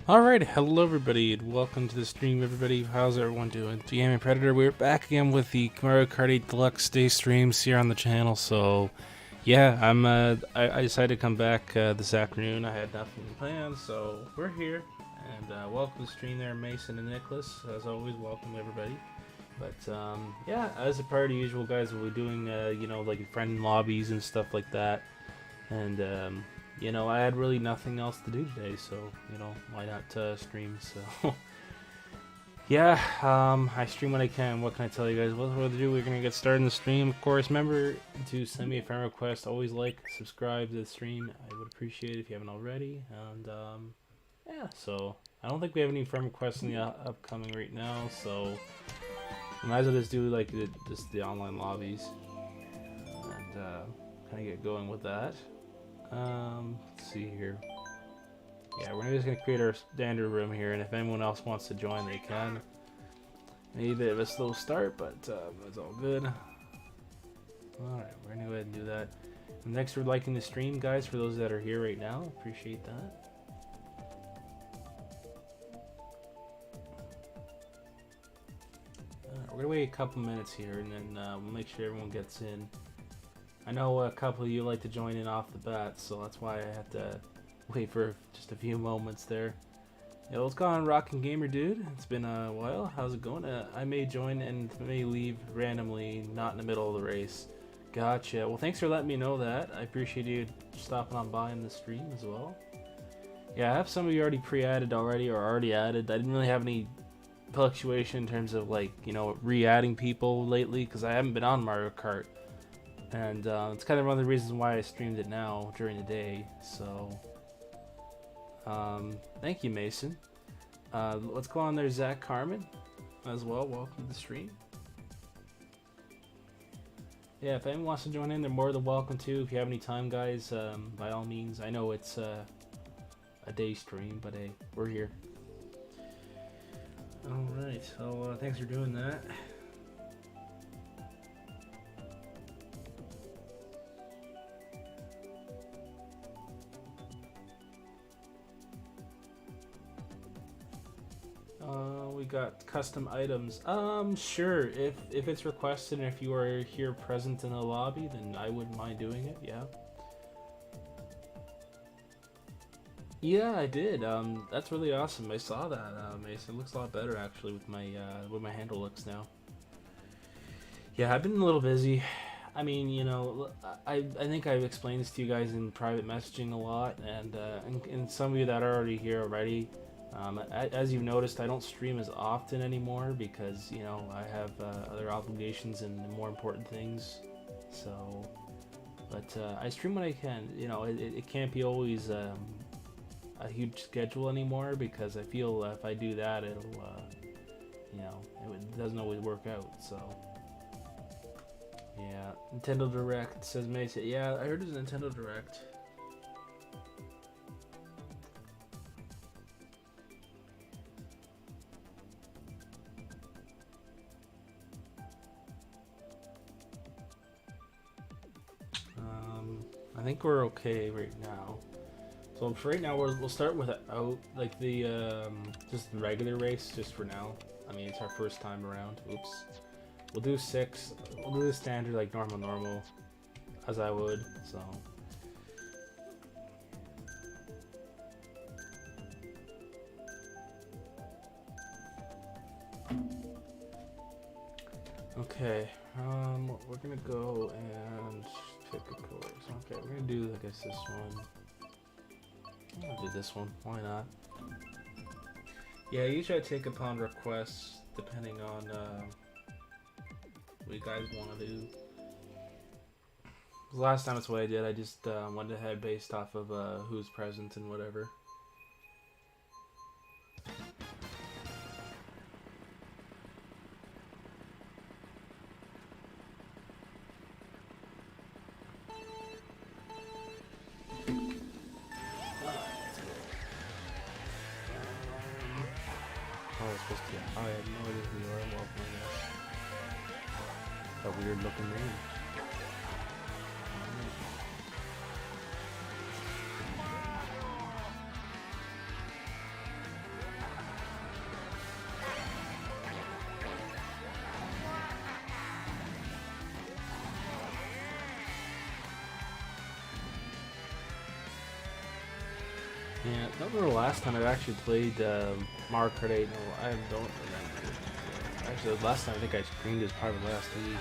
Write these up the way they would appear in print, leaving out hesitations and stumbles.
Alright, hello everybody, and welcome to the stream, everybody. How's everyone doing? The Gaming Predator, we're back again with the Mario Kart 8 Deluxe Day streams here on the channel. So, yeah, I decided to come back this afternoon. I had nothing planned, so we're here. And welcome to the stream there, Mason and Nicholas. As always, welcome everybody. But, yeah, as a part of usual, guys, we'll be doing, like friend lobbies and stuff like that. And, I had really nothing else to do today, so, why not stream, so... yeah, I stream when I can. What can I tell you guys? Without further ado, we're going to get started in the stream. Of course, remember to send me a friend request. Always like, subscribe to the stream. I would appreciate it if you haven't already. And, yeah, so... I don't think we have any friend requests in the upcoming right now, so... I might as well just do, like, just the online lobbies. And, kind of get going with that. Let's see here. Yeah, we're just gonna create our standard room here, and if anyone else wants to join, they can. Maybe a bit of a slow start, but it's all good. Alright, we're gonna go ahead and do that. And next, for liking the stream, guys, for those that are here right now. Appreciate that. We're gonna wait a couple minutes here, and then we'll make sure everyone gets in. I know a couple of you like to join in off the bat, so that's why I have to wait for just a few moments there. Yeah, what's going on, Rockin' Gamer Dude? It's been a while. How's it going? I may join and may leave randomly, not in the middle of the race. Gotcha. Well, thanks for letting me know that. I appreciate you stopping on by in the stream as well. Yeah, I have some of you already pre-added already, or already added. I didn't really have any fluctuation in terms of, like, re-adding people lately, because I haven't been on Mario Kart. And it's kind of one of the reasons why I streamed it now during the day. So, thank you, Mason. What's going on there, Zach Carmen, as well? Welcome to the stream. Yeah, if anyone wants to join in, they're more than welcome to. If you have any time, guys, by all means. I know it's a day stream, but hey, we're here. All right. So thanks for doing that. We got custom items. Sure. If it's requested and if you are here present in the lobby, then I wouldn't mind doing it. Yeah. Yeah, I did. That's really awesome. I saw that, Mason. It looks a lot better actually with my way my handle looks now. Yeah, I've been a little busy. I mean, I think I've explained this to you guys in private messaging a lot, and some of you that are already here already. As you've noticed, I don't stream as often anymore because, I have other obligations and more important things. So, but I stream when I can. It can't be always a huge schedule anymore because I feel if I do that, it'll, it doesn't always work out. So, yeah. Nintendo Direct, says Mason. Yeah, I heard it's a Nintendo Direct. I think we're okay right now. So for right now, we'll start with like the just the regular race just for now. I mean, it's our first time around. Oops. We'll do 6. We'll do the standard like normal, as I would. So. Okay. We're gonna go and pick a course. Okay, we're gonna do, I guess, this one. I'll do this one. Why not? Yeah, usually I take upon requests depending on what you guys want to do. Last time that's what I did. I just went ahead based off of who's present and whatever. I have no idea who you are. Welcome, I guess. A weird looking name. Yeah, I don't remember the last time I actually played Mario Kart 8. No, I don't remember. Actually, the last time I think I streamed is probably last week.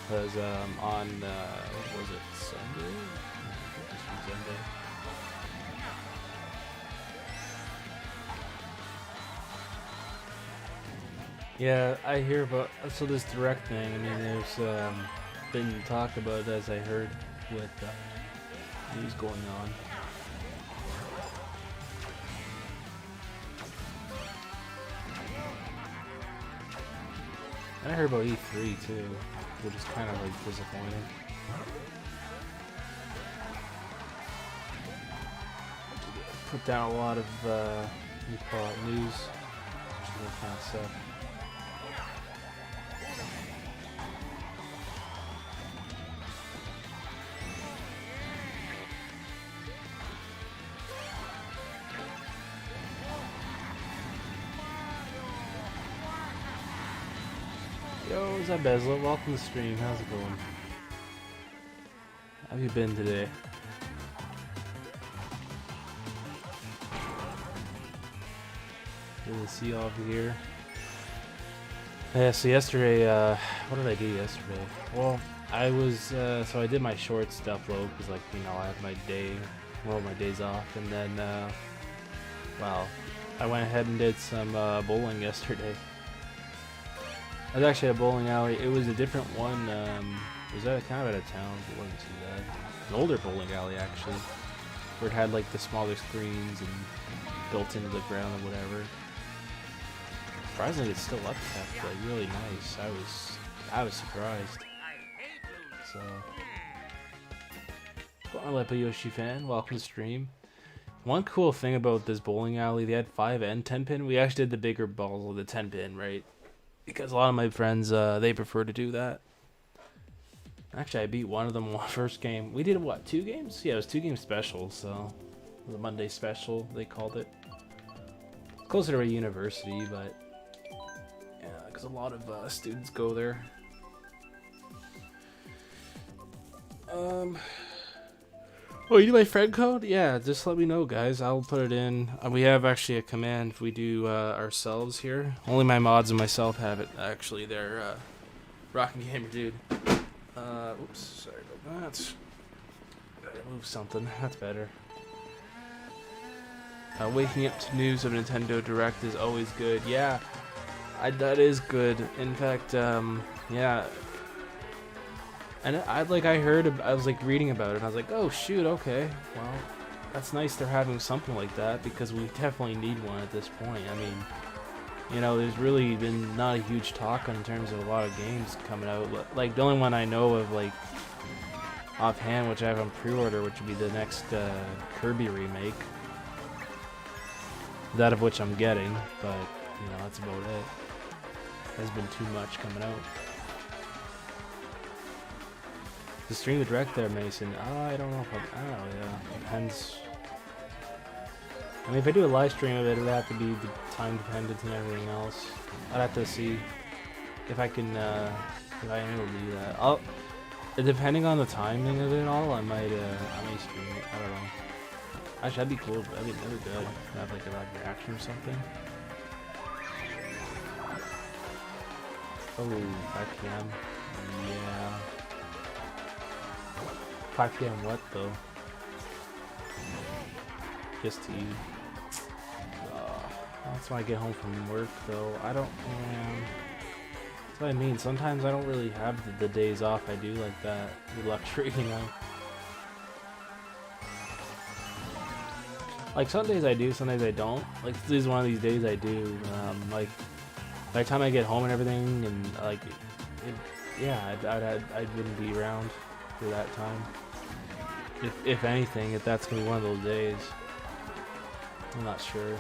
Because on, what was it, Sunday? I think this was Sunday. Yeah, I hear about, so this direct thing, I mean, there's been talk about it, as I heard, with news going on. And I heard about E3 too, which is kind of like disappointing. Put down a lot of you call it news, which is kind of stuff. Yo, what's up, Bezla? Welcome to the stream. How's it going? How have you been today? Good to see you all here. Yeah, so yesterday, what did I do yesterday? Well, I was, so I did my shorts to upload, because, like, you know, I have my day, one of my days off, and then, well, I went ahead and did some, bowling yesterday. I was actually at a bowling alley. It was a different one, it was kind of out of town, but it wasn't too bad. An older bowling alley, actually, where it had, like, the smaller screens and built into the ground or whatever. Surprisingly, it's still up kept, like, really nice. I was surprised. So, I'm a Yoshi fan. Welcome to stream. One cool thing about this bowling alley, they had 5 and 10 pin. We actually did the bigger balls with the 10 pin, right? Because a lot of my friends, they prefer to do that. Actually, I beat one of them first game. We did, what, 2 games? Yeah, it was 2 game special, so the Monday special, they called it. Closer to a university, but yeah, because a lot of students go there. Oh, you do my friend code? Yeah, just let me know, guys. I'll put it in. We have actually a command we do ourselves here. Only my mods and myself have it, actually. They're Rockin' Gamer Dude. Oops, sorry about that. Gotta move something. That's better. Waking up to news of Nintendo Direct is always good. Yeah, that is good. In fact, yeah. And I was like reading about it, and I was like, oh shoot, okay, well, that's nice they're having something like that, because we definitely need one at this point. I mean, you know, there's really been not a huge talk in terms of a lot of games coming out. Like, the only one I know of, like, offhand, which I have on pre-order, which would be the next Kirby remake. That of which I'm getting, but, you know, that's about it. There's been too much coming out. To stream the direct there, Mason. I don't know if I don't know, yeah. Depends. I mean, if I do a live stream of it, it would have to be time dependent and everything else. I'd have to see if I can, if I am able to do that. Depending on the timing of it all, I may stream it. I don't know. Actually, that'd be cool. That'd be good. Have like a live reaction or something. Oh, 5 p.m. Yeah. 5 p.m. what though? Just to eat. That's when I get home from work though. I don't. That's what I mean. Sometimes I don't really have the days off. I do like that. The luxury, you know. Like some days I do, some days I don't. Like this is one of these days I do. Like by the time I get home and everything, and like, yeah, I wouldn't be around for that time. If anything, if that's gonna be one of those days, I'm not sure.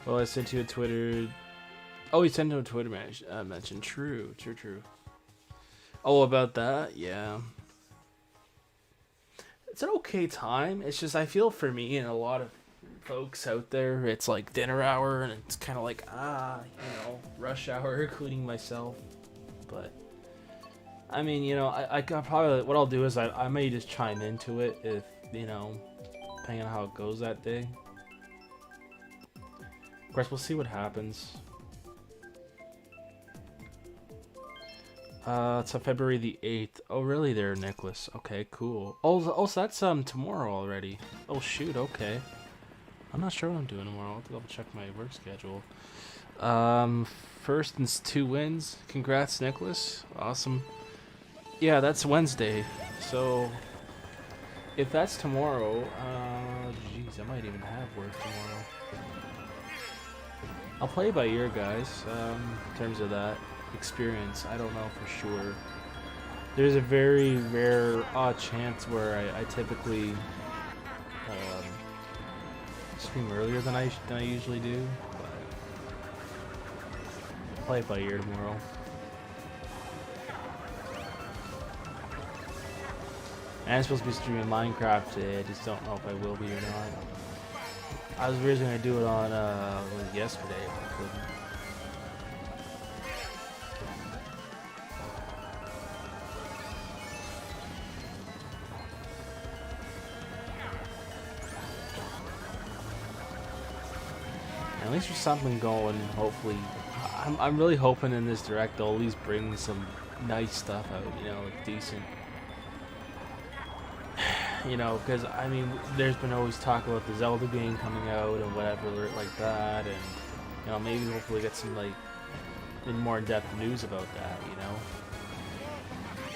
Well, I sent you a Twitter. Oh, he sent you a Twitter mention. True. Oh, about that, yeah. It's an okay time. It's just I feel for me and a lot of folks out there, it's like dinner hour, and it's kind of like rush hour, including myself. But I mean, you know, I could probably, what I'll do is I may just chime into it if, you know, depending on how it goes that day. Of course, we'll see what happens. It's on February the 8th. Oh, really there, Nicholas? Okay, cool. Oh, so that's tomorrow already. Oh, shoot, okay. I'm not sure what I'm doing tomorrow. I'll have to double check my work schedule. First and 2 wins. Congrats, Nicholas. Awesome. Yeah, that's Wednesday. So, if that's tomorrow, jeez, I might even have work tomorrow. I'll play by ear, guys, in terms of that experience. I don't know for sure. There's a very rare odd chance where I typically stream earlier than I usually do, but I'll play it by ear tomorrow. I'm supposed to be streaming Minecraft today. I just don't know if I will be or not. I was originally gonna do it on yesterday if I couldn't. At least there's something going. Hopefully, I'm really hoping in this direct they'll at least bring some nice stuff out. You know, like decent. You know, because I mean, there's been always talk about the Zelda game coming out and whatever like that, and you know, maybe hopefully get some like more in-depth news about that. You know,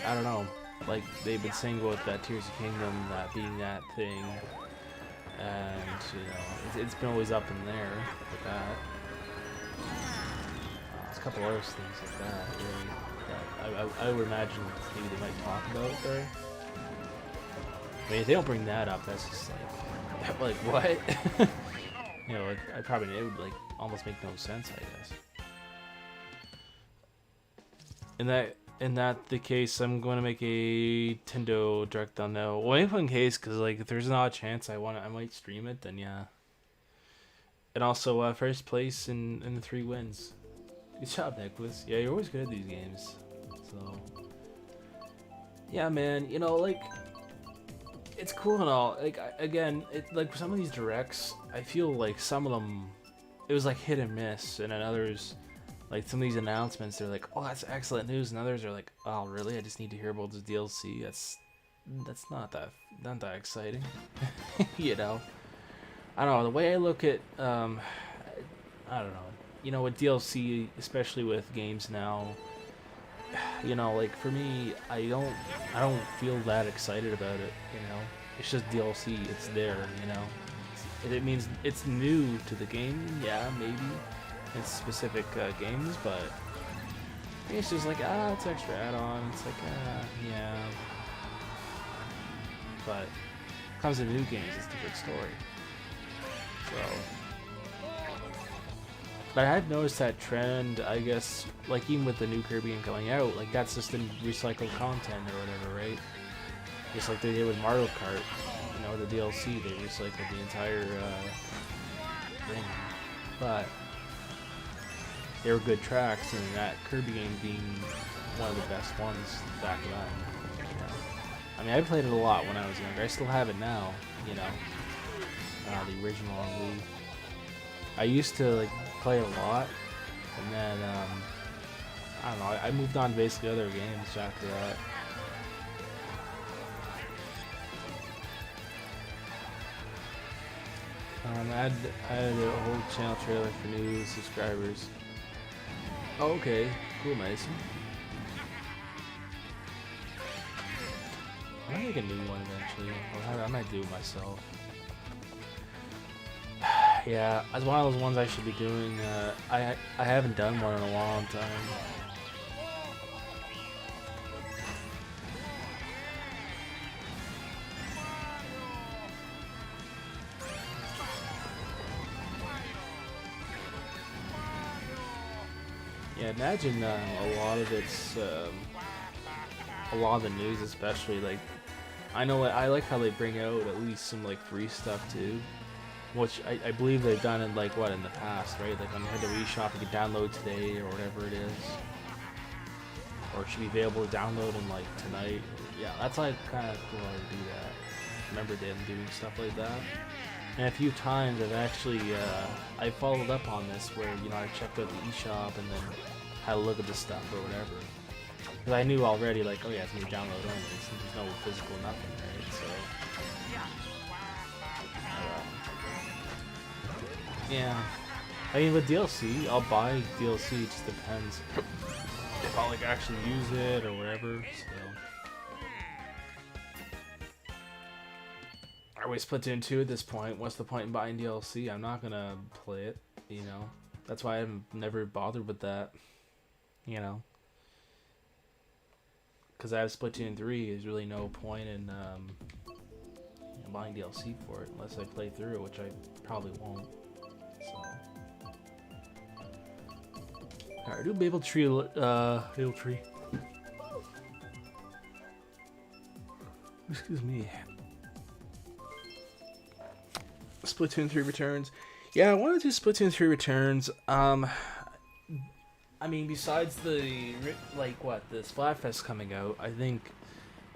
I don't know. Like they've been saying about that Tears of Kingdom, that being that thing. And, you know, it's been always up in there with that. There's a couple other things like that, really, that I would imagine maybe they might talk about there. I mean, if they don't bring that up, that's just like what? You know, it would, like, almost make no sense, I guess. In that the case, I'm going to make a Nintendo Direct on now. Well, in case, because like if there's an odd chance I might stream it, then yeah. And also first place in the 3 wins. Good job, Nicholas. Yeah, you're always good at these games. So yeah, man. You know, like it's cool and all. Like like for some of these directs, I feel like some of them it was like hit and miss, and then others. Like some of these announcements, they're like, "Oh, that's excellent news," and others are like, "Oh, really? I just need to hear about this DLC." That's not that exciting, you know. I don't know. The way I look at, I don't know. You know, with DLC, especially with games now, you know, like for me, I don't feel that excited about it. You know, it's just DLC. It's there. You know, it means it's new to the game. Yeah, maybe. In specific games, but it's just like, it's extra add-on. It's like, yeah. But when it comes to new games, it's a different story. So, but I had noticed that trend, I guess, like even with the new Kirby game coming out, like that's just in recycled content or whatever, right? Just like they did with Mario Kart, you know, the DLC, they recycled the entire thing. But they were good tracks, and that Kirby game being one of the best ones back then. You know? I mean, I played it a lot when I was younger. I still have it now, you know. The original on Wii. I used to like play a lot, and then I don't know. I moved on to basically other games after that. I had a whole channel trailer for new subscribers. Oh, okay, cool, Mason. I might make a new one eventually. I might do it myself. Yeah, as one of those ones I should be doing. I haven't done one in a long time. Yeah, imagine a lot of it's, a lot of the news especially, like, I know I like how they bring out at least some, like, free stuff too, which I believe they've done in, like, what, in the past, right? Like, on the Wii Shop, you can download today or whatever it is. or should be available to download in like tonight. Yeah, that's like kind of cool to do that. Remember them doing stuff like that. And a few times I've actually I followed up on this where, you know, I checked out the eShop and then had a look at the stuff or whatever. Because I knew already, like, oh yeah, it's gonna be download only, since there's no physical nothing, right? So yeah. I mean, with DLC, I'll buy DLC. It just depends if I'll like actually use it or whatever. So. Are we Splatoon 2 at this point? What's the point in buying DLC? I'm not gonna play it, you know. That's why I've never bothered with that, you know. Because I have Splatoon 3, there's really no point in buying DLC for it unless I play through it, which I probably won't. So. Alright, do Babel Tree. Excuse me. Splatoon 3 Returns. Yeah, I want to do Splatoon 3 Returns. I mean, besides the, like, what, the Splatfest coming out, I think,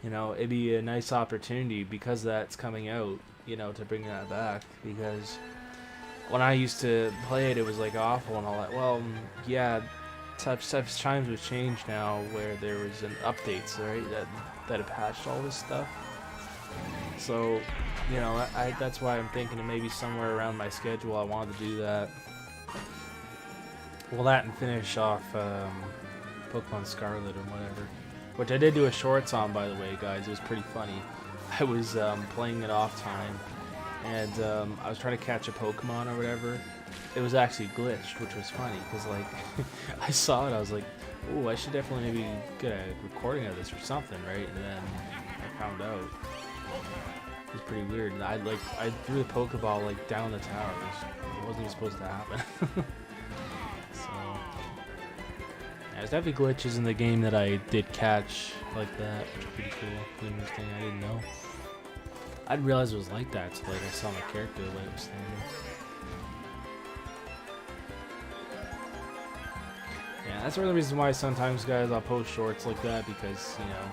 you know, it'd be a nice opportunity because that's coming out, you know, to bring that back. Because when I used to play it, it was, like, awful and all that. Well, yeah, times have changed now where there was an updates, right, that have patched all this stuff. So, you know, that's why I'm thinking of maybe somewhere around my schedule I wanted to do that. Well, that and finish off Pokemon Scarlet or whatever. Which I did do a shorts on, by the way, guys. It was pretty funny. I was playing it off time, and I was trying to catch a Pokemon or whatever. It was actually glitched, which was funny, because, like, I saw it, I was like, ooh, I should definitely maybe get a recording of this or something, right? And then I found out. It was pretty weird. And I threw the Pokeball like down the towers. It wasn't even supposed to happen. So yeah, there's definitely glitches in the game that I did catch like that, which is pretty cool. Pretty interesting. I didn't know. I didn't realize it was like that. So like I saw my character the way it was standing. Yeah, that's one of the reasons why sometimes, guys, I'll post shorts like that because, you know,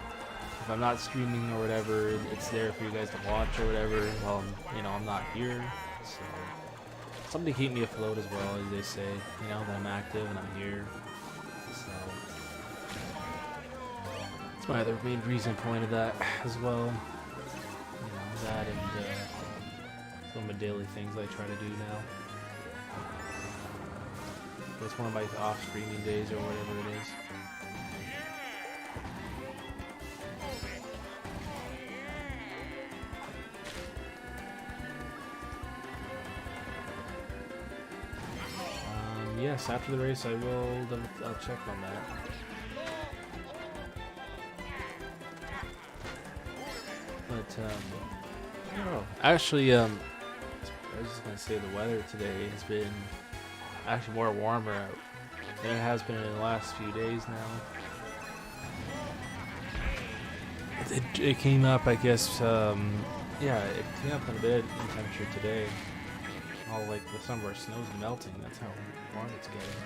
if I'm not streaming or whatever, it's there for you guys to watch or whatever. Well, you know, I'm not here, so something to keep me afloat as well, as they say. You know, that I'm active and I'm here. So that's my other main reason point of that as well. You know, that and some of the daily things I try to do now. It's one of my off streaming days or whatever it is. Yes, after the race I'll check on that. But I don't know. Actually, I was just gonna say the weather today has been actually more warmer out than it has been in the last few days now. It came up, I guess. Yeah, it came up in a bit in temperature today. All like some of our snow's melting. That's how warm it's getting.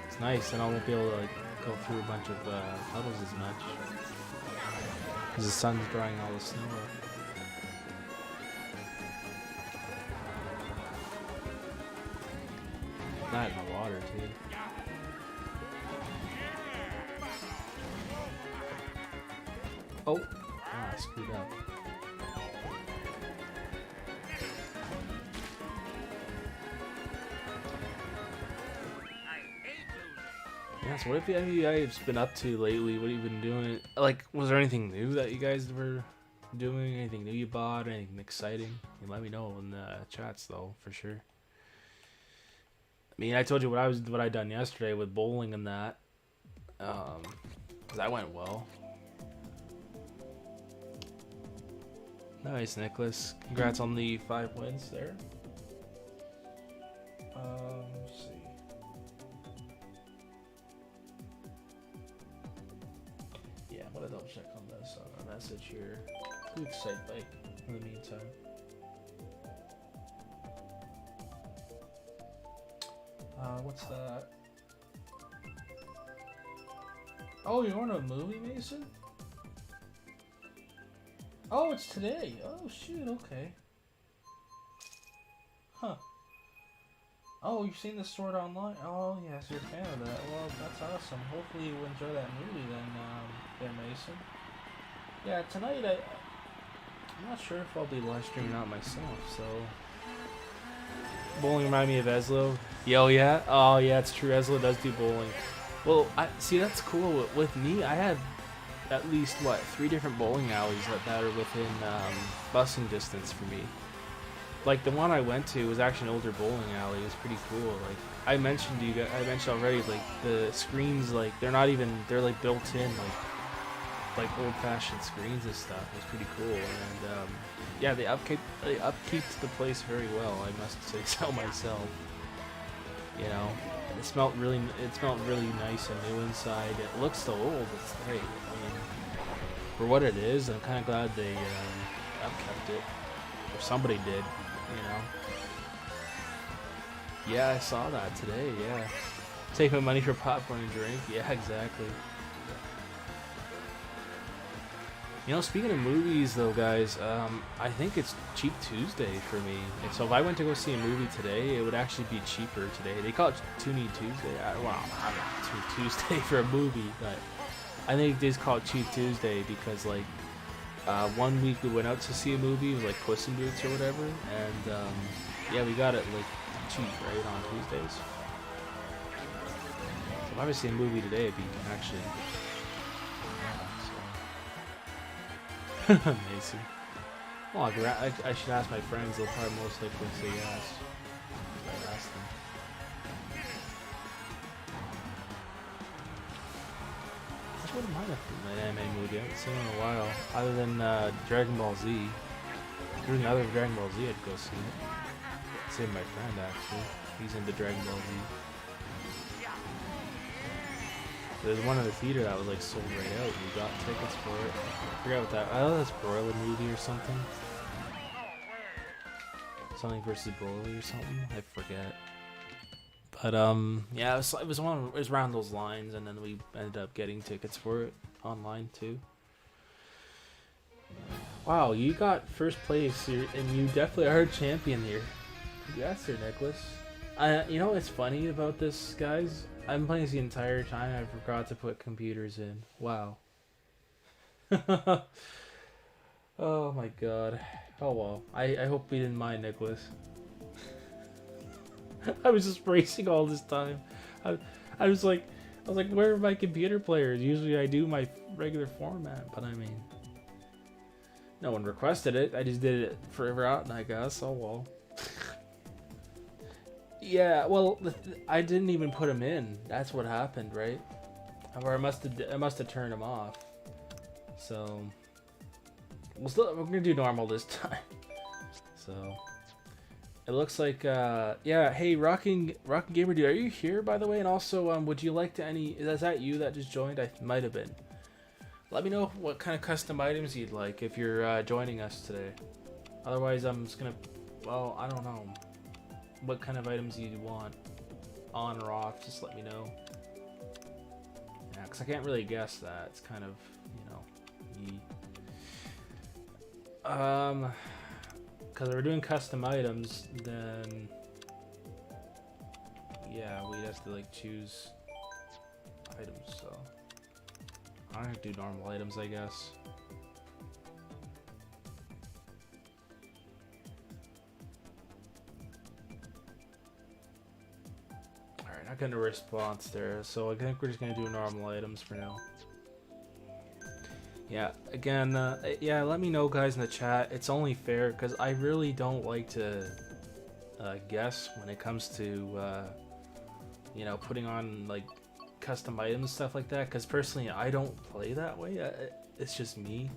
It's nice, and I won't be able to like go through a bunch of puddles as much because the sun's drying all the snow up. Not in the water, too. Oh, I screwed up. Yeah, so what have you guys been up to lately? What have you been doing? Like, was there anything new that you guys were doing? Anything new you bought? Anything exciting? You let me know in the chats, though, for sure. I mean, I told you what I done yesterday with bowling and that. That went well. Nice, Nicholas. Congrats on the 5 wins there. Let's see. Yeah, I'm gonna double check on this message here. Quick site bike in the meantime. What's that? Oh, you're going to a movie, Mason? Oh, it's today. Oh, shoot, okay. Huh. Oh, you've seen the Sword Online? Oh, yes, you're a fan of that. Well, that's awesome. Hopefully you enjoy that movie then, there, Mason. Yeah, tonight I'm not sure if I'll be live streaming out myself, so... Bowling remind me of Eslo. Yo, yeah? Oh, yeah, it's true. Eslo does do bowling. Well, see, that's cool. With me, I have at least, what, 3 different bowling alleys that are within busing distance for me. Like, the one I went to was actually an older bowling alley. It was pretty cool. Like, I mentioned already, like, the screens, like, they're not even, they're, like, built in, like old-fashioned screens and stuff. It was pretty cool. And, yeah, they upkeeped the place very well, I must say so myself. You know, it smelled really nice and new inside. It looks so old, it's great. I mean, for what it is, I'm kind of glad they upkept it. Or somebody did, you know. Yeah, I saw that today, yeah. Take my money for popcorn and drink. Yeah, exactly. You know, speaking of movies, though, guys, I think it's Cheap Tuesday for me. And so if I went to go see a movie today, it would actually be cheaper today. They call it Toonie Tuesday. Well, I don't know, Tuesday for a movie, but I think they just call it Cheap Tuesday because, like, one week we went out to see a movie. It was like Puss in Boots or whatever, and yeah, we got it like cheap, right, on Tuesdays. So if I was seeing a movie today, it'd be actually. Macy. Well, I should ask my friends. They'll probably most likely say yes. I ask them. I wouldn't mind an anime movie. I haven't seen it in a while. Other than Dragon Ball Z. If there's another Dragon Ball Z, I'd go see it. Same my friend, actually. He's into Dragon Ball Z. There's one in the theater that was like sold right out. We got tickets for it. I forgot what that. I thought it was Broly movie or something. Something versus Broly or something. I forget. But yeah, it was around those lines, and then we ended up getting tickets for it online too. Wow, you got first place here, and you definitely are a champion here. Congrats, there, Nicholas. You know what's funny about this, guys? I've been playing this the entire time. I forgot to put computers in. Wow. Oh my god. Oh well. I hope we didn't mind, Nicholas. I was just racing all this time. I was like, where are my computer players? Usually I do my regular format, but I mean, no one requested it. I just did it forever out, I guess. Oh well. Yeah, well, I didn't even put them in. That's what happened, right? Or I must have turned them off. So we're gonna do normal this time. So it looks like yeah. Hey, Rocking Gamer Dude, are you here, by the way? And also, would you like to is that you that just joined? I might have been. Let me know what kind of custom items you'd like if you're joining us today. Otherwise, I'm just gonna. Well, I don't know. What kind of items you want, on or off, just let me know. Yeah, because I can't really guess that. It's kind of, you know, because we're doing custom items, then yeah, we'd have to like choose items. So I'm gonna do normal items, I guess. Not getting a response there, so I think we're just gonna do normal items for now. Yeah, again, yeah, let me know, guys, in the chat. It's only fair because I really don't like to guess when it comes to you know, putting on like custom items and stuff like that. Because personally, I don't play that way. It's just me.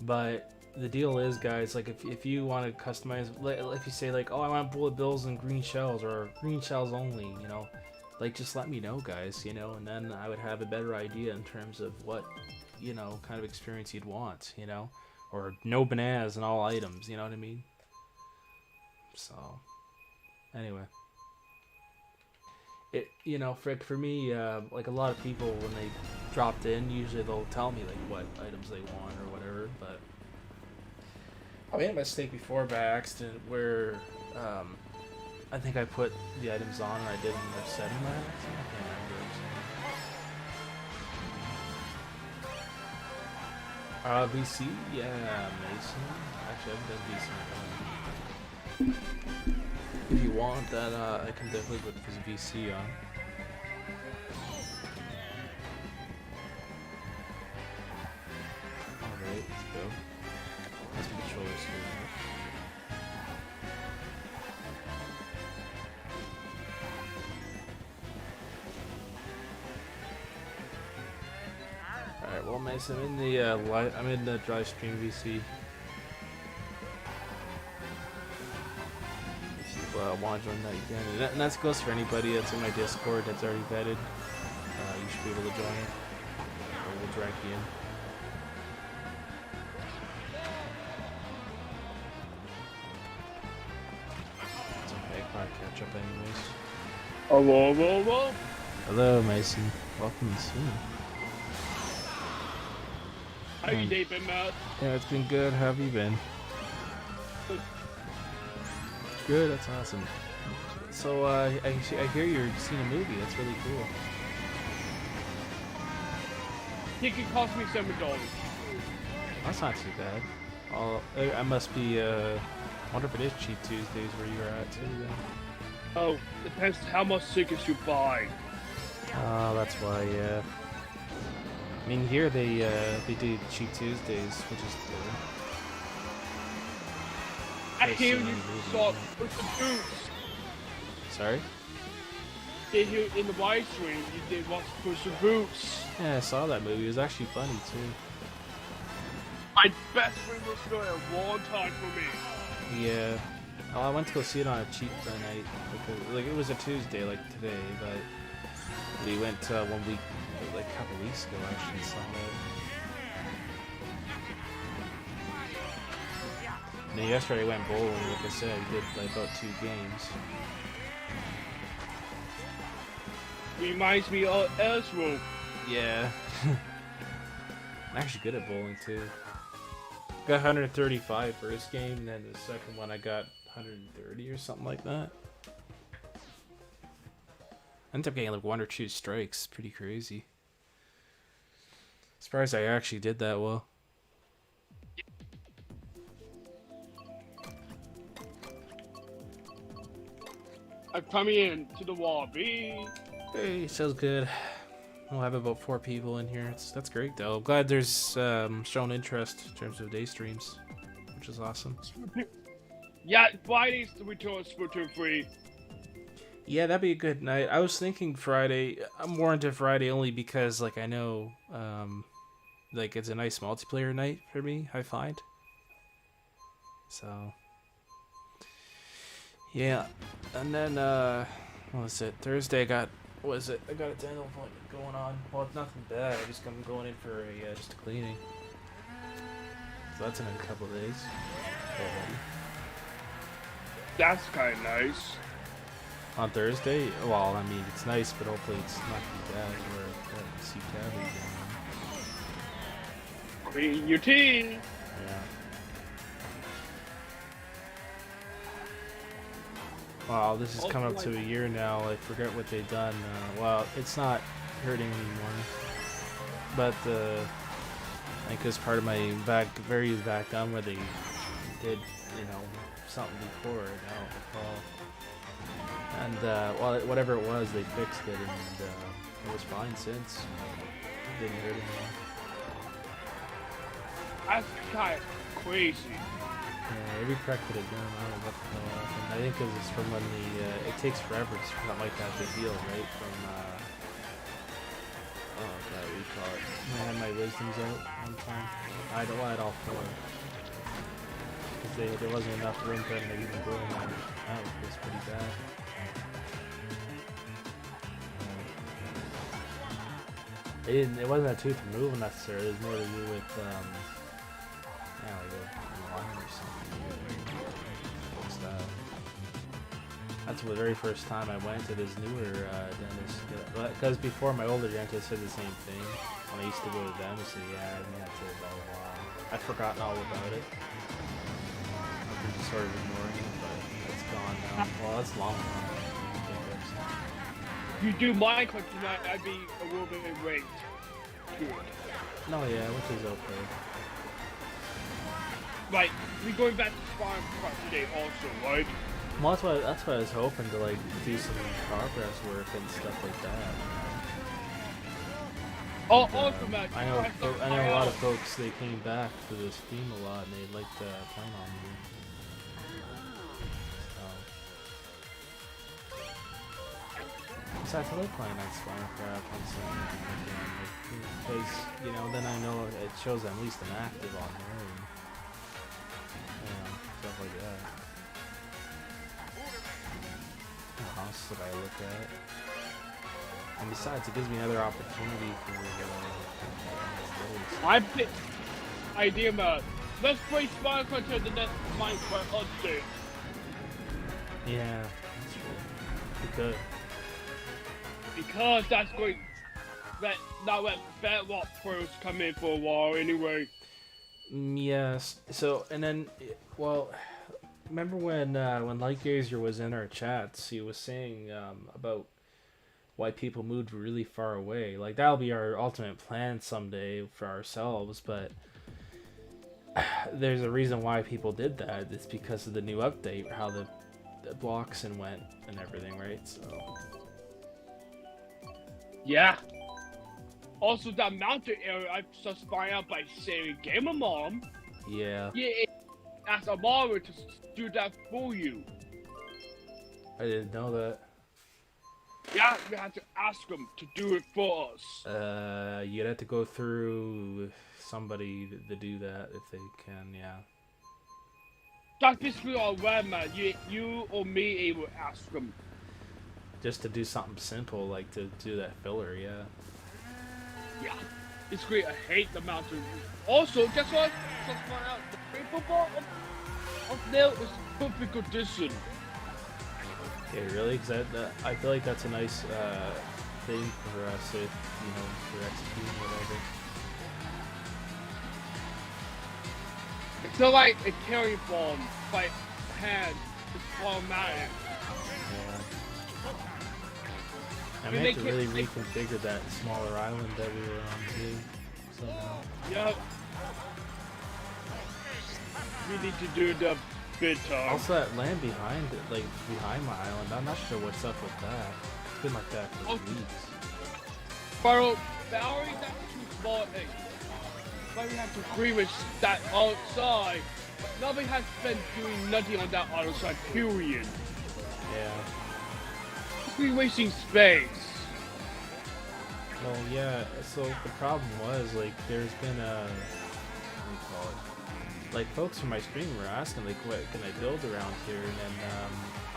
But the deal is, guys, like if you want to customize, if you say like, oh, I want bullet bills and green shells or green shells only, you know. Like, just let me know, guys, you know, and then I would have a better idea in terms of what, you know, kind of experience you'd want, you know, or no bananas in all items, you know what I mean? So, anyway. It, you know, for me, like a lot of people, when they dropped in, usually they'll tell me like what items they want or whatever. But I made a mistake before by accident where I think I put the items on and I didn't end up setting my accident. I can't remember. VC, yeah, Mason. Actually, I haven't done VC. If you want that, I can definitely put this VC on. Alright, let's go. That's my controllers here. Alright, well, Mason, I'm in the dry stream VC. Want to join that again, and that goes for anybody that's in my Discord that's already vetted. You should be able to join it, or we'll drag you in. It's okay, I'll probably catch up anyways. Hello. Hello, Mason. Welcome soon. How you day been, Matt? Yeah, it's been good. How have you been? Good, that's awesome. So, I hear you're seeing a movie. That's really cool. Ticket cost me $7. That's not too bad. I must be, wonder if it is Cheap Tuesdays where you're at too then. Oh, depends how much tickets you buy. Oh, that's why, yeah. I mean, here they do Cheap Tuesdays, which is good. I hear you saw Puss in Boots. Sorry? They hear in the live stream you did watch Puss in Boots. Yeah, I saw that movie. It was actually funny too. My best friend was going a long time for me. Yeah. Oh, I went to go see it on a cheap night. Like it was a Tuesday, like today, but we went 1 week, like a couple weeks ago actually and saw that. And then yesterday I went bowling, like I said, we did like about 2 games. Reminds me of Ezra. Yeah. I'm actually good at bowling too. Got 135 first game, and then the second one I got 130 or something like that. I ended up getting like 1 or 2 strikes. Pretty crazy. Surprised I actually did that well. I'm coming in to the lobby. Hey, sounds good. We'll have about 4 people in here. That's great though. I'm glad there's shown interest in terms of day streams, which is awesome. Yeah, Friday's the return of Splatoon 3. Yeah, that'd be a good night. I was thinking Friday. I'm more into Friday only because like I know like it's a nice multiplayer night for me, I find. So yeah. And then what was it? Thursday I got a dental appointment going on. Well, it's nothing bad. I'm going in for a just a cleaning. So that's in a couple of days already. That's kind of nice. On Thursday? Well, I mean, it's nice, but hopefully it's not too bad where I see cavities. Clean your teeth. Yeah. Wow, this has come up to a year now. I forget what they've done. Well, it's not hurting anymore. But I think it was part of my very back gum where they did, something before it. I don't recall. And well, whatever it was, they fixed it, and it was fine since. It didn't hurt anymore. That's kind of crazy. Yeah, every crack that it done, I don't know what the hell happened. I think it's from when it takes forever for something like that to heal, right? From oh god, we call it. I had my wisdoms out one time. I had all 4. Because there wasn't enough room for them to even grow them. That was pretty bad. It wasn't a tooth removal necessarily. It was more to do with like a line or something. What's that? That's the very first time I went to this newer dentist. Because before, my older dentist said the same thing. When I used to go to them, he said, yeah, you have to blah, blah, blah. I'd forgotten all about it. I've been just sort of ignoring it, but it's gone now. Well, that's long gone. If you do Minecraft tonight, I'd be a little bit late. Good. No, yeah, which is okay. Right, we're going back to Minecraft today also, right? Well, that's why I was hoping to like do some progress work and stuff like that. Oh, also, Matt. I know a lot of folks. They came back to the stream a lot, and they liked playing on me. So. Besides, I like playing on Minecraft and stuff, because you know, then I know it shows at least I'm active on there, and you know, stuff like that. House that I look at, and besides, it gives me another opportunity for I picked idea mode. Let's play Minecraft to the next Minecraft update. Yeah, that's true. Because that's going. That now let Bedrock pros come in for a while anyway. Yes. So and then, well. Remember when Lightgazer was in our chats, he was saying about why people moved really far away. Like, that'll be our ultimate plan someday for ourselves, but there's a reason why people did that. It's because of the new update, how the blocks and went and everything, right? So. Yeah. Also, that mountain area I just find out by saying Gamer Mom. Yeah. Yeah. Ask a Mario to do that for you. I didn't know that. Yeah, we have to ask them to do it for us. You'd have to go through somebody to do that if they can, yeah. That's basically all right, man. You or me able to ask them. Just to do something simple, like to do that filler, yeah. Yeah. It's great. I hate the mountain. Also, guess what? Just find out the paper ball of nail is perfect condition. Okay, really? Because I feel like that's a nice thing for us if, you know, for executing whatever. It's not like a carry bomb by hand. It's problematic. Yeah. I meant to really reconfigure that smaller island that we were on too, somehow. Yep. We need to do the bit time. Also, that land behind it, like behind my island, I'm not sure what's up with that. It's been like that for weeks. Bro, Valerie, that's too small. But we have to agree with that outside. Nobody has been doing nothing on that other side, period. Yeah. We're wasting space. Well, yeah, so the problem was, like, there's been a, what do you call it? Like, folks from my stream were asking, like, what can I build around here? And then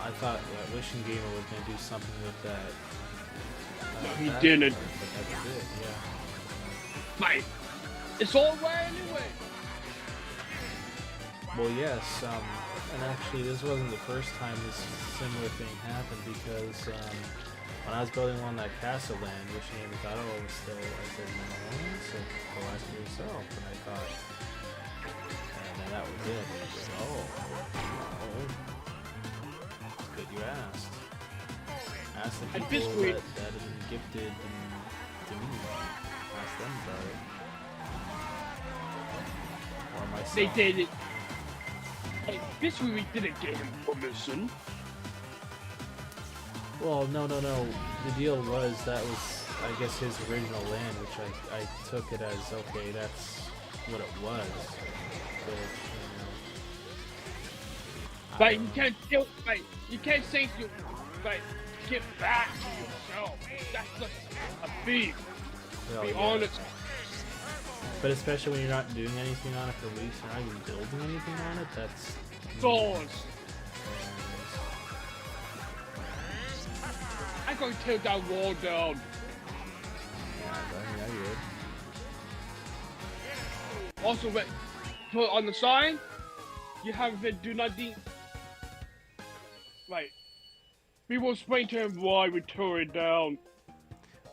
I thought Wishing Gamer was going to do something with that. No, he didn't. But that's it, yeah. Mate, it's all right anyway. Well, yes, and actually this wasn't the first time this similar thing happened, because when I was building on that castle land, Wishing Gamer thought, oh, it was still, I said, no, so go ask for yourself, and I thought, and then that was it. And I said, oh, it's good you asked. Ask the people that have been gifted to me. Ask them about it. Or myself. They did it. Hey, this week we didn't get him permission. Well, no. The deal was that was, I guess, his original land, which I took it as, okay, that's what it was. But, But you can't still, like, you can't say you, like, get back to yourself. That's just a thief. well, Be yeah. honest. But especially when you're not doing anything on it for weeks, you're not even building anything on it, that's... Doors. I'm going to tear that wall down. Yeah, you would. Also, wait, put on the sign, you haven't been do nothing. Right. We will explain to him why we tore it down.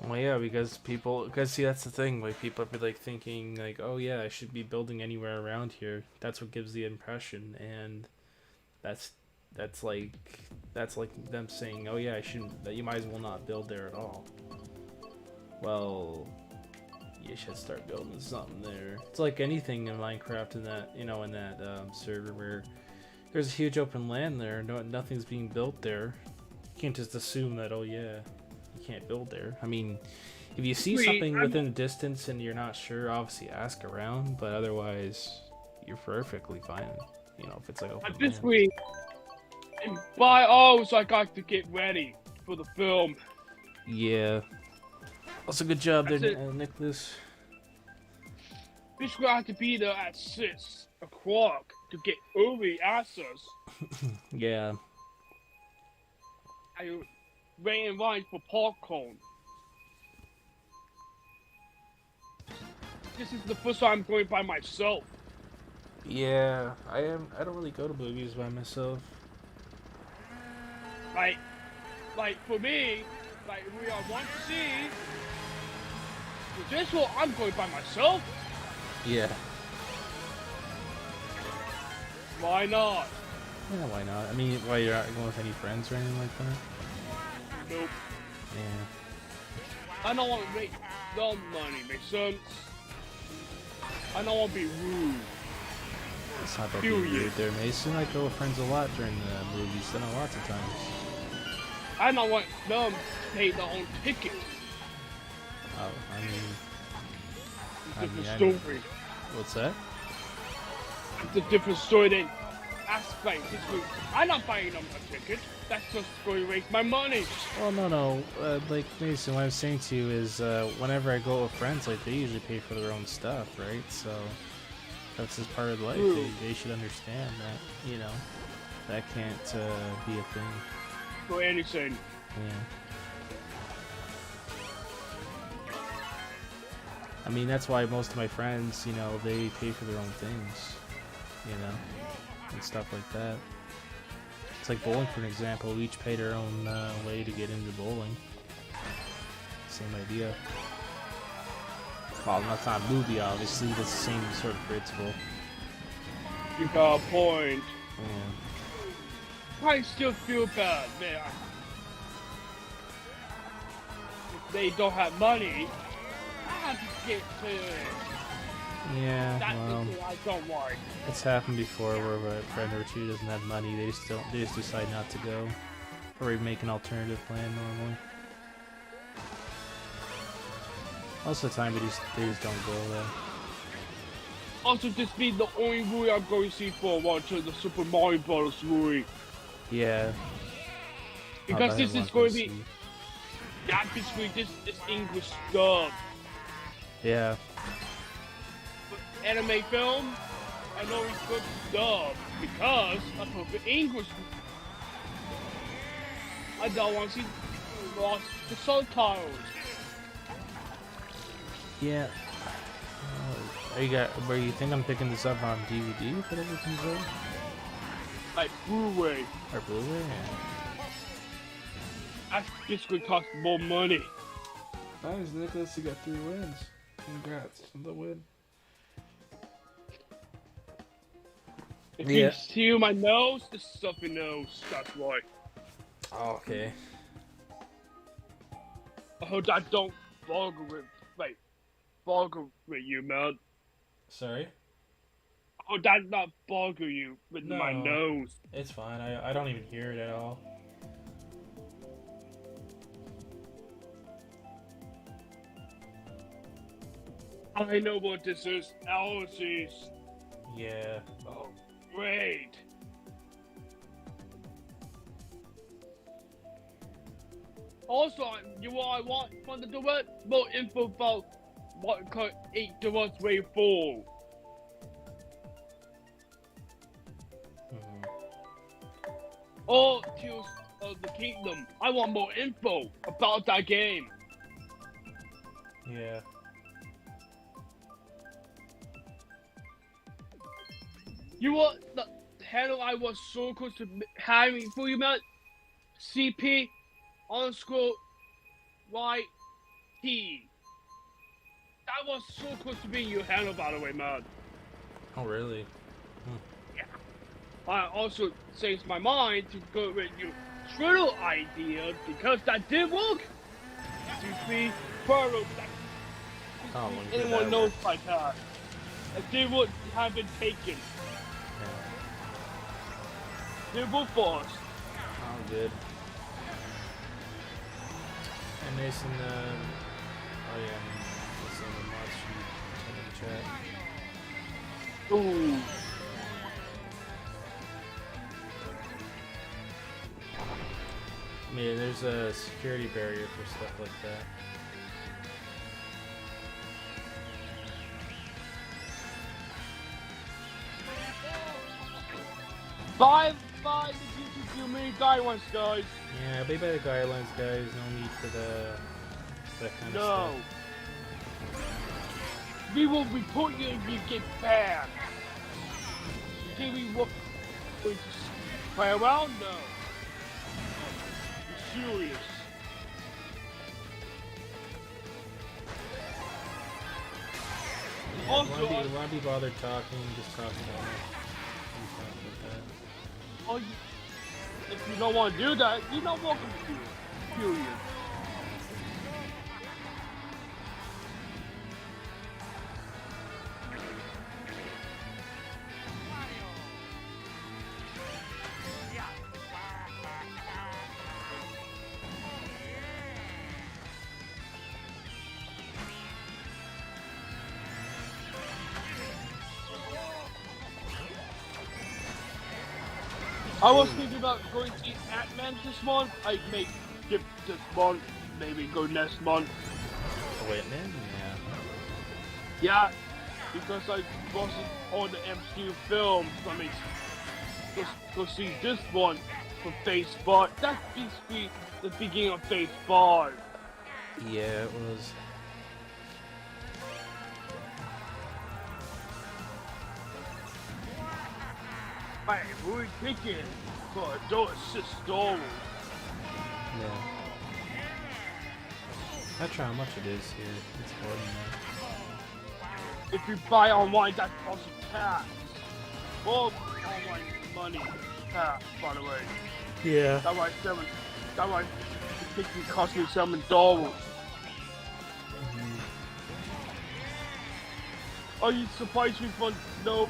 Well, yeah, because see, that's the thing. Like, people be like thinking, like, oh yeah, I should be building anywhere around here. That's what gives the impression, and that's that's like that's like them saying, oh yeah, I shouldn't. That you might as well not build there at all. Well, you should start building something there. It's like anything in Minecraft, in that server where there's a huge open land there. Nothing's being built there. You can't just assume that, oh yeah, you can't build there. I mean, if you see something within a distance and you're not sure, obviously ask around, but otherwise, you're perfectly fine. You know, if it's like open At this land. week, and by all, I got to get ready for the film. Yeah. Also, good job there, That's it. Nicholas. This will have to be there at 6 o'clock to get early access. Yeah. I wait in line for popcorn. This is the first time I'm going by myself. Yeah, I am. I don't really go to movies by myself. Like for me, like we are one to see. For this one, I'm going by myself. Yeah. Why not? Yeah, why not? I mean, why, you're not going with any friends or anything like that? Nope. Yeah. I don't want to make no money. Make sense? I don't want to be rude. It's not that being rude there, Mason. I go with friends a lot during the movies, I know, lots of times. I don't want them to pay their own ticket. Oh, I mean... It's a different story. What's that? It's a different story than aspect. I'm not buying them a ticket. That's just going to waste my money. Well, no. Like, Mason, what I'm saying to you is, whenever I go with friends, like, they usually pay for their own stuff, right? So, that's just part of life. They should understand that, you know, that can't be a thing. For anything. Yeah. I mean, that's why most of my friends, you know, they pay for their own things, you know, and stuff like that. It's like bowling, for an example. We each paid our own way to get into bowling. Same idea. Well, that's not a movie, obviousthat's the same sort of principle. You got a point. Yeah. I still feel bad, man. If they don't have money, I have to get to it. Yeah, That's well, the thing I don't like. it's happened before where a friend or two doesn't have money. They just decide not to go, or we make an alternative plan normally. Most of the time, they just don't go though. Also, this be the only movie I'm going to see for watching the Super Mario Bros. Movie. Yeah. Because this is going to be... That this is English dub. Yeah. But anime film, I know it's good dub because I prefer English. I don't want to see the subtitles. Yeah. Where you think I'm picking this up on DVD if it ever comes out? Like Blu-ray. Or Blu-ray? Yeah. That's just going to cost more money. Nice, Nicholas. You got 3 wins. Congrats on the win. If you see my nose, this is stuffy nose. That's why. Oh, okay. I hope I don't bother with you, man. Sorry? I hope that not bother you with my nose. It's fine. I don't even hear it at all. I know what this is. Allergies. Yeah. Oh, great. Also, you know what I want from the Deluxe? More info about Mario Kart 8 Deluxe Wave 4. Or Tears of the Kingdom. I want more info about that game. Yeah. You know what the hell I was so close to having for you, man? CP underscore YT. That was so close to being your handle, by the way, man. Oh, really? I also changed my mind to go with your Twitter idea because that did work. CP Furrow. Oh, Anyone knows like that. It did what have been taken. They were for us. Oh, good. And Mason, oh yeah, what's on the mod sheet in the chat? Ooh. Yeah, there's a security barrier for stuff like that. Bye the YouTube Luminary guidelines, guys. Yeah, be by the guidelines, guys. No need for that kind of stuff. We will report you if you get banned. Okay, we will going to play around now. Be serious. Also, why be bothered talking? Just talk about it. Oh, if you don't want to do that, you're not welcome to do it. Period. I was thinking about going to see Ant-Man this month. I may skip this month, maybe go next month. Oh, wait, man? Yeah, because I wasn't on the MCU film. So I mean, go see this one for Phase 5. That's basically the beginning of Phase 5. Yeah, it was. Hey, we're thinking for adult assist Star Wars. Yeah. Not sure how much it is here. It's more than that. If you buy online, that's also tax. Or online money tax, by the way. Yeah. That why it typically cost me $7. Are you surprised me for no?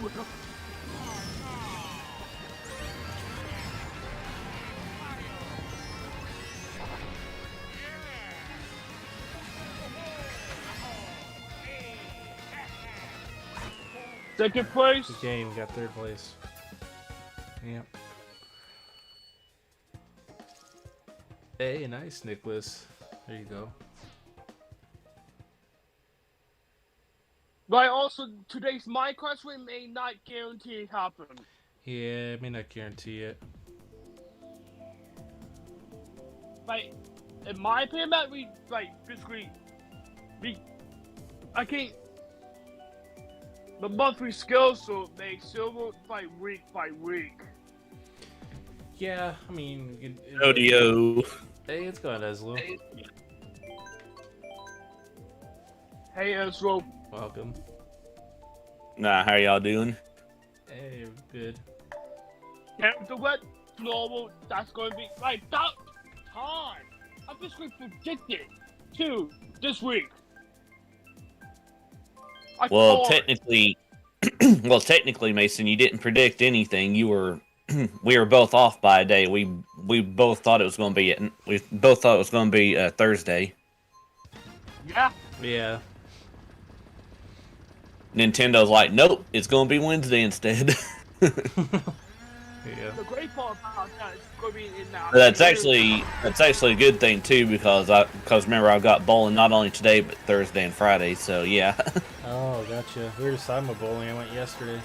Second place. Good game, got third place. Yep. Hey, nice, Nicholas. There you go. But also, today's MarioKart win may not guarantee it happen. Yeah, I may not guarantee it. Like, in my opinion, that we basically I can't. The monthly skill so make silver by week by week. Yeah, I mean, Rodeo. Hey, it's going, Ezlo. Hey, Ezro. Welcome. Nah, how y'all doing? Hey, good. The wet normal. That's going to be like that time. I basically predicted too this week. Well, technically, Mason, you didn't predict anything. You were, we were both off by a day. We both thought it was going to be Thursday. Yeah. Yeah. Nintendo's like, nope, it's going to be Wednesday instead. Yeah. The great part about that is going to be in that. That's actually a good thing too because remember I've got bowling not only today but Thursday and Friday. So yeah. Oh, gotcha. We were just talking about bowling. I went yesterday.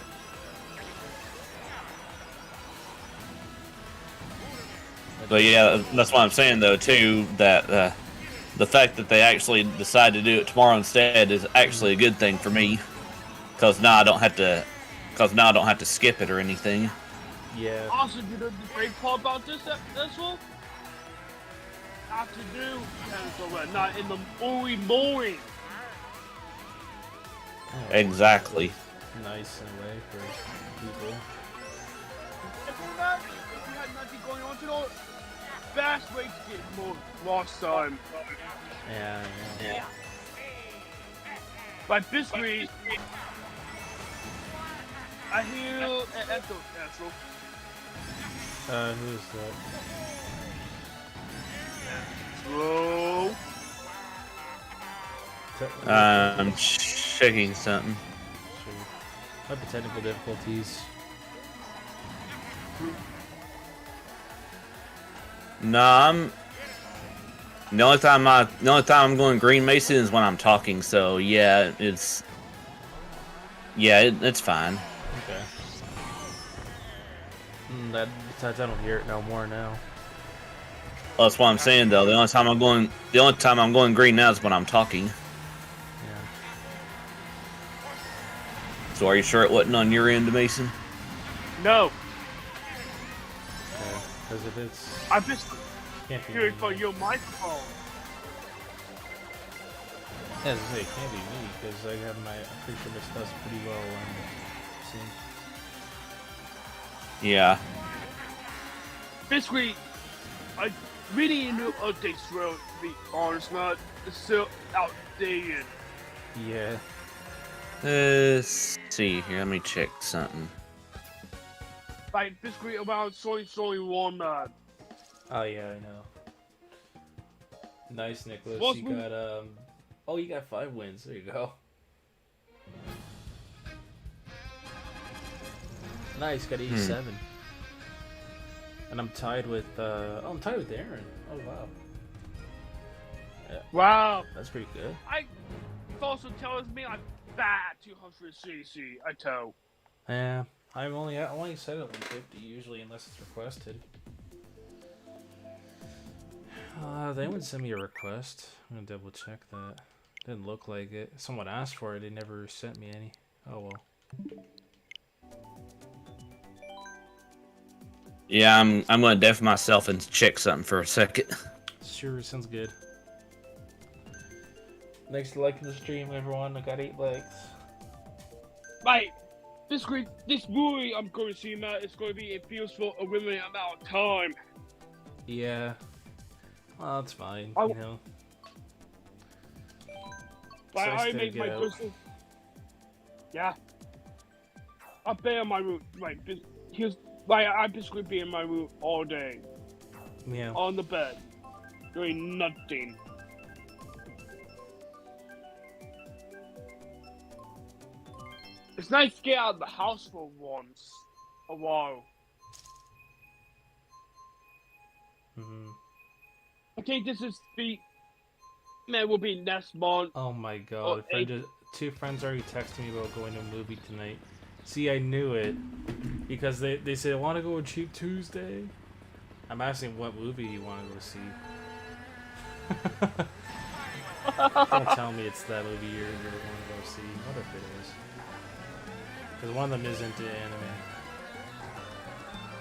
But yeah, that's what I'm saying though too. That the fact that they actually decided to do it tomorrow instead is actually a good thing for me, because now I don't have to skip it or anything. Yeah. Also, you know the great part about this one? afternoon, not in the early morning. Oh, Exactly. nice in a way for people. If we had nothing going on today, fast race get more last time. Yeah. But this week, I hear an echo. Who is that? Slow. I'm checking something. Sure. Might be technical difficulties. No, the only time I'm going Green Mason is when I'm talking. So yeah, it's fine. Okay. Besides, I don't hear it no more now. Well, that's what I'm saying though. The only time I'm going green now is when I'm talking. Yeah. So are you sure it wasn't on your end, Mason? No, Okay. Because if it's I'm just can't be hearing me. from your microphone. Yeah, as I say, it can't be me because I have I'm pretty sure my stuff's pretty well synced. Yeah. This week, I really need new updates to be honest, not it's still outdated. Yeah. Let's see here. Let me check something. Like this week around 2021, man. Oh yeah, I know. Nice, Nicholas. What's You with- got Oh, you got 5 wins. There you go. Nice. Got 87. And I'm tied with. I'm tied with Aaron. Oh wow. Wow. That's pretty good. It also tells me I'm bad 200cc. I tell. Yeah. I only set it at 150 usually, unless it's requested. They wouldn't send me a request. I'm gonna double check that. Didn't look like it. Someone asked for it. They never sent me any. Oh well. Yeah, I'm gonna def myself and check something for a second. Sure, sounds good. Thanks for liking the stream, everyone. I got 8 likes. Right. This movie I'm going to see, Matt, it's going to be infused for a limited amount of time. Yeah. Well, that's fine. I- You know. But So I still make my get out. personal. Yeah. I'll be in my room. Right. I'm just going to be in my room all day. Yeah. On the bed. Doing nothing. It's nice to get out of the house for once. A while. Hmm. I think this is will be next month. Oh my god. Oh, Two friends already texted me about going to a movie tonight. See, I knew it. Because they said, I want to go on Cheap Tuesday. I'm asking what movie you want to go see. Don't tell me it's that movie you're going to go see. What if it is? Because one of them is into anime.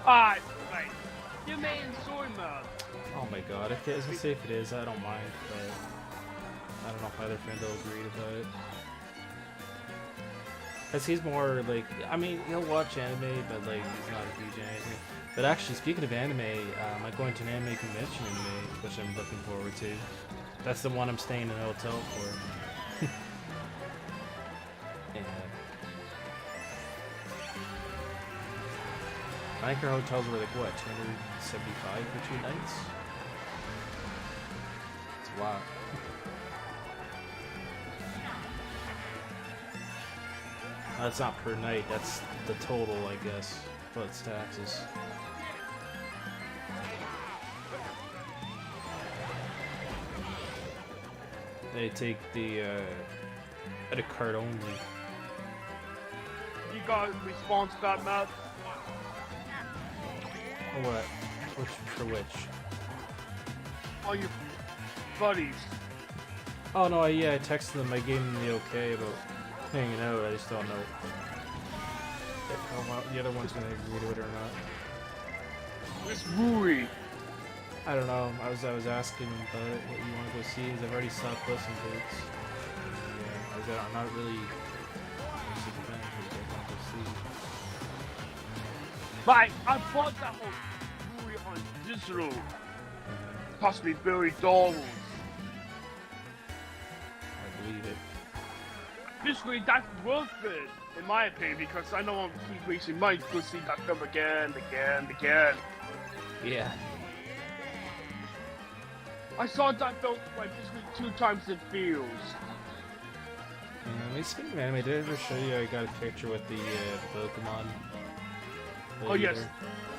Right. You may enjoy, man. Oh my god, if it isn't safe, it is. I don't mind, but I don't know if my other friend will agree about it. Because he's more like, I mean, he'll watch anime, but like, he's not a huge anime. But actually, speaking of anime, I'm going to an anime convention in May, which I'm looking forward to. That's the one I'm staying in a hotel for. Yeah. I think our hotels were like, what, 275 for 2 nights? It's a lot. That's not per night, that's the total, I guess, plus taxes. They take the credit card only. You got a response to that, Matt? What? For which? All your buddies. Oh no, yeah, I texted them, I gave them the okay about hanging out, I just don't know if the other one's gonna agree to it or not. This movie. I don't know. I was asking him about it, what you want to go see. I've already saw Puss in Boots. Yeah, I'm not really. Like, I bought that whole movie on digital. Cost me $30. I believe it. Basically, that's worth it, in my opinion, because I don't want to keep wasting money to go see that film again. Yeah. I saw that film like basically 2 times in theaters. Yeah, speaking of anime, did I ever show you I got a picture with the Pokemon? Oh, yes. Leader?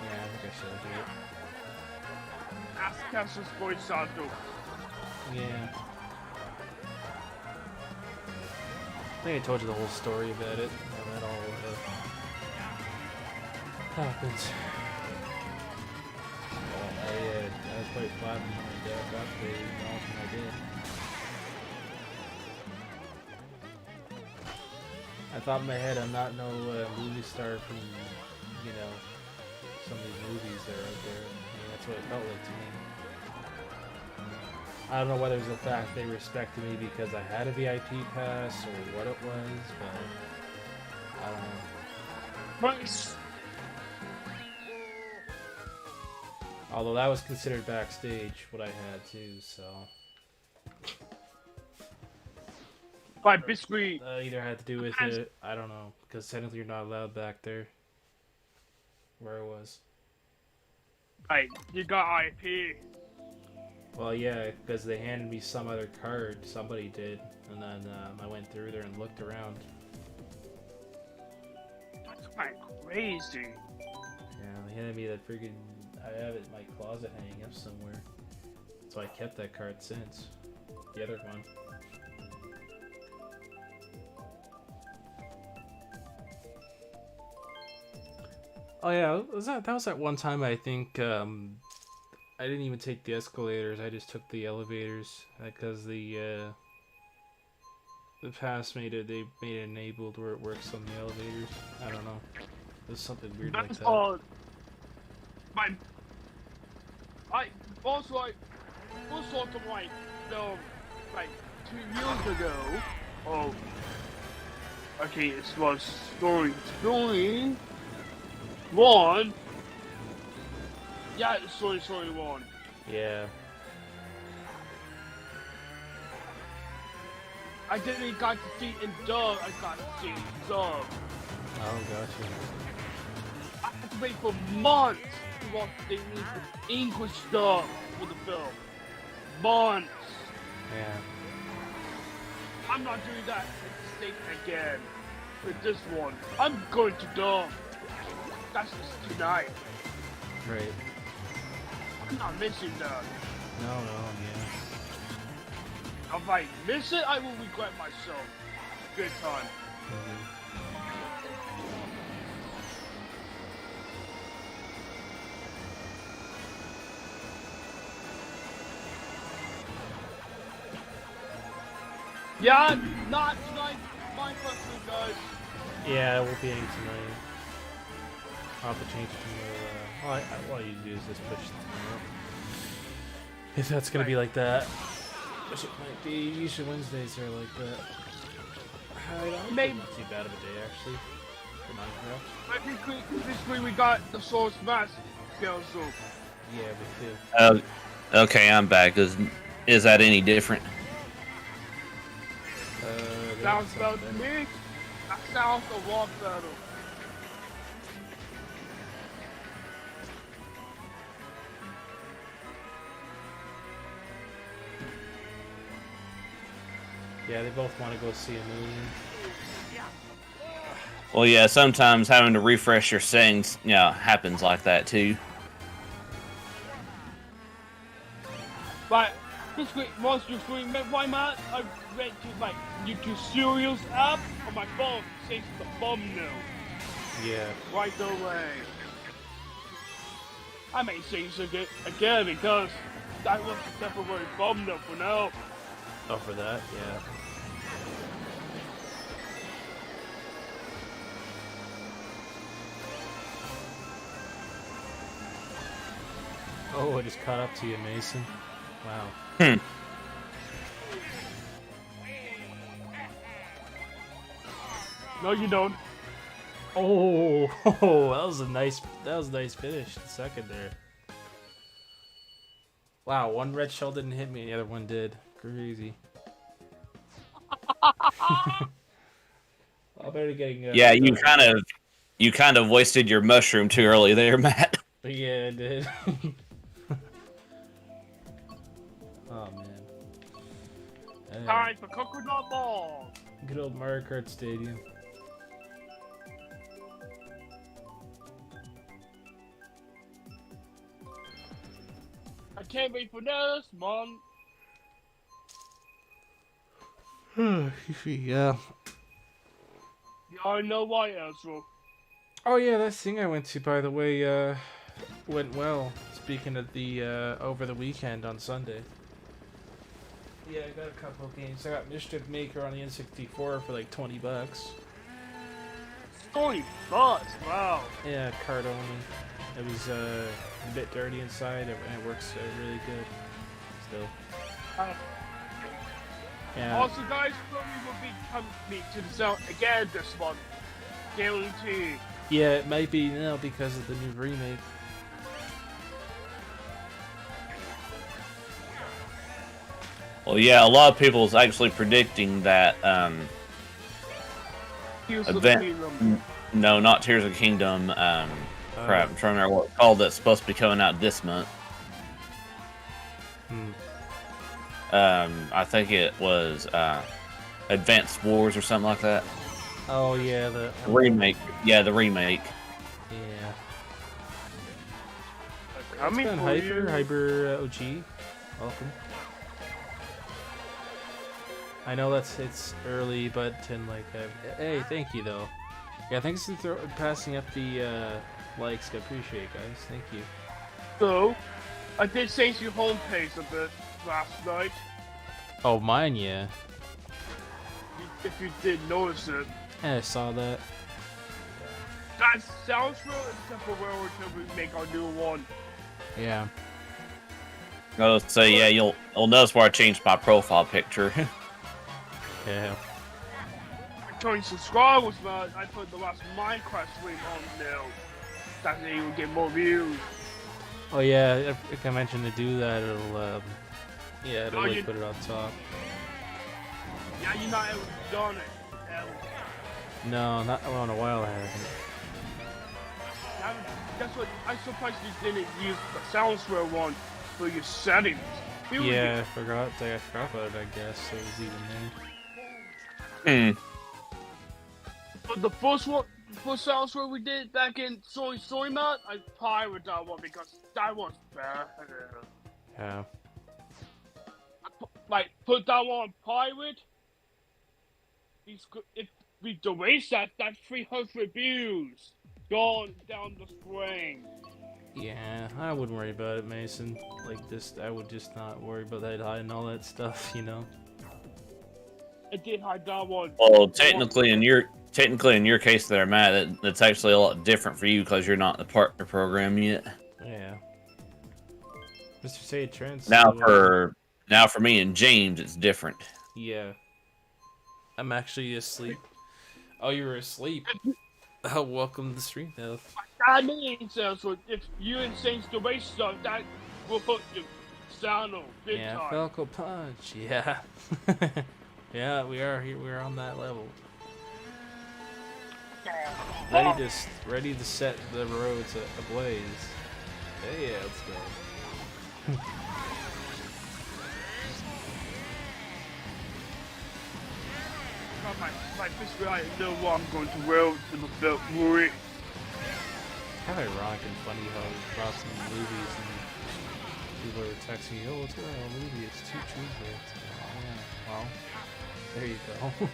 Yeah, I think I showed you. Ask Cassius Boy Santo. Yeah. I think I told you the whole story about it, how that all happens. I was probably 5 when my dad got the when I did. I thought in my head I'm not no movie star from, you know, some of these movies that are out there. I mean, that's what it felt like to me. I don't know whether it was the fact they respected me because I had a VIP pass or what it was, but I don't know. Nice. Although that was considered backstage, what I had too, so. But basically, Either had to do with it, I don't know, because technically you're not allowed back there. Where I was. you got IP. Well, yeah, because they handed me some other card, somebody did, and then I went through there and looked around. That's kind of crazy. Yeah, they handed me that freaking. I have it in my closet hanging up somewhere. So I kept that card since. The other one. Oh yeah, that was that one time I think I didn't even take the escalators. I just took the elevators because the pass made it enabled where it works on the elevators. I don't know. There's something weird like That's that. all. I also sort of like film like 2 years ago. Oh, okay, it was story one. Yeah, it's story one. Yeah. I didn't got to see it in dub. I got to see it in sub. Oh, gotcha. I had to wait for months to watch the English dub for the film. Months. Yeah. I'm not doing that mistake again with this one. I'm going to dub. That's just tonight. Right. I'm not missing that. No, yeah. If I miss it, I will regret myself. Good time. Yeah, not tonight. My personal guys. Yeah, it won't be any tonight. I'll have to change it to all you do is just push it tomorrow. If that's gonna be like that. Which it might be. Usually Wednesdays are like that. I don't think not too bad of a day actually. For Minecraft. This week we got the Soul Smash skills. Yeah, we do. Okay, I'm back. Is that any different? Sounds about to me. That sounds a lot better. Yeah, they both want to go see a movie. Well, yeah, sometimes having to refresh your settings, happens like that too. But this week, once you're doing why not? I went to my YouTube Serials app on my phone, change the thumbnail. Yeah. Right away. I may change it again because that was a temporary thumbnail for now. Oh, for that? Yeah. Oh, Oh, I just caught up to you, Mason. Wow. No, you don't. Oh, that was a nice finish. The second there. Wow, one red shell didn't hit me, the other one did. Crazy. I better getting. Yeah, you kind of wasted your mushroom too early there, Matt. Yeah, I did. Oh man. Time for coconut ball. Good old Mario Kart Stadium. I can't wait for this month. Yeah. You already know why, Ezra. Oh yeah, that thing I went to, by the way, went well. Speaking of the over the weekend on Sunday. Yeah, I got a couple of games. I got Mischief Maker on the N64 for like $20. $20, wow. Yeah, card only. It was a bit dirty inside, and it works really good. Still. Yeah. Also, guys, Sony will be coming to the zone again this month. Guarantee. Yeah, it might be now because of the new remake. Well, yeah, a lot of people's actually predicting that Tears of the Kingdom. No, not Tears of the Kingdom. Crap, I'm trying to remember what it's called. That's supposed to be coming out this month. I think it was Advanced Wars or something like that. Oh yeah, the remake. Yeah, the remake. Yeah. Coming It's been for you. Hyper OG. Welcome. I know it's early, but like, hey, thank you though. Yeah, thanks for passing up the likes. I appreciate it, guys. Thank you. So, I did change your homepage a bit last night. Oh, mine, yeah. If you did notice it. Yeah, I saw that. That sounds real except for where we make our new one. Yeah. Oh, so yeah, you'll notice where I changed my profile picture. Yeah. Turning subscribers, man. I put the last Minecraft stream on now. That way you will get more views. Oh yeah, if I mention to do that, it'll yeah, it'll like put it on top. Yeah, you're not ever done it. No, not in a while. I haven't. That's what I'm surprised you didn't use the Soundsware one for your settings. Yeah, I forgot about it. I guess it was even there. But the first Soundsware we did back in Soy Mat, I pirated that one because that one's bad. Yeah. Like, put that one on pirate. If we erase that, that's 300 views gone down the spring. Yeah, I wouldn't worry about it, Mason. Like this, I would just not worry about that and all that stuff, you know. I did hide that one. Well, technically in your case there, Matt, that's actually a lot different for you because you're not in the partner program yet. Yeah. Mr. Say Trent. Now for me and James, it's different. Yeah. I'm actually asleep. Oh, you were asleep. Oh, welcome to the stream, though. That means so if you and Saints the race stuff, that will put the sound on big Yeah, time. Falco Punch. Yeah. Yeah, we are here. We're on that level. Ready to set the roads ablaze. Hey, yeah, let's go. My fish I know what I'm going to wear to the belt movie. It's kind of ironic and funny how we brought some movies and people are texting me, oh, let's go to a movie, it's too Tuesday. It's like, oh, yeah. Well, there you go.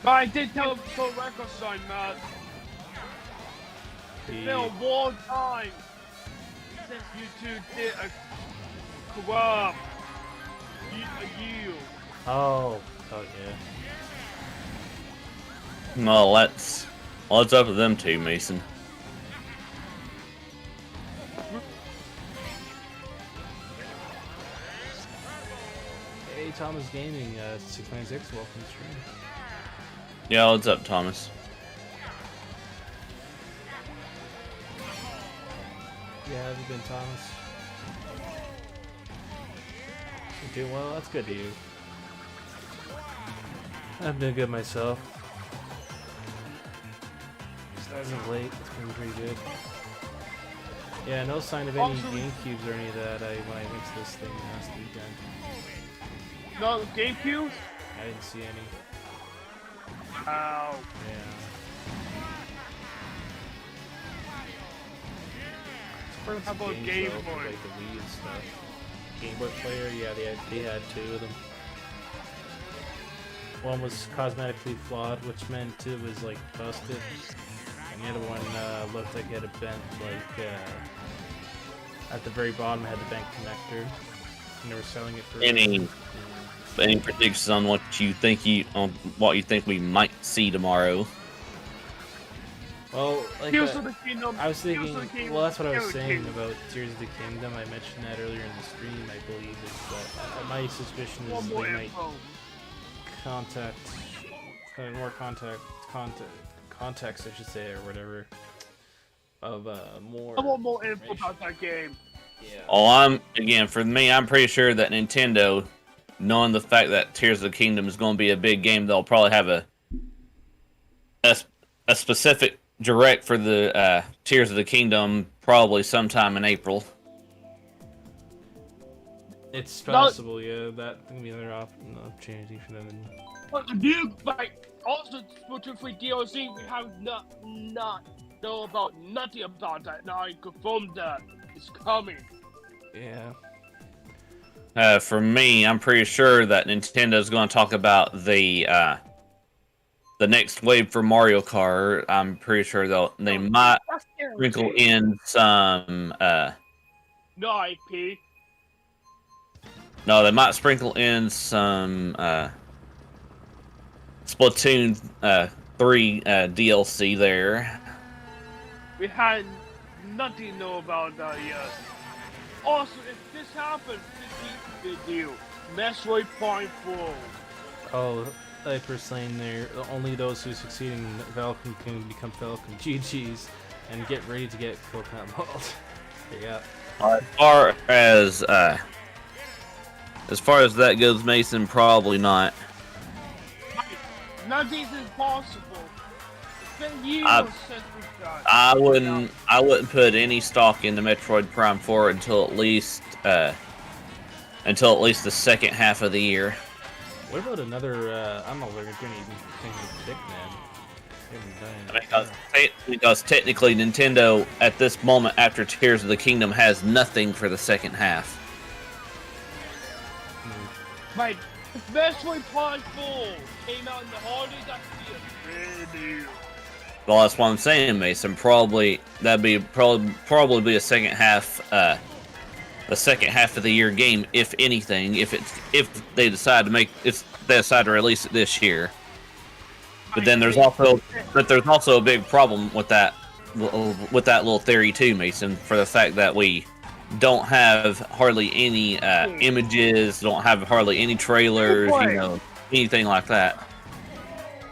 But I did tell for record sign, Matt. It's been a long time. You two did a corrupt. You. Oh yeah. Well, it's up to them two, Mason. Hey, Thomas Gaming, 696, welcome to stream. Yeah, what's up, Thomas? Yeah, have you been, Thomas? You're doing well? That's good to you. I've been good myself. As of late, it's been pretty good. Yeah, no sign of any GameCubes or any of that when I went to this thing last weekend. No GameCube? I didn't see any. Ow. Yeah. How about Game Boy? Like the Wii and stuff. Game Boy player, yeah, they had two of them. One was cosmetically flawed, which meant it was like busted. And the other one looked like it had a bent, like at the very bottom it had the bent connector. And they were selling it for Any predictions on what you think we might see tomorrow? Well, like Tears of the Kingdom. I was thinking, Tears of the Kingdom. well, that's what I was Tears of the saying Kingdom. about Tears of the Kingdom. I mentioned that earlier in the stream, I believe, is that my suspicion One is more they might info. more context, I should say, or whatever, of more. I want more info about that game. Yeah. Oh, for me, I'm pretty sure that Nintendo, knowing the fact that Tears of the Kingdom is going to be a big game, they'll probably have a specific direct for the Tears of the Kingdom probably sometime in April. It's possible, yeah. That can be another opportunity for them. But the new, also Splatoon 3 DLC, we have not know about nothing about that. Now I confirmed that it's coming. Yeah. For me, I'm pretty sure that Nintendo's going to talk about the next wave for Mario Kart. I'm pretty sure they might That's sprinkle guaranteed. in some. No IP. No, they might sprinkle in some Splatoon 3 DLC there. We had nothing to know about that yet. Also, if this happens, this is the deal. Metroid Prime 4. Oh, like we're saying there, only those who succeed in Falcon can become Falcon. GG's, and get ready to get Coconut Malt. Yeah. As far as that goes, Mason, probably not. Nothing's impossible. It's been years since we've done. I wouldn't put any stock into Metroid Prime 4 until at least the second half of the year. What about another? I don't know if they're doing anything with Pikmin. Because technically Nintendo at this moment after Tears of the Kingdom has nothing for the second half. Like, if Metroid Prime 4 came out in the holidays, that would be a big deal. Well, that's what I'm saying, Mason. That'd be probably be a second half of the year game, if anything. If they decide to release it this year. But then there's also a big problem with that little theory too, Mason, for the fact that we don't have hardly any images, don't have hardly any trailers, anything like that.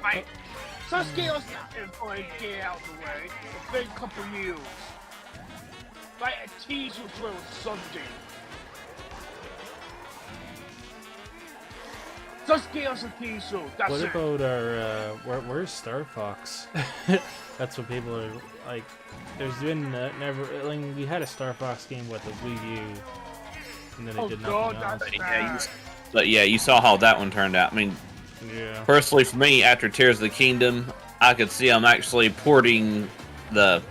Right. So scales and get out of the way. It's been a couple years. Like a teaser trailer or something. Just give us a teaser. That's What it. about our where's Star Fox? That's what people are like. There's been never. Like, we had a Star Fox game with the Wii U, and then they did nothing else. That's bad. But yeah, you saw how that one turned out. I mean, Yeah. personally, for me, after Tears of the Kingdom, I could see them actually porting the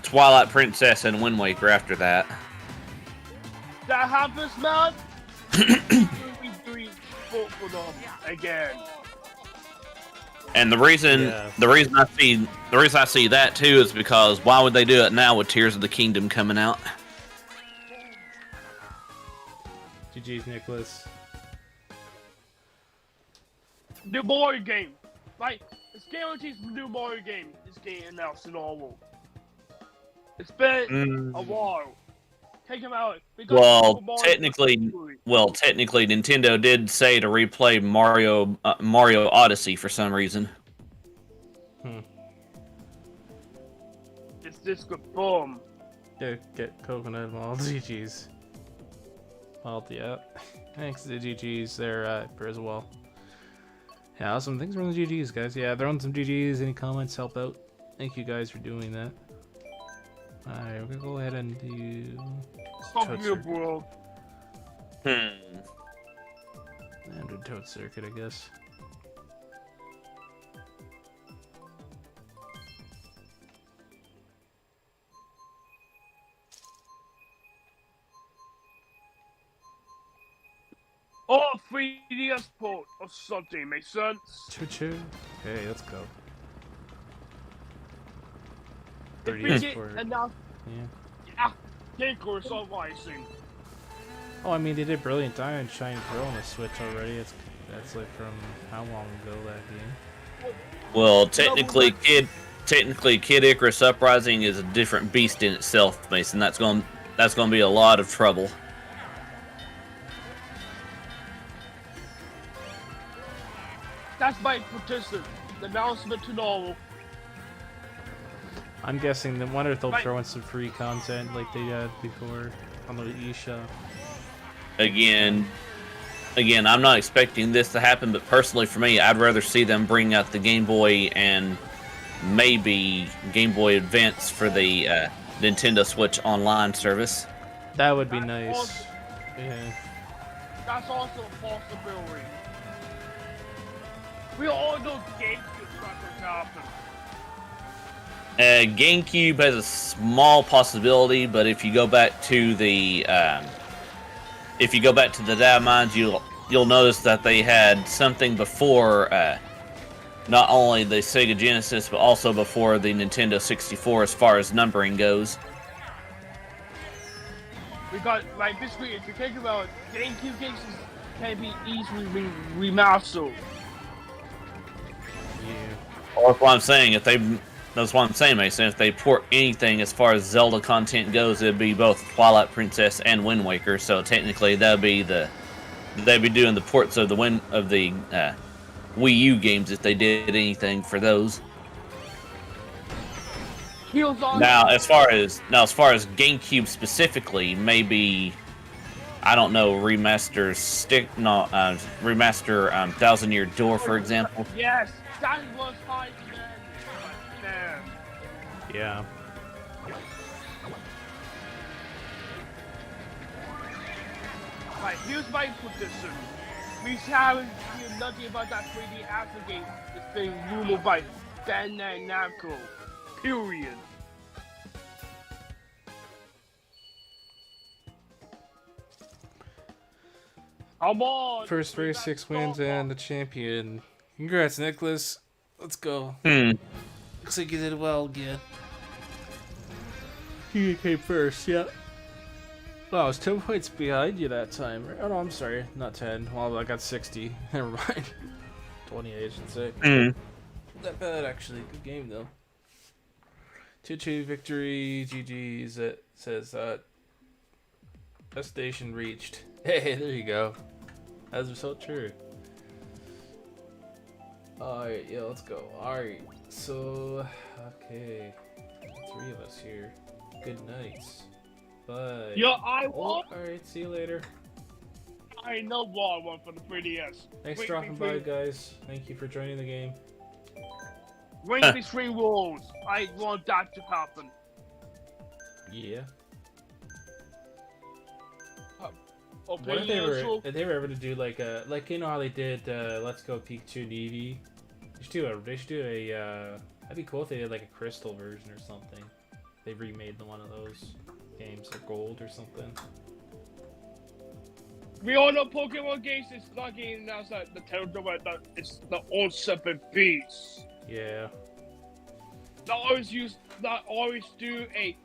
Twilight Princess and Wind Waker after that. That happens, man. we vote for them again. And the reason I see that too is because why would they do it now with Tears of the Kingdom coming out? GG's, Nicholas. New Mario game. Like, it's guaranteed a new Mario game is getting announced in all. It's been a while. Take him out. Well, technically, Nintendo did say to replay Mario Odyssey for some reason. It's just good boom. Get coconut malt. GG's. Malt, yeah. Thanks to the GG's there for as well. Yeah, awesome. Thanks for the GG's, guys. Yeah, throwing some GG's. Any comments help out. Thank you guys for doing that. Alright, we're gonna go ahead and do. Fuck you, bro. And do Toad Circuit, I guess. Oh, 3DS port or something, makes sense? Choo-choo. Okay, let's go. If 3DS we get port. enough, Yeah. Tinker is rising. Oh, I mean, they did Brilliant Diamond Shine Pearl on the Switch already. That's like from how long ago that game? Well, technically, Kid Icarus Uprising is a different beast in itself, Mason. That's going to be a lot of trouble. That's my petition. The announcement to normal. I'm guessing that wonder if they'll throw in some free content like they had before on the eShop. Again, I'm not expecting this to happen, but personally for me, I'd rather see them bring out the Game Boy and maybe Game Boy Advance for the Nintendo Switch Online service. That would be nice. Yeah. That's also a possibility. We all know GameCube's not going to happen. GameCube has a small possibility, but if you go back to the data mines, you'll notice that they had something before not only the Sega Genesis, but also before the Nintendo 64 as far as numbering goes. We got, like, this week, if you think about it, GameCube games can be easily remastered. Yeah. That's what I'm saying. That's what I'm saying, Mason. If they port anything as far as Zelda content goes, it'd be both Twilight Princess and Wind Waker. So technically, they'd be doing the ports of the Wii U games if they did anything for those. Now, as far as GameCube specifically, maybe I don't know, remaster Thousand Year Door, for example. Yes, that was high man. Yeah. Right, here's my position. We haven't heard nothing about that 3D Africa game that's being rumored by Bandai Namco. Period. I'm on. First race, 6 wins, and the champion. Congrats, Nicholas. Let's go. Looks like you did well again. You came first, yeah. Well, I was 10 points behind you that time. Oh, no, I'm sorry. Not 10. Well, I got 60. Never mind. 28, I should say. Not bad, actually. Good game, though. 2-2 victory. GG's. It says, destination reached. Hey, there you go. That's so true. Alright, yeah, let's go. Alright, so, okay. 3 of us here. Good nights. Bye. Yeah, I won. Alright, see you later. I know what I want for the 3DS. Thanks for dropping by, guys. Thank you for joining the game. Ring between walls. I want that to happen. Yeah. What if they were ever to do like you know how they did Let's Go Pikachu and Eevee? They should do a that'd be cool if they did like a crystal version or something. They remade one of those games, or gold or something. We all know Pokemon games is not getting announced at the territory that it's the old separate beast. Yeah. Not always do a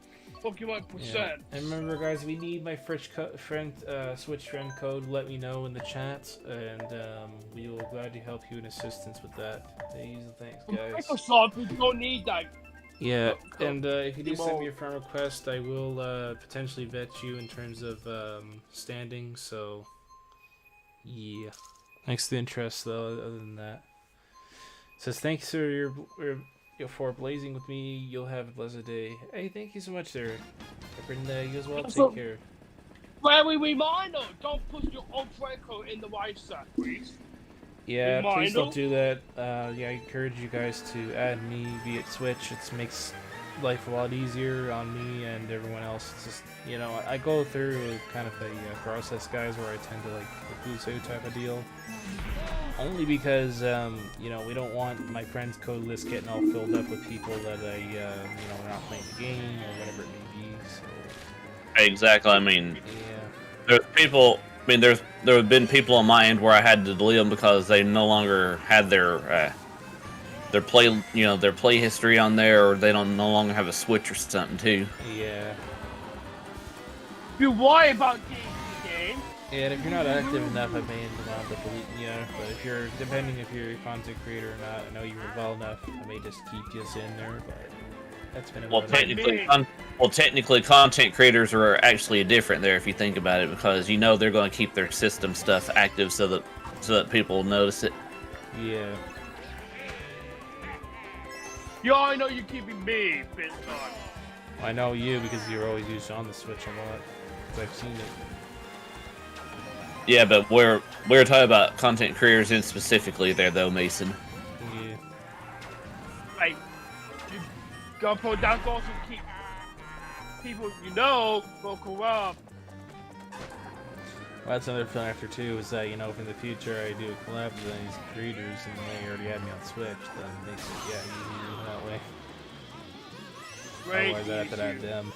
51%. And remember, guys, we need my Switch friend code. Let me know in the chats, and we will gladly help you in assistance with that. Thanks, guys. Microsoft, we don't need that. Yeah, and if you do send me a friend request, I will potentially vet you in terms of standing. So, yeah. Thanks for the interest, though. Other than that, says thanks for blazing with me. You'll have a blessed day. Hey, thank you so much, there. Brenda, you as well. Take care. Very reminder, don't put your own friend code in the right set, please. Yeah, please don't do that. Yeah, I encourage you guys to add me via Switch. It makes life a lot easier on me and everyone else. It's just, you know, I go through kind of a process, guys, where I tend to like the Buso type of deal. Only because, you know, we don't want my friends' code list getting all filled up with people that you know, are not playing the game or whatever it may be. So. Exactly. I mean, yeah. There's people. I mean, there have been people on my end where I had to delete them because they no longer had their play, you know, their play history on there, or they no longer have a Switch or something too. Yeah. You worry about the game. Yeah, and if you're not active enough, I may end up deleting you. But if you're, depending if you're a content creator or not, I know you're well enough, I may just keep you in there. But that's been technically, content creators are actually different there if you think about it, because you know they're going to keep their system stuff active so that people notice it. Yeah. Yeah, I know you're keeping me, bit time. I know you because you're always used on the Switch a lot. I've seen it. Yeah, but we're talking about content creators in specifically there, though, Mason. Yeah. Right. You gotta put that also keep people you know go corrupt. Well, that's another factor too. Is that, you know, if in the future I do a collab with these creators and they already had me on Switch, then it makes it easier that way. Right. Otherwise, I have to add them.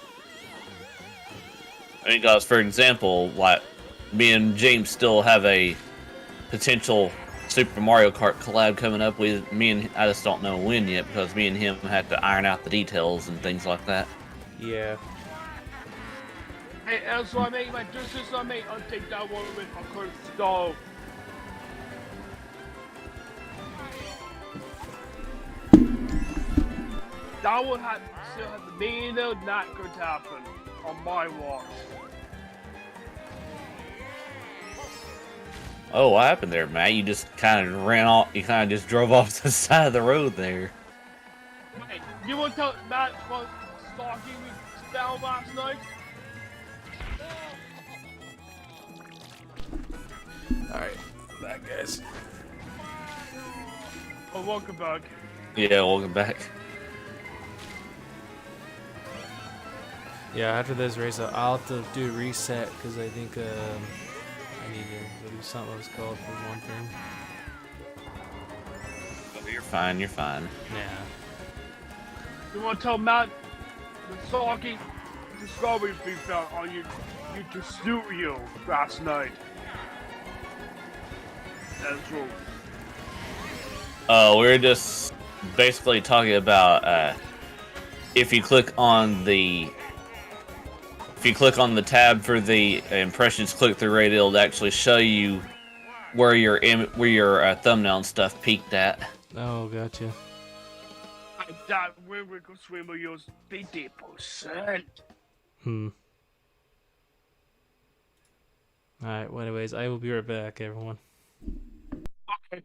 I mean, guys, for example, like me and James still have a potential Super Mario Kart collab coming up with me, and I just don't know when yet because me and him had to iron out the details and things like that. Yeah. Hey, and so I made my juices. I made take that one with my current stove. That one still have the meaning though, not going to happen on my watch. Oh, what happened there, Matt? You just kind of ran off. You kind of just drove off to the side of the road there. Hey, you want to tell Matt what stalking we found last night? Alright, back, guys. Oh, welcome back. Yeah, welcome back. Yeah, after this race, I'll have to do a reset because I think I need to do something that's called for one thing. Oh, you're fine. You're fine. Yeah. You want to tell Matt the stalking discoveries we found on your YouTube studio last night? That's true. We're just basically talking about if you click on the tab for the impressions click-through rate, it'll actually show you where your thumbnail and stuff peaked at. Oh, gotcha. That Wiggle Swimmer used 50%. Alright, well, anyways, I will be right back, everyone. Okay.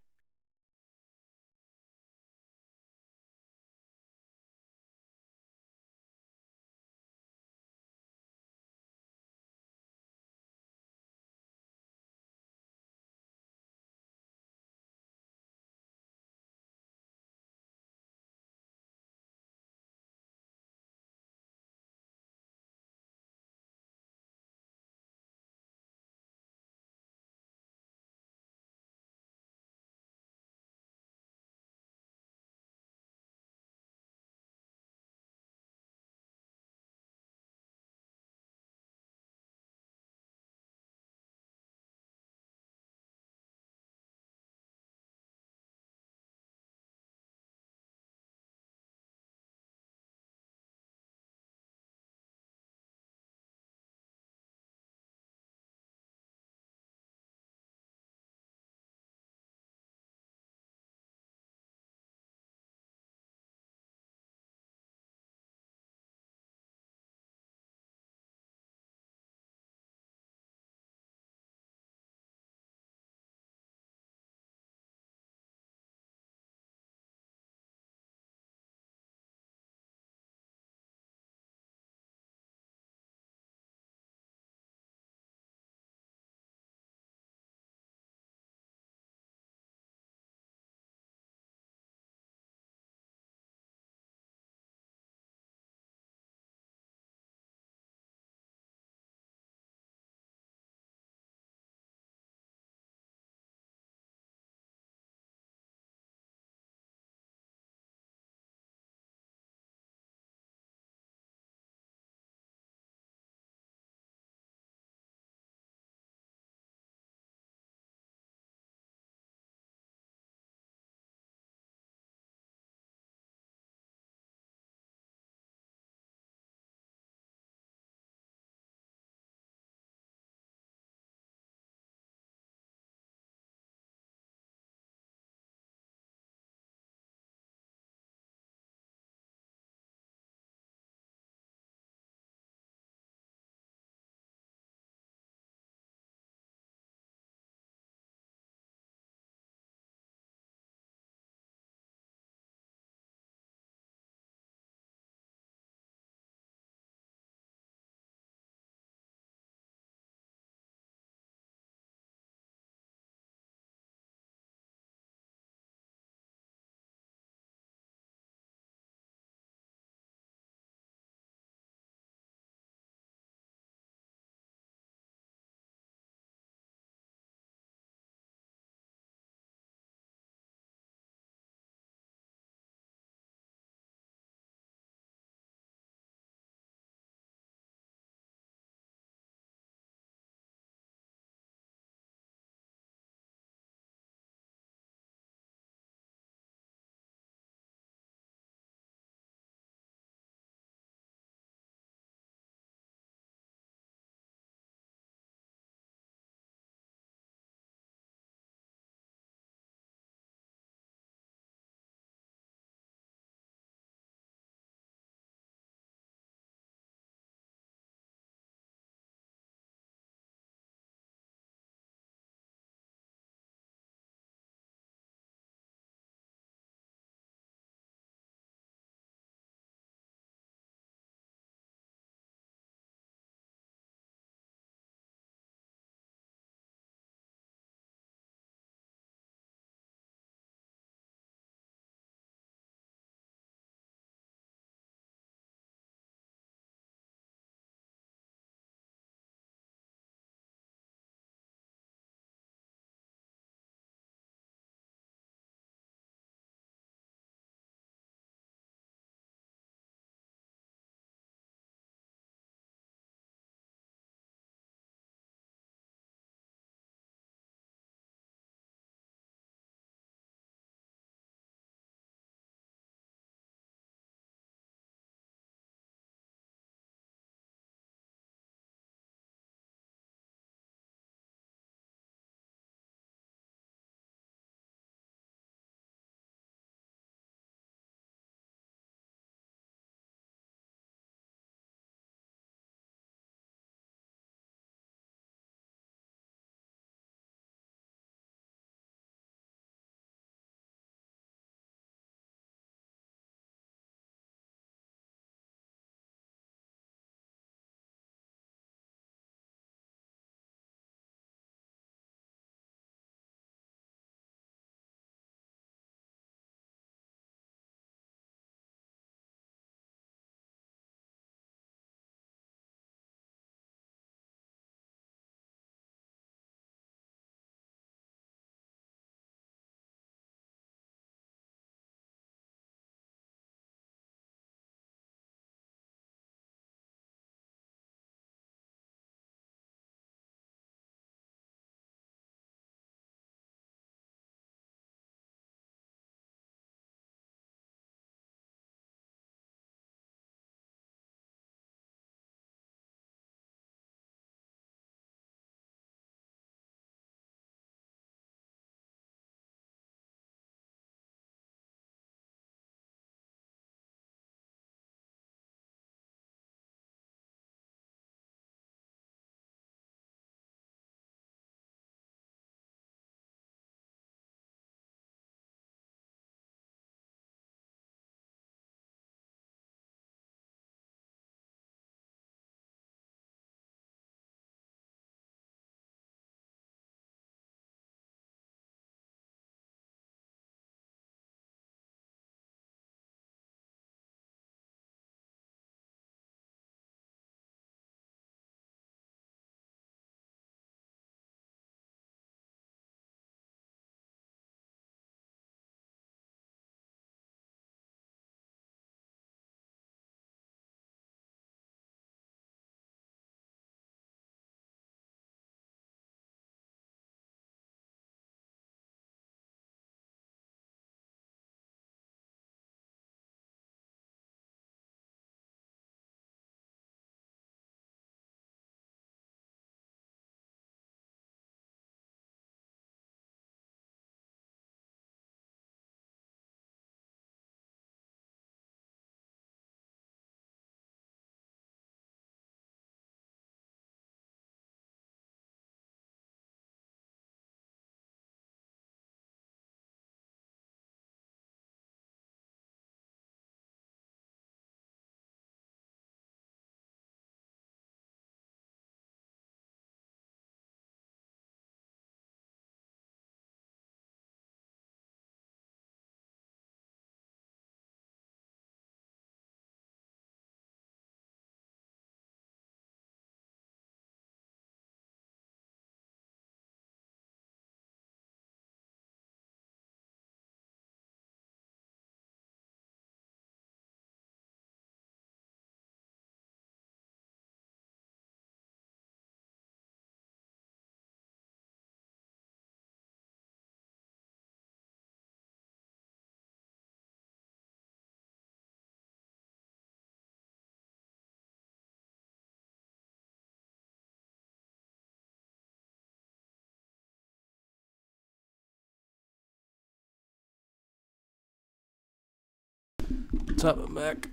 What's up? I'm back.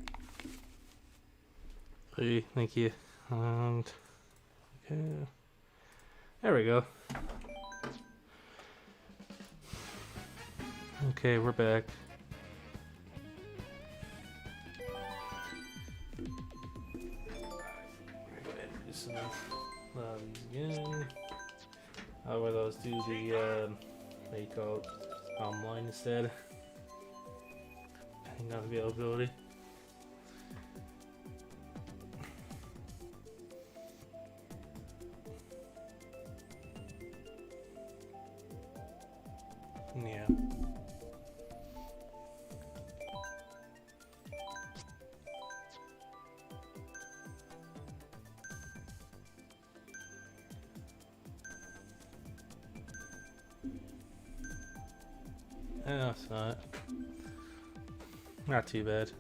Hey, thank you. And okay, there we go. Okay, we're back. Go ahead and do some these again. How about those do the what do you call it? Online instead. Depending on availability. Yeah. No, it's not. Not too bad.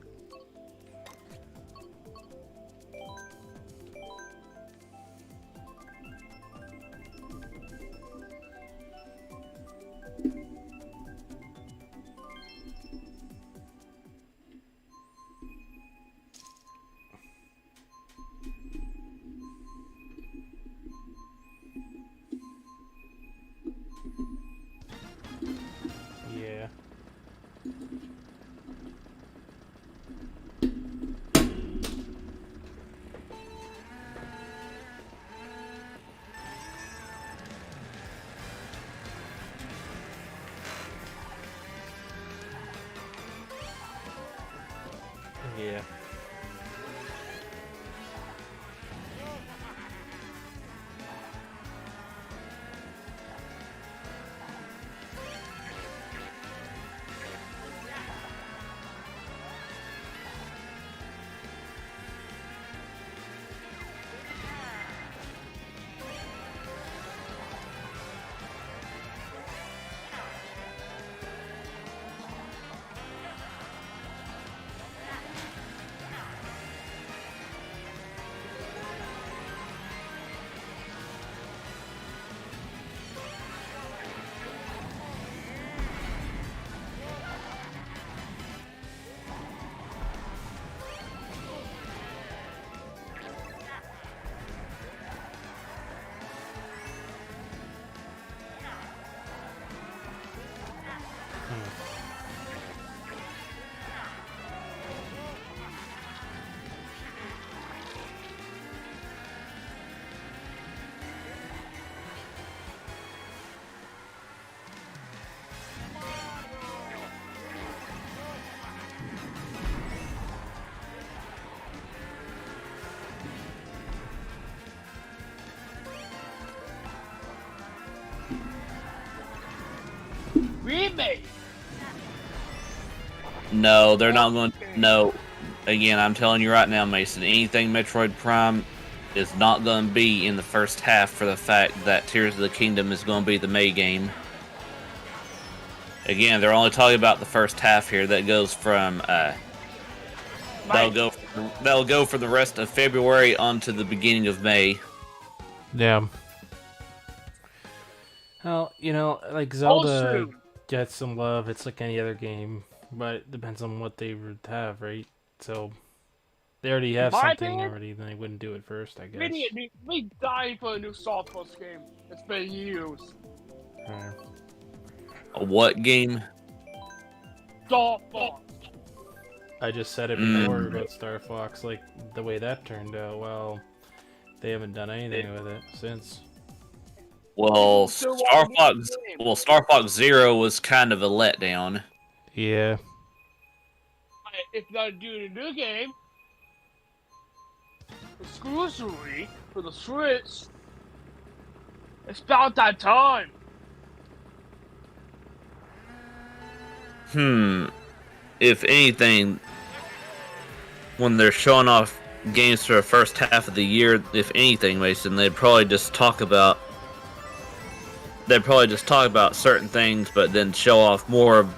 Yeah. Yeah. Remake. No, they're not going to. No. Again, I'm telling you right now, Mason, anything Metroid Prime is not going to be in the first half for the fact that Tears of the Kingdom is going to be the May game. Again, they're only talking about the first half here. That goes from that'll go for the rest of February onto the beginning of May. Yeah. Well, you know, like Zelda gets some love. It's like any other game, but it depends on what they would have, right? So they already have something already, then they wouldn't do it first, I guess. We dying for a new Star Fox game. It's been years. A what game? Star Fox. I just said it before about Star Fox, like the way that turned out. Well, they haven't done anything with it since. Well, Star Fox Zero was kind of a letdown. Yeah. If they're doing a new game, exclusively for the Switch, it's about that time. If anything, when they're showing off games for the first half of the year, if anything, Mason, they'd probably just talk about certain things, but then show off more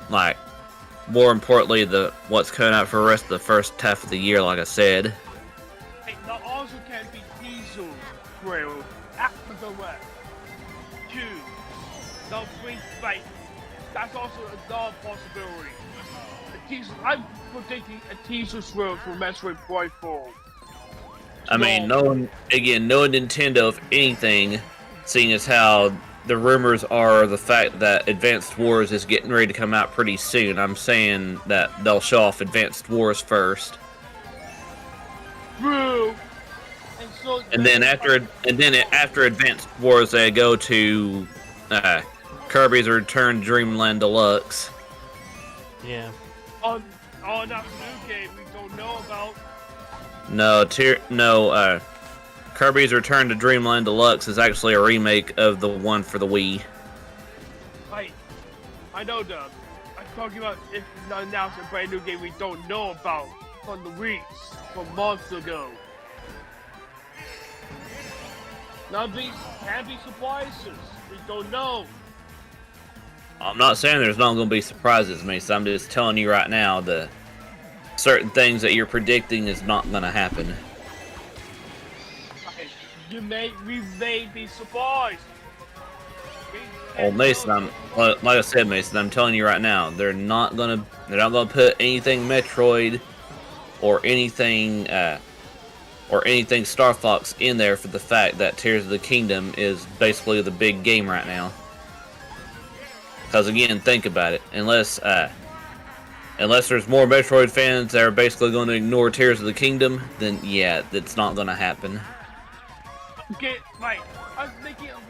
importantly, what's coming out for the rest of the first half of the year, like I said. There also can be Diesel Grill after the West. 2. The Wing Fight. That's also another possibility. Diesel, predicting a teaser trailer for Metroid Prime 4. I mean, knowing Nintendo, if anything, seeing as how the rumors are the fact that Advanced Wars is getting ready to come out pretty soon, I'm saying that they'll show off Advanced Wars first. True. And then after Advanced Wars, they go to Kirby's Return Dreamland Deluxe. Yeah. On that new game we don't know about. Kirby's Return to Dreamland Deluxe is actually a remake of the one for the Wii. Right. I know, Doug. I'm talking about if not announced a brand new game we don't know about from the weeks, from months ago. Now these can be surprises. We don't know. I'm not saying there's not going to be surprises, Mason. I'm just telling you right now that certain things that you're predicting is not going to happen. We may be surprised. Well, Mason, like I said, Mason, I'm telling you right now, they're not gonna put anything Metroid or anything Star Fox in there for the fact that Tears of the Kingdom is basically the big game right now. Because again, think about it. Unless there's more Metroid fans that are basically going to ignore Tears of the Kingdom, then yeah, that's not going to happen. Okay, right. I was thinking of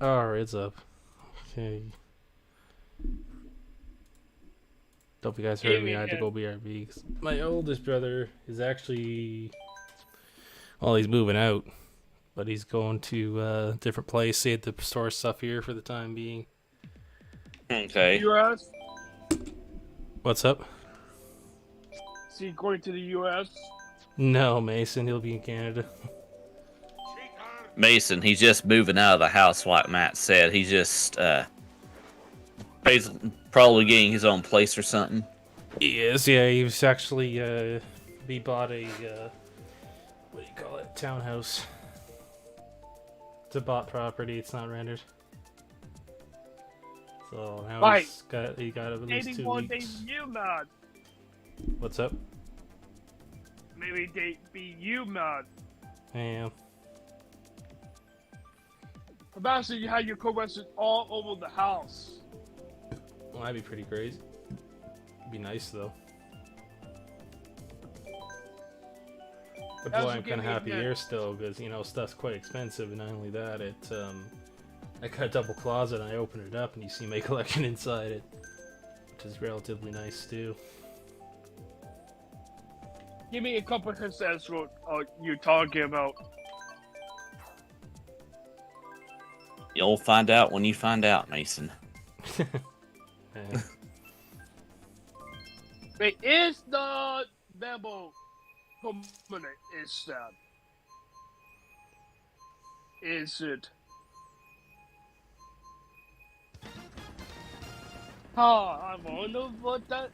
Oh, it's up. Okay. Hope you guys heard me. I had to go BRB. 'Cause my oldest brother is actually, well, he's moving out, but he's going to a different place. He had to store stuff here for the time being. Okay. U.S. What's up? Is he going to the U.S.? No, Mason. He'll be in Canada. Mason, he's just moving out of the house, like Matt said. He's just probably getting his own place or something. He is, yeah. He was actually, he bought a, what do you call it? Townhouse. It's a bought property. It's not rented. So now Right. he got at least 2 81 weeks. days you mad. What's up? Maybe they be you mad. I am. Imagine you had your co-residents all over the house. Well, that'd be pretty crazy. It'd be nice though. But That's boy, what I'm kind gave of me happy again. here still, because you know stuff's quite expensive, and not only that, I got a double closet, and I open it up, and you see my collection inside it, which is relatively nice too. Give me a comprehensive what you're talking about. You'll find out when you find out, Mason. Yeah. Wait, is the demo permanent? Is that? Is it? I wonder what that.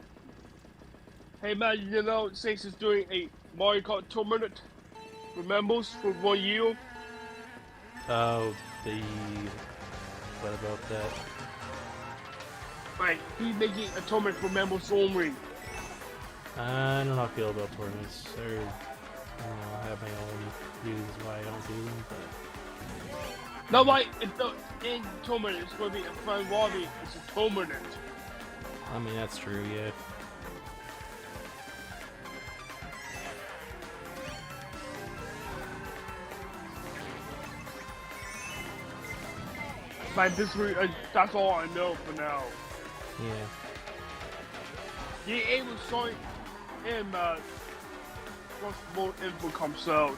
Hey man, you know, since it's doing a Mario Kart tournament, remembers for Wii U. Oh, what about that? Right, he's making a tournament for members only. I don't know how I feel about tournaments. I have my own reasons why I don't do them, but No, like in tournament, it's going to be a fun lobby. It's a tournament. I mean that's true, yeah. Like this week, that's all I know for now. Yeah. The A was showing in once more info comes out.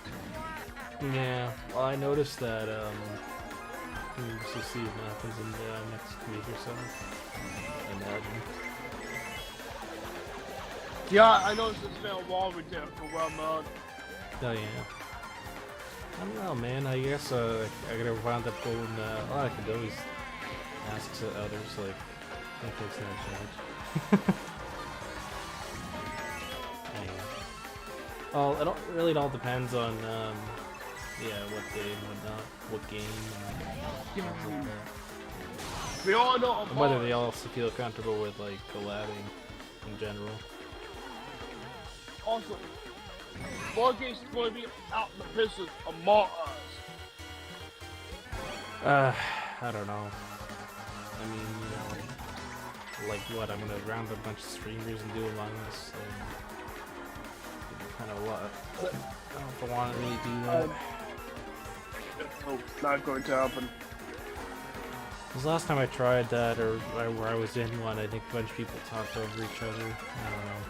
Yeah, well, I noticed that, we'll just see what happens in the next week or so. I imagine. Yeah, I know it's been a while with them for well, man. Oh, yeah. I don't know, man. I guess, I gotta wind up going, all I could do is ask others, like, that takes no change. Anyway. Well, it really all depends on, yeah, what day and whatnot, what game, and stuff like that. We all know And whether they also feel comfortable with, like, collabing in general. Also, Morgan's going to be out in the business among us. I don't know. I mean, you know, like what? I'm gonna round a bunch of streamers and do Among Us. Kind of a lot. I don't know if I want to really do that. No, not going to happen. Because last time I tried that, or where I was in one, I think a bunch of people talked over each other. I don't know.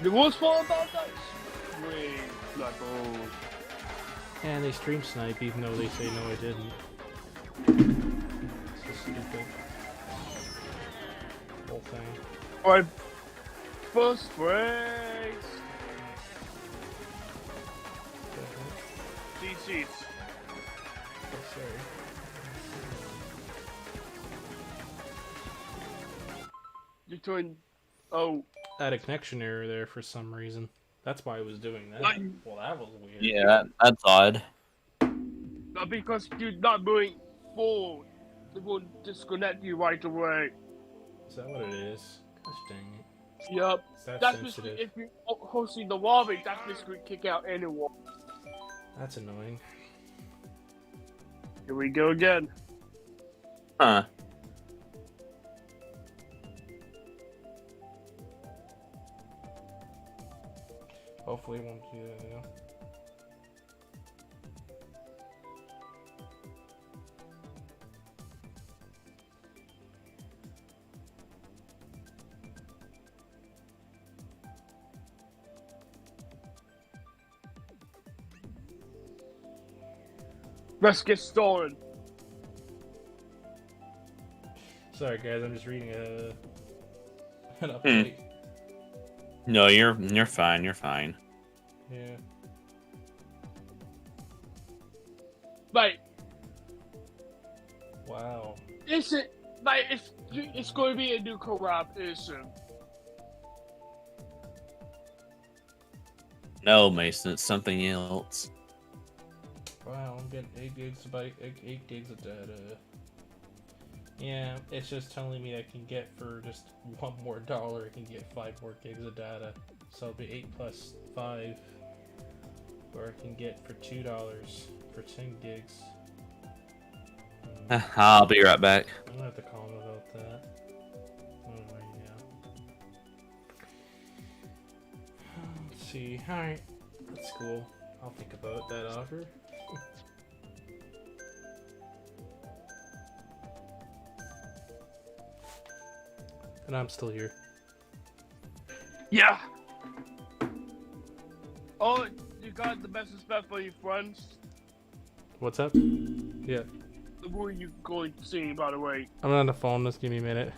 The worst part about that? Wait, like, oh. And they stream snipe even though they say no I didn't. It's just stupid. Whole thing. Alright, first place. DC's. Oh, sorry. You're doing. Oh. I had a connection error there for some reason. That's why I was doing that. Like- Well, that was weird. Yeah, that's odd. Not because you're not moving forward. They will disconnect you right away. Is that what it is? Gosh dang it. Yup. Is that That's sensitive? basically if you're hosting the lobby, that's basically kick out anyone. That's annoying. Here we go again. Huh. Hopefully it won't do that, yeah. Let's get started. Sorry, guys. I'm just reading an update. No, you're fine. You're fine. Yeah. Like, Wow. is it like it's going to be a new collaboration? No, Mason, it's something else. Wow, I'm getting 8 gigs of data. Yeah, it's just telling me I can get for just $1 more, I can get 5 more gigs of data. So it'll be 8 plus 5. Or I can get for $2 for 10 gigs. I'll be right back. I'm gonna have to call him about that. Oh, yeah. Let's see. Alright. That's cool. I'll think about that offer. And I'm still here. Yeah. Oh, you got the best respect for your friends. What's up? Yeah. Who are you going to see, by the way? I'm on the phone. Just give me a minute.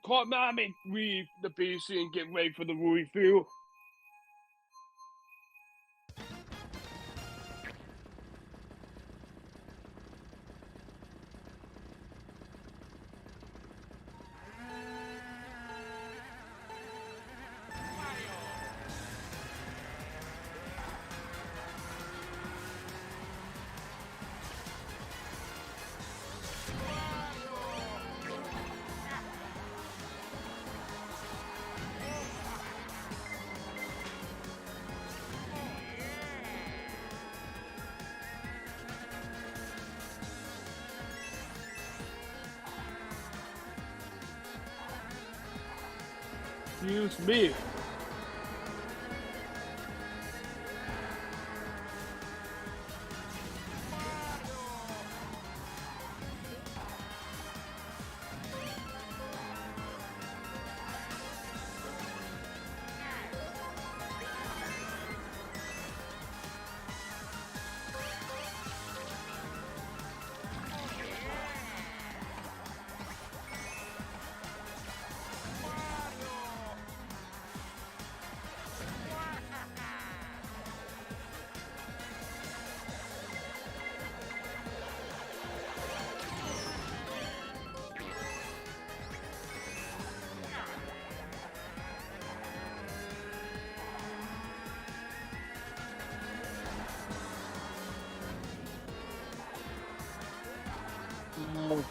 Can't me leave the PC and get ready for the review. Excuse me.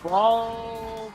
Ball.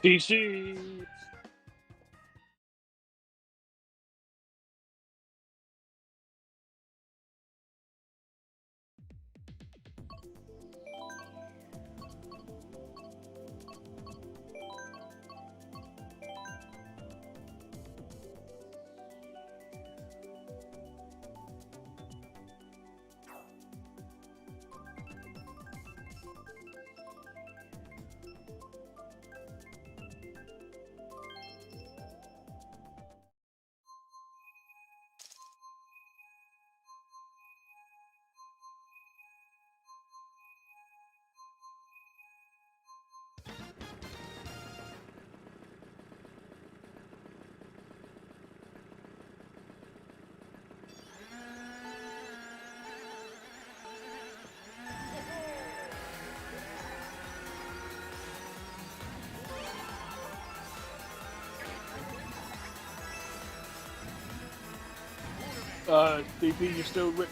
DC. DP, you still there?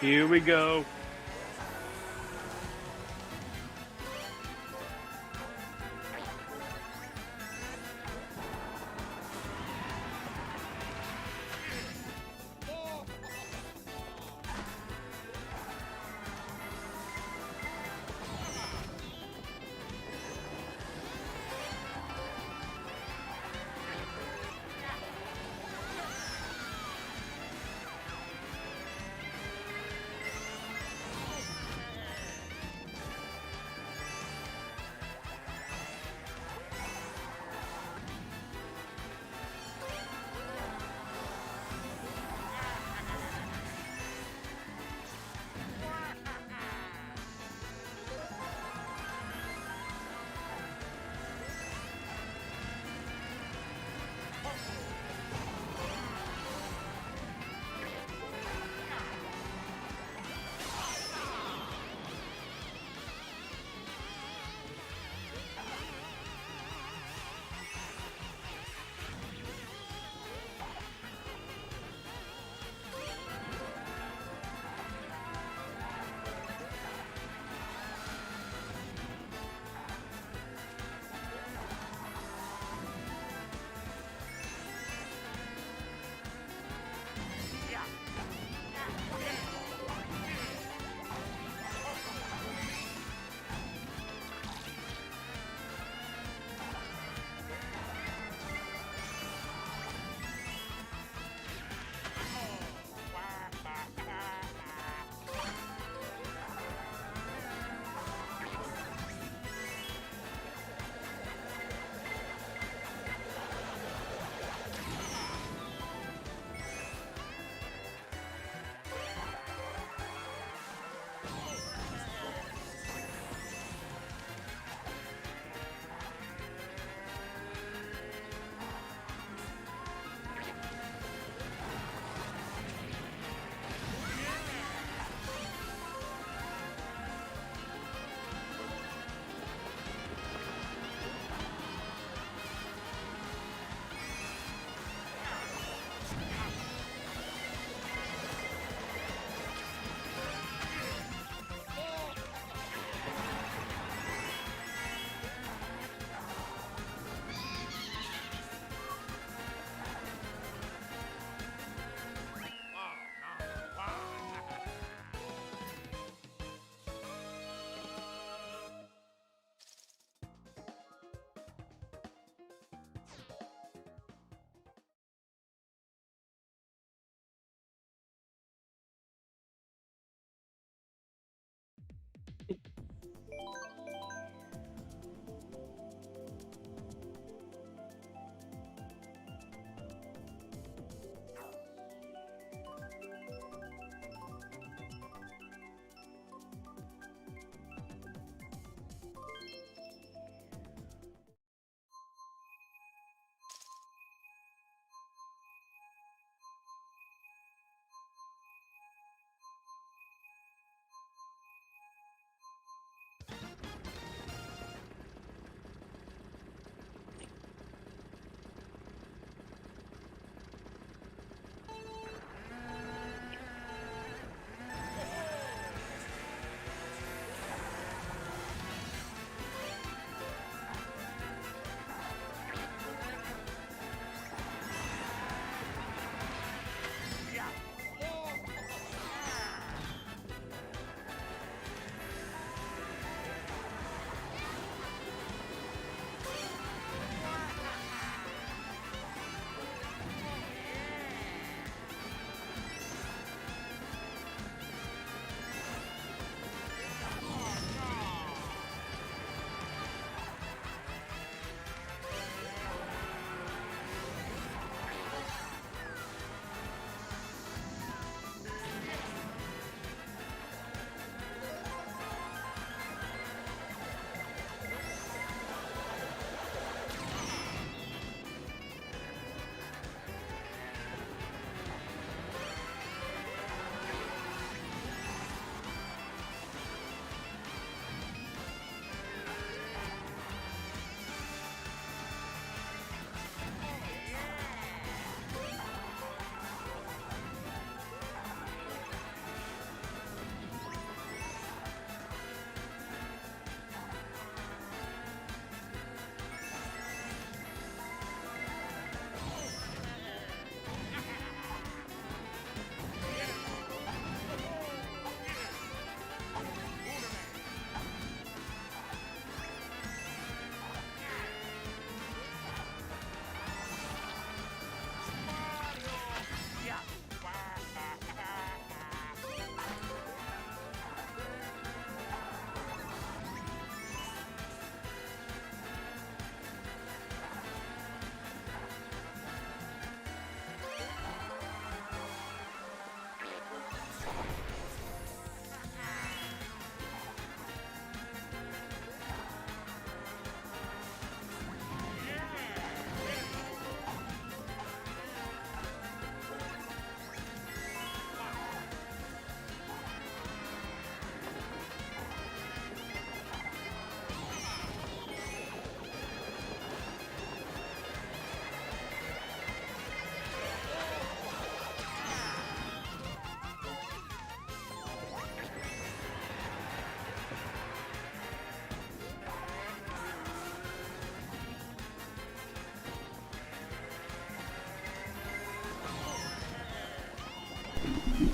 Here we go.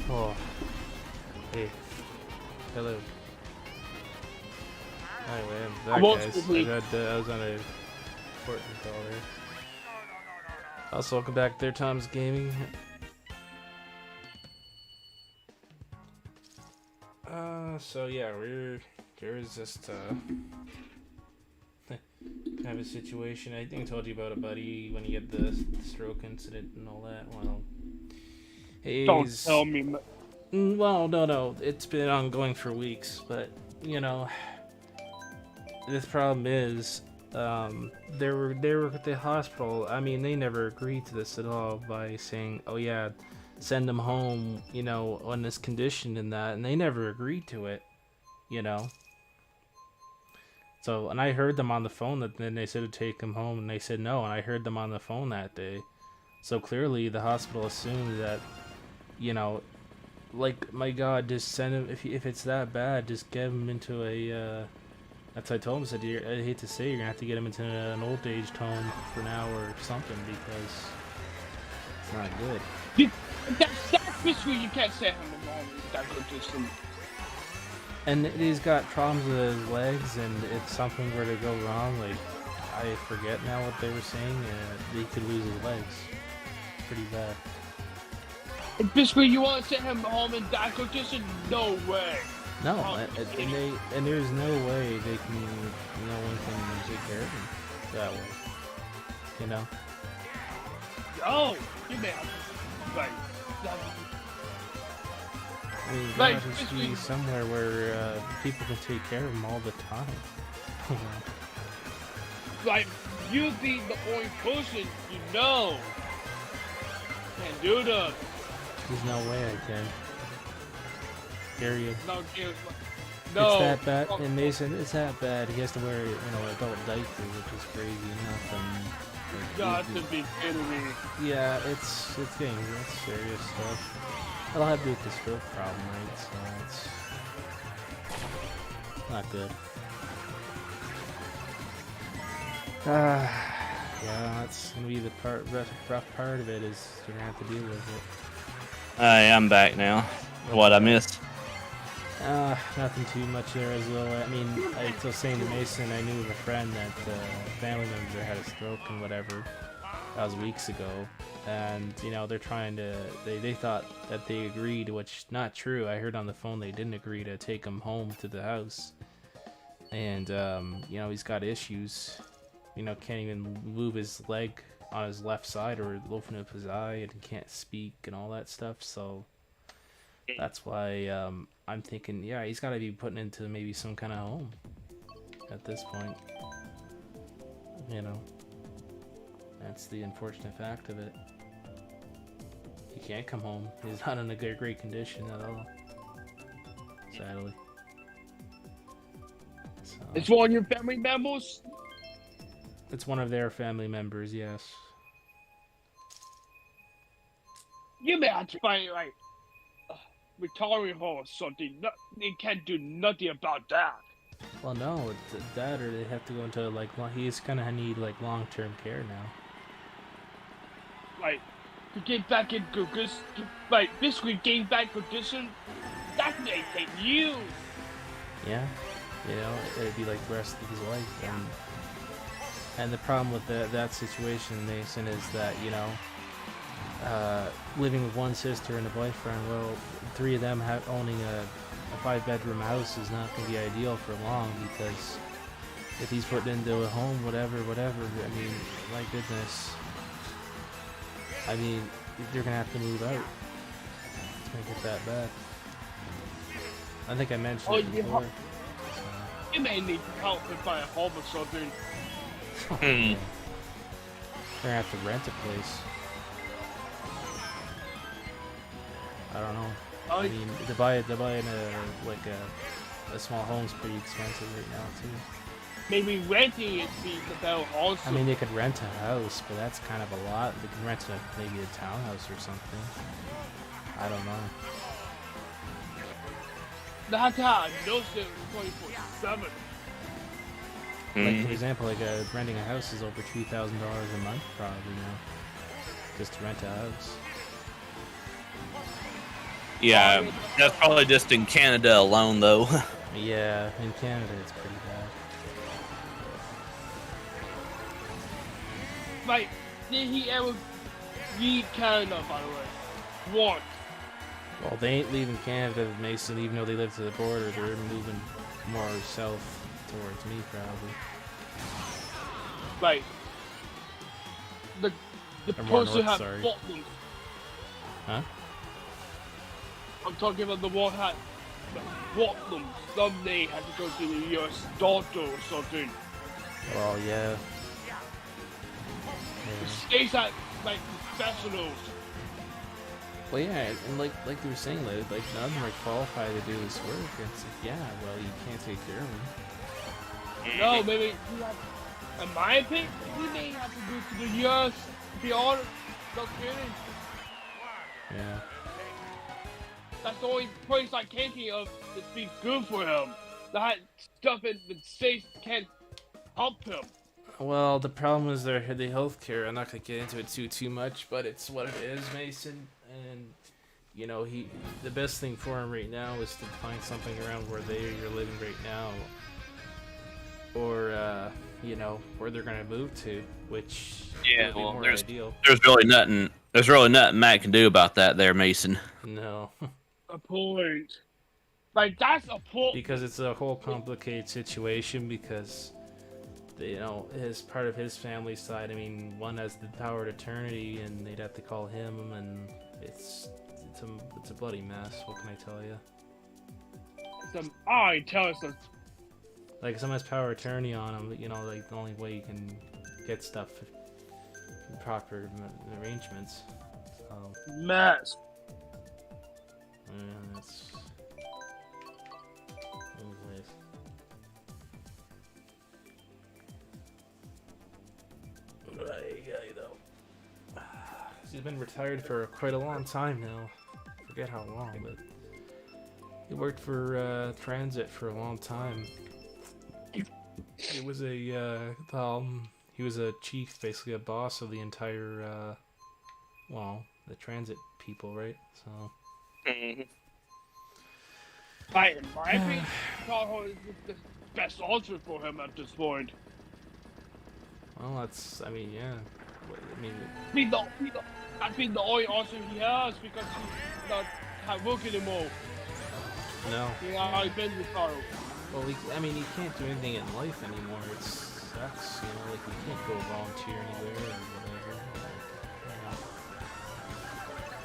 Oh. Hey. Hello. Anyway, I'm back, guys. I was on a important call there. Also, welcome back there, Tom's Gaming. So yeah, there is just kind of a situation. I think I told you about it, buddy, when you get the stroke incident and all that. Well, Don't tell me. Well, no, it's been ongoing for weeks, but you know, this problem is, they were at the hospital. I mean, they never agreed to this at all by saying, oh yeah, send him home, you know, on this condition and that, and they never agreed to it, you know. So, and I heard them on the phone that then they said to take him home, and they said no, and I heard them on the phone that day. So clearly, the hospital assumed that, you know, like, my God, just send him, if it's that bad, just get him into a, that's what I told him. I said, I hate to say, you're gonna have to get him into an old age home for now or something, because it's not good. That's basically you can't say him alone. That could just And he's got problems with his legs, and if something were to go wrong, like, I forget now what they were saying, he could lose his legs. Pretty bad. Basically, you want to send him home in that condition? No way. No, and there's no way they can, no one can take care of him that way. You know? Oh, you may right. I mean, there has to be somewhere where people can take care of him all the time. Like, you be the only person you know can do them. There's no way I can. Dare you? No. It's that bad, and Mason, it's that bad. He has to wear, you know, adult diapers, which is crazy. Nothing. Got to be kidding me. Yeah, it's getting serious stuff. It'll have to do with the stroke problem, right? So it's not good. Yeah, that's gonna be the rough part of it, is you're gonna have to deal with it. Hey, I'm back now. What I missed? Nothing too much there as well. I mean, I was saying to Mason, I knew of a friend that family member had a stroke and whatever. That was weeks ago, and you know they're trying to. They thought that they agreed, which not true. I heard on the phone they didn't agree to take him home to the house, and you know he's got issues. You know, can't even move his leg on his left side or open up his eye, and can't speak and all that stuff. So that's why I'm thinking, yeah, he's got to be put into maybe some kind of home at this point. You know, that's the unfortunate fact of it. He can't come home. He's not in a great condition at all, sadly. So, It's one of your family members? it's one of their family members, yes. You may have to find, like, retiring home or something. No, they can't do nothing about that. Well, no, it's that, or they have to go into, like, he's gonna need, like, long-term care now. Like, to get back in good, like, basically getting back condition, that may take years. Yeah, you know, it'd be like the rest of his life. And the problem with that situation, Mason, is that, you know, living with one sister and a boyfriend, well, three of them owning a 5-bedroom house is not going to be ideal for long, because if he's put into a home, whatever, I mean, my goodness. I mean, you're going to have to move out. It's going to get that bad. I think I mentioned it before. You may need help to buy a home or something. They're gonna have to rent a place. I don't know. I mean, to buy in a small home's pretty expensive right now too. Maybe renting it be the better also. I mean, they could rent a house, but that's kind of a lot. They could rent maybe a townhouse or something. I don't know. That's how no shit 24/7. Like, for example, renting a house is over $2,000 a month probably now, just to rent a house. Yeah, that's probably just in Canada alone, though. Yeah, in Canada it's pretty bad. Like, did he ever leave Canada, by the way? Once. Well, they ain't leaving Canada, Mason, even though they live to the border. They're moving more south towards me, probably. Like, the Or more person north, had sorry. Scotland. Huh? I'm talking about the one had Scotland. Someday had to go to the US doctor or something. Well, yeah. The states had, like, professionals. Well, yeah, and like you were saying, like none of them are qualified to do this work. It's like, yeah, well, you can't take care of them. No, maybe he had, in my opinion, he may have to go to the US, to be honest. No kidding. Yeah. That's the only place I can think of that's be good for him. That stuff in the states can't help him. Well, the problem is the healthcare. I'm not gonna get into it too much, but it's what it is, Mason. And you know, the best thing for him right now is to find something around where you're living right now, or you know, where they're gonna move to, which Yeah, would be well, more there's ideal. really nothing. There's really nothing Matt can do about that, there, Mason. No, A point. Like, that's a point. because it's a whole complicated situation. Because you know, as part of his family side, I mean, one has the power of attorney, and they'd have to call him, and it's a bloody mess. What can I tell you? Tell us a Like, someone has power of attorney on him, you know, like the only way you can get stuff in proper arrangements. So, mess. yeah, that's. Anyways. He's been retired for quite a long time now. Forget how long, but he worked for Transit for a long time. It was he was a chief, basically a boss of the entire, the transit people, right? So. Like, in my opinion, Tahoe is the best answer for him at this point. Well, that's. I mean, yeah. I mean. That's been the only answer he has because he's not at work anymore. No. He already been retired. Well, he can't do anything in life anymore. It sucks, you know. Like, he can't go volunteer anywhere or whatever. Like,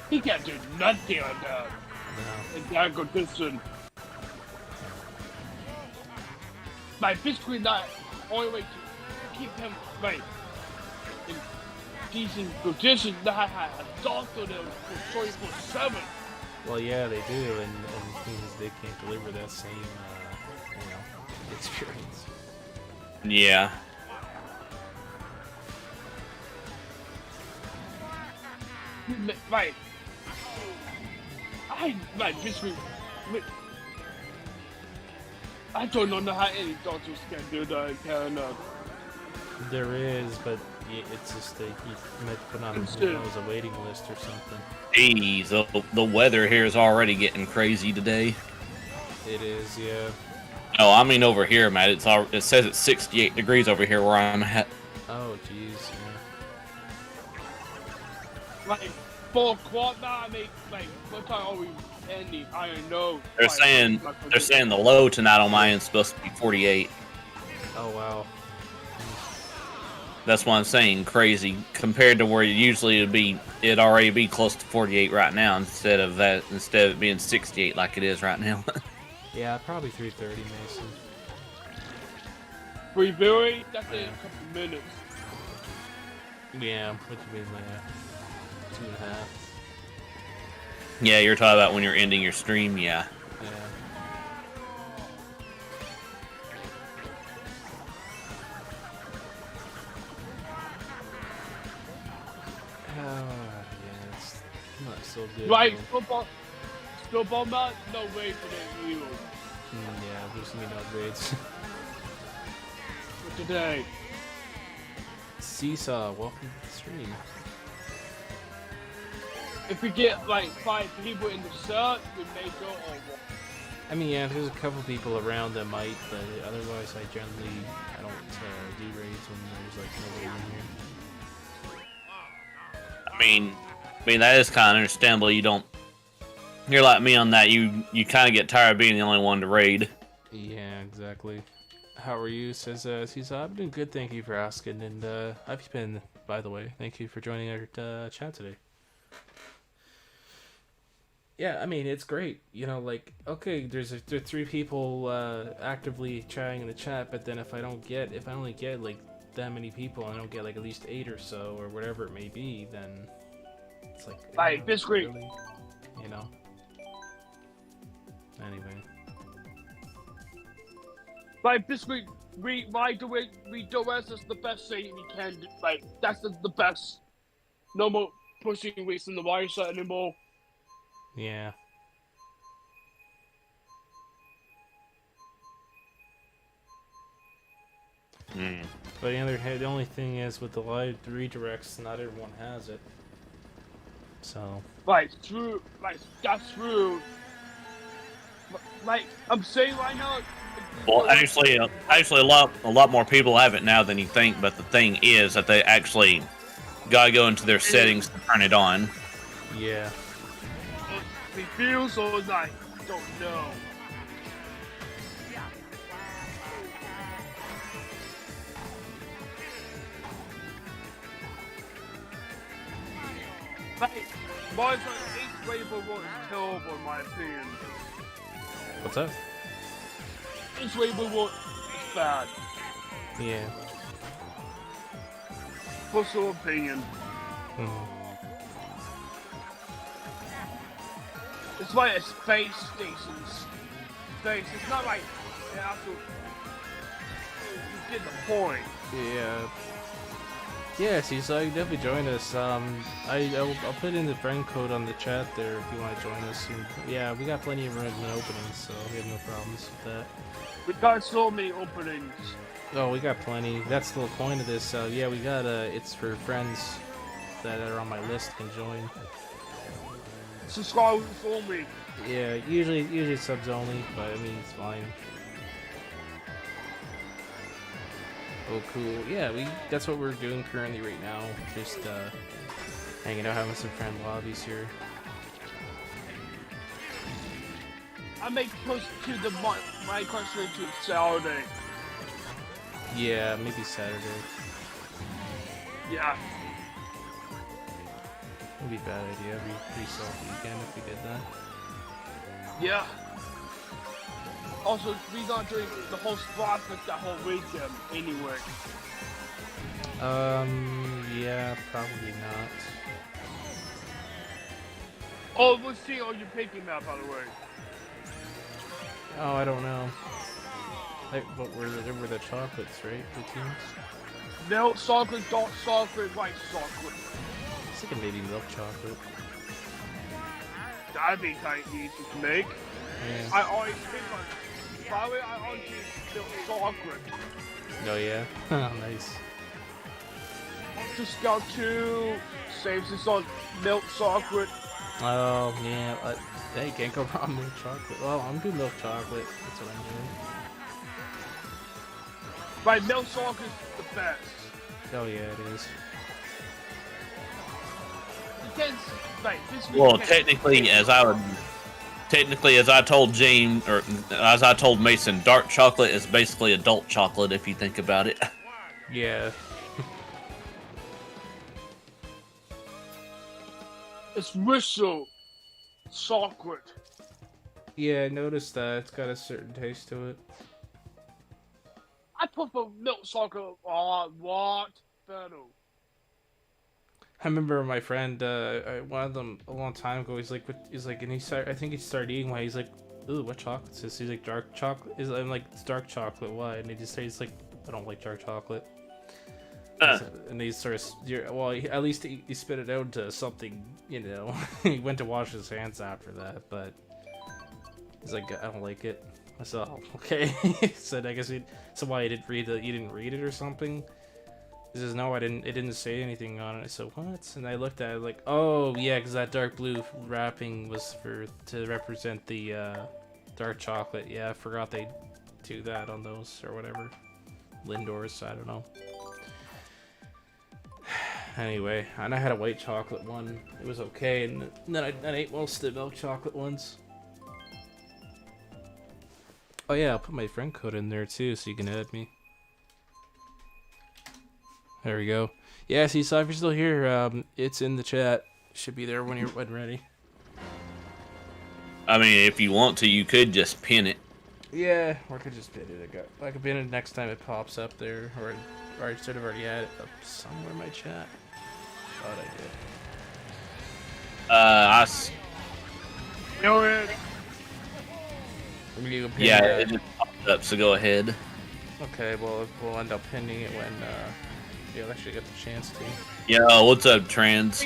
He can't do nothing like that. no. In that condition. Like, physically not only way to keep him, like, in decent condition, that had a doctor there for 24/7. Well, yeah, they do, and things they can't deliver that same, experience. Yeah. Like, basically, I don't know how any doctors can do that in Canada. There is, but it's just that you might put on a waiting list or something. Jeez, the weather here is already getting crazy today. It is, yeah. Oh, I mean over here, Matt. It says it's 68 degrees over here where I'm at. Oh, jeez, yeah. Like, 4 o'clock now, I mean, like, what time are we ending? I don't know. They're saying the low tonight on my end is supposed to be 48. Oh, wow. That's what I'm saying. Crazy compared to where usually it'd already be close to 48 right now instead of it being 68 like it is right now. Yeah, probably 3:30, Mason. Reviewing? That's in a couple minutes. Yeah, which means like 2.5. Yeah, you're talking about when you're ending your stream, yeah. Yeah. Yeah, it's not so good. Like, though. football match? No way for that view. Yeah, there's gonna be no upgrades. For today. Seesaw, welcome to the stream. If we get like 5 people in the search, we may go over. I mean, yeah, there's a couple people around that might, but otherwise, I don't do raids when there's like nobody in here. I mean that is kind of understandable. You're like me on that. You kind of get tired of being the only one to raid. Yeah, exactly. How are you? Says I've been doing good. Thank you for asking. And how have you been, by the way? Thank you for joining our chat today. Yeah, I mean, it's great. You know, like, okay, there are 3 people actively chatting in the chat, but then if I only get like that many people, and I don't get like at least 8 or so, or whatever it may be, then it's like, Like, this week. really, you know. Anyway. Like this week, we do this is the best thing we can do. Like that's the best. No more pushing weeks in the wire set anymore. Yeah. But the only thing is with the live redirects, not everyone has it. So. Like true, like that's true. Like I'm saying right now. Well, actually, a lot more people have it now than you think. But the thing is that they actually gotta go into their settings to turn it on. Yeah. It feels or like don't know. Like, Mario Kart 8 Rainbow Road is terrible in my opinion. What's up? 8 Rainbow Road is bad. Yeah. Personal opinion. It's like a space station's space. It's not like an actual. You get the point. Yeah. Yeah, see, so you definitely join us. I'll put in the friend code on the chat there if you want to join us. And, yeah, we got plenty of rooms and openings, so we have no problems with that. We got so many openings. Oh, we got plenty. That's the whole point of this. Yeah, we got it's for friends that are on my list can join. Subscribers only. Yeah, usually subs only, but I mean it's fine. Oh, cool. Yeah, that's what we're doing currently right now. Just hanging out, having some friend lobbies here. I may push to the my question to Saturday. Yeah, maybe Saturday. Yeah. Would be a bad idea. It'd be pretty soft weekend if we did that. Yeah. Also, we're not doing the whole process that whole weekend anyway. Yeah, probably not. Oh, we'll see on your picking map, by the way. Oh, I don't know. But there were the chocolates, right? The teams? Milk chocolate, dark chocolate, white chocolate. It's like a maybe milk chocolate. That'd be kind of easy to make. Yeah. I always pick one. By the way, I always use milk chocolate. Oh yeah? Nice. Just got 2 saves this on milk chocolate. Oh yeah, hey, can't go wrong with milk chocolate. Well, I'm doing milk chocolate. That's what I'm doing. Right, milk chocolate is the best. Oh yeah, it is. You can't, right, this week Well, you can't- technically, as I told James, or as I told Mason, dark chocolate is basically adult chocolate if you think about it. Yeah. It's whistle chocolate. Yeah, I noticed that. It's got a certain taste to it. I prefer milk chocolate a lot better. I remember my friend, one of them a long time ago. He's like, and I think he started eating one. He's like, "Ooh, what chocolate is this?" He's like, "Dark chocolate." I'm like, "It's dark chocolate." Why? And he just says, like, "I don't like dark chocolate." And he starts, at least he spit it out to something, you know. He went to wash his hands after that, but he's like, "I don't like it." I said, "Oh, okay." He said, "I guess so why you didn't read it? You didn't read it or something?" He says, no, I didn't. It didn't say anything on it. So what? And I looked at it like, oh yeah, because that dark blue wrapping was to represent the dark chocolate. Yeah, I forgot they do that on those or whatever. Lindor's, I don't know. Anyway, and I had a white chocolate one. It was okay, and then I ate most of the milk chocolate ones. Oh yeah, I'll put my friend code in there too, so you can add me. There we go. Yeah, see, so if you're still here, it's in the chat. Should be there when you're ready. I mean, if you want to, you could just pin it. Yeah, or I could just pin it. I could pin it next time it pops up there, or I should have already had it up somewhere in my chat. Thought I did. Know it. Yeah, it just popped up, so go ahead. Okay, well, we'll end up pinning it when you'll actually get the chance to. Yo, what's up, Trans?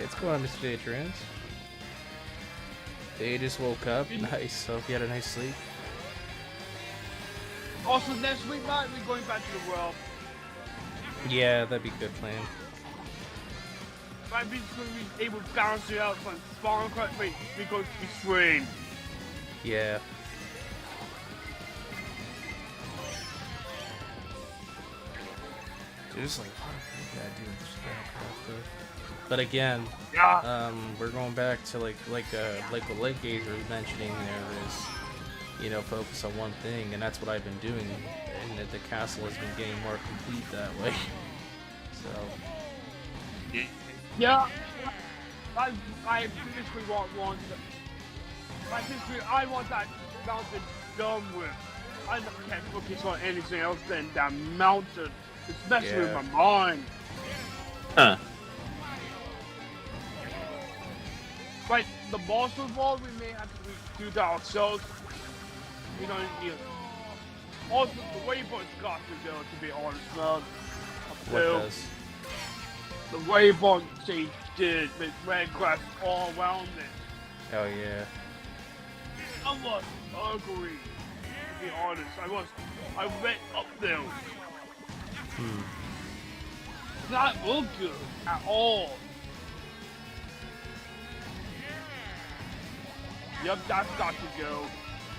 It's going on, Mr. J Trans. They just woke up. Nice. So if you had a nice sleep. Also, next week night we're going back to the world. Yeah, that'd be a good plan. Might be going to be able to balance it out from spawn correctly. We're going to be swing. Yeah. There's like a lot of things that I do in this Minecraft. But again, Yeah. we're going back to like what Lake Gaze was mentioning there is, you know, focus on one thing, and that's what I've been doing, and the castle has been getting more complete that way. So. Yeah. I basically want I want that mountain done with. I can't focus on anything else than that mountain. It's messing with my mind. Huh. Like the monster wall, we may have to do that ourselves. You know, also the waypoint's got to go. To be honest, man. What does? The waypoint they did with red grass all around it. Oh yeah. That was ugly. To be honest, I went up there. It's not look good at all. Yep, that's got to go.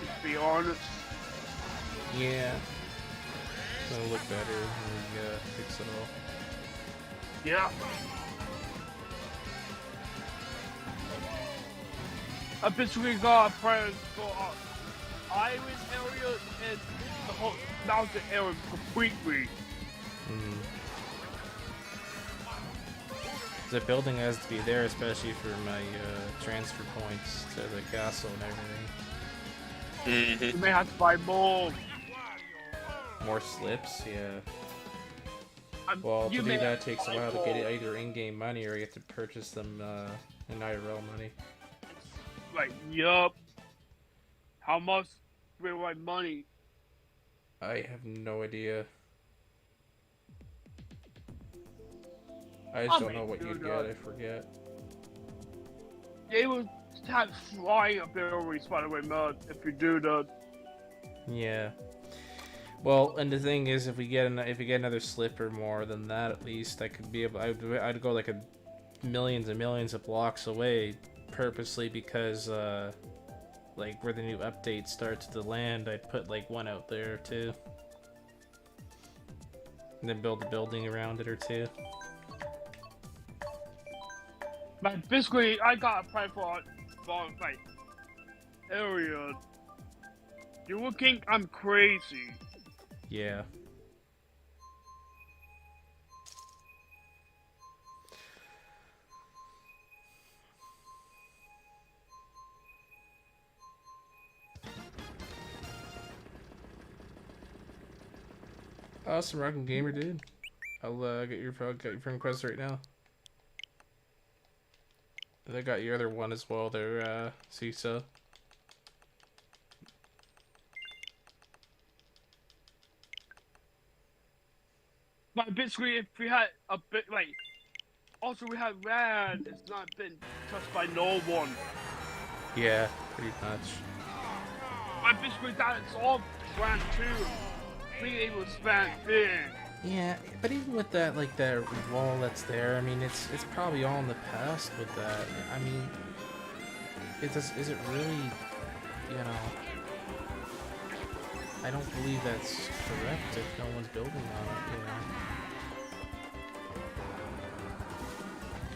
To be honest. Yeah. It's gonna look better when we fix it all. Yeah. I basically got plans for island area and the whole mountain area completely. The building has to be there, especially for my transfer points to the castle and everything. You may have to buy more. More slips, yeah. Well, to do that takes a while to get it either in-game money or you have to purchase them in IRL money. Like, yup. How much will my money? I have no idea. I just don't know what you'd get, I forget. They will have flying abilities, by the way, man, if you do that. Yeah. Well, and the thing is, if we get another slip or more than that, at least I could be able. I'd go like millions and millions of blocks away, purposely because like where the new update starts to land, I'd put like one out there too, and then build a building around it or two. But basically, I got a plan for like area. You would think I'm crazy. Yeah. Awesome, Rockin' Gamer, dude. I'll get your friend request right now. And I got your other one as well there, CISA. But basically, if we had a bit like, also we had red. It's not been touched by no one. Yeah, pretty much. But basically, that's all brand too. Being able to spend big. Yeah, but even with that, like that wall that's there, I mean, it's probably all in the past with that. I mean, is it really, you know? I don't believe that's correct if no one's building on it, you know.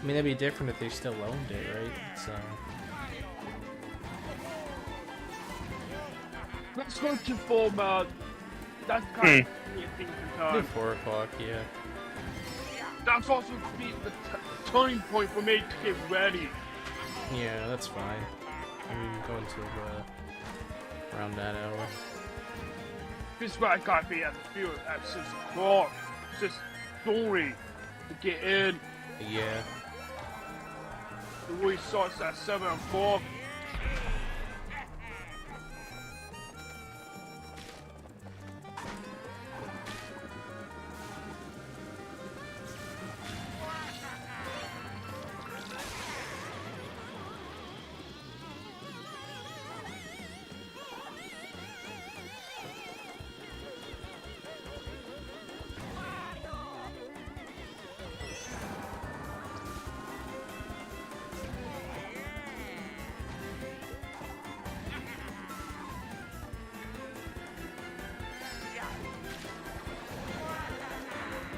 I mean, that'd be different if they still owned it, right? So. Let's go to format. That's kind of a thing for time. 4 o'clock, yeah. That's also be the turning point for me to get ready. Yeah, that's fine. I mean, going to around that hour. This is where I gotta be at the field at 6 o'clock. It's just story to get in. Yeah. The Wii starts at 7 o'clock.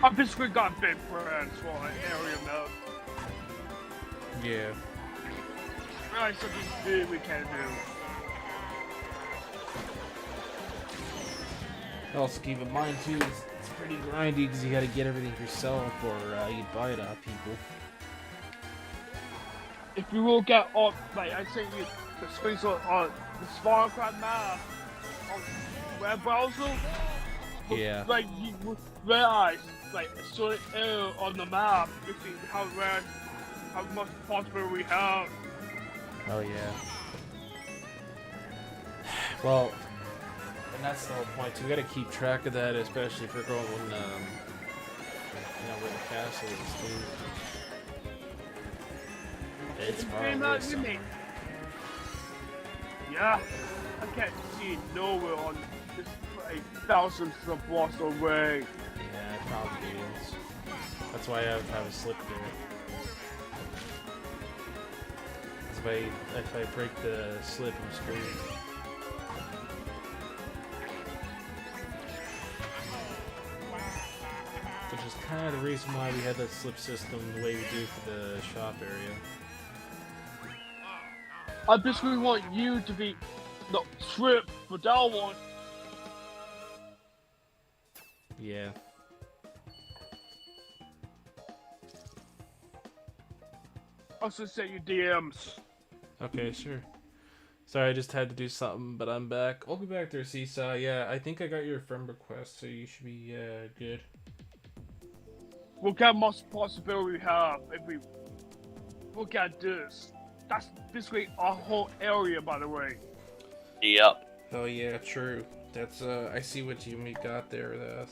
I basically got big plans for an area mode. Yeah. Alright, something big we can do. Also keep in mind too, it's pretty grindy because you got to get everything yourself, or you buy it off people. If we will get up, like I think you the screenshot on the MarioKart map on web browser. Yeah. Like you would realize, like a certain error on the map, you see how much possibility we have. Oh yeah. Well, and that's the whole point too. We gotta keep track of that, especially if we're going, you know, where the castle is too. It's probably somewhere. Yeah, I can't see nowhere on this like thousands of blocks away. Yeah, it probably is. That's why I have a slip there. If I break the slip, I'm screwed. Which is kind of the reason why we had that slip system the way we do for the shop area. I basically want you to be the trip for that one. Yeah. I'll just send you DMs. Okay, sure. Sorry, I just had to do something, but I'm back. I'll be back there, Seesaw. Yeah, I think I got your friend request, so you should be good. Look how much possibility we have if we look at this. That's basically our whole area, by the way. Yep. Oh yeah, true. That's I see what you got there.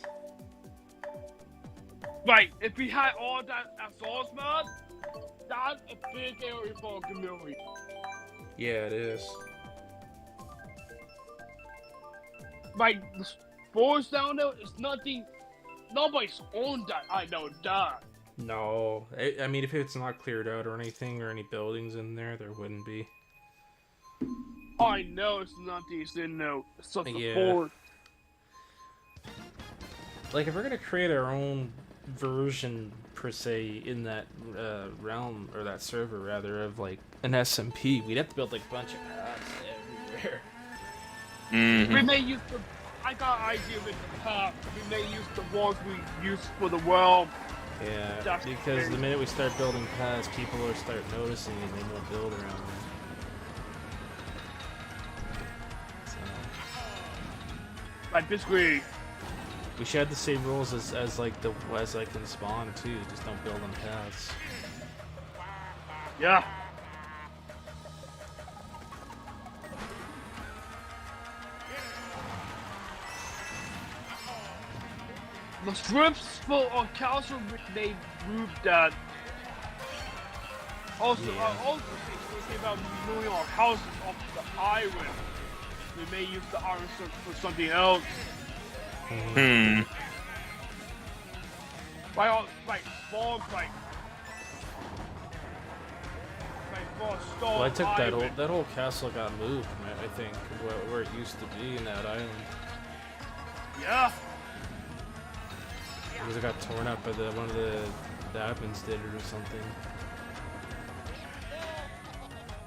Right, if we had all that as source mode, that's a big area for our community. Yeah, it is. Like the forest down there is nothing. Nobody's owned that. I know that. No, I mean if it's not cleared out or anything or any buildings in there, there wouldn't be. I know it's nothing. It's in there. It's such Yeah. a forest. Like if we're gonna create our own version per se in that realm, or that server rather, of like an SMP, we'd have to build like a bunch of paths everywhere. Mm-hmm. We may use the. I got an idea with the path. We may use the ones we use for the realm. Yeah, That's because crazy. the minute we start building paths, people will start noticing and they won't build around them. So, Like basically, we should have the same rules as in Spawn too. Just don't build on paths. yeah. The strips for our castle they moved that. Also, Yeah. I also think about moving our houses off the island. We may use the island for something else. Hmm. like spawn for a storm. Well, I took that whole castle got moved, man, I think, where it used to be in that island. Yeah. Because it got torn up by one of the admins did it or something.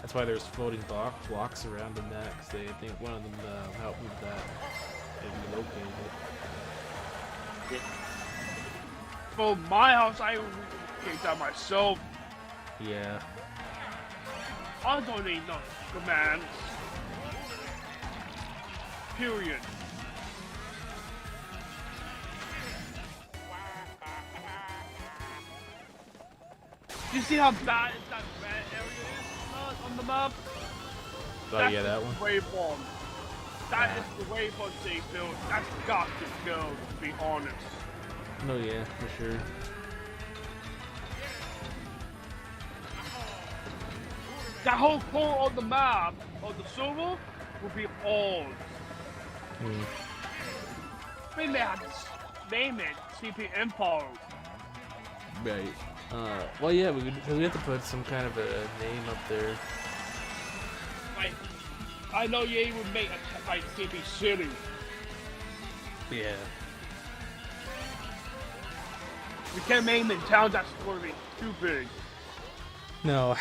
That's why there's floating blocks around in that, because I think one of them helped move that and relocated it. For my house, I kicked out myself. Yeah. I don't need no commands. Period. You see how bad that red area is on the map? Oh, That's yeah, that one? Waveform. That is the waveform they built. That's got to go, to be honest. No, yeah, for sure. That whole corner of the map, of the server, will be ours. We may have to name it CP Empire. Right. Well, yeah, we have to put some kind of a name up there. Like, I know you would make a like CP City. Yeah. We can't name it town that's going to be too big. No,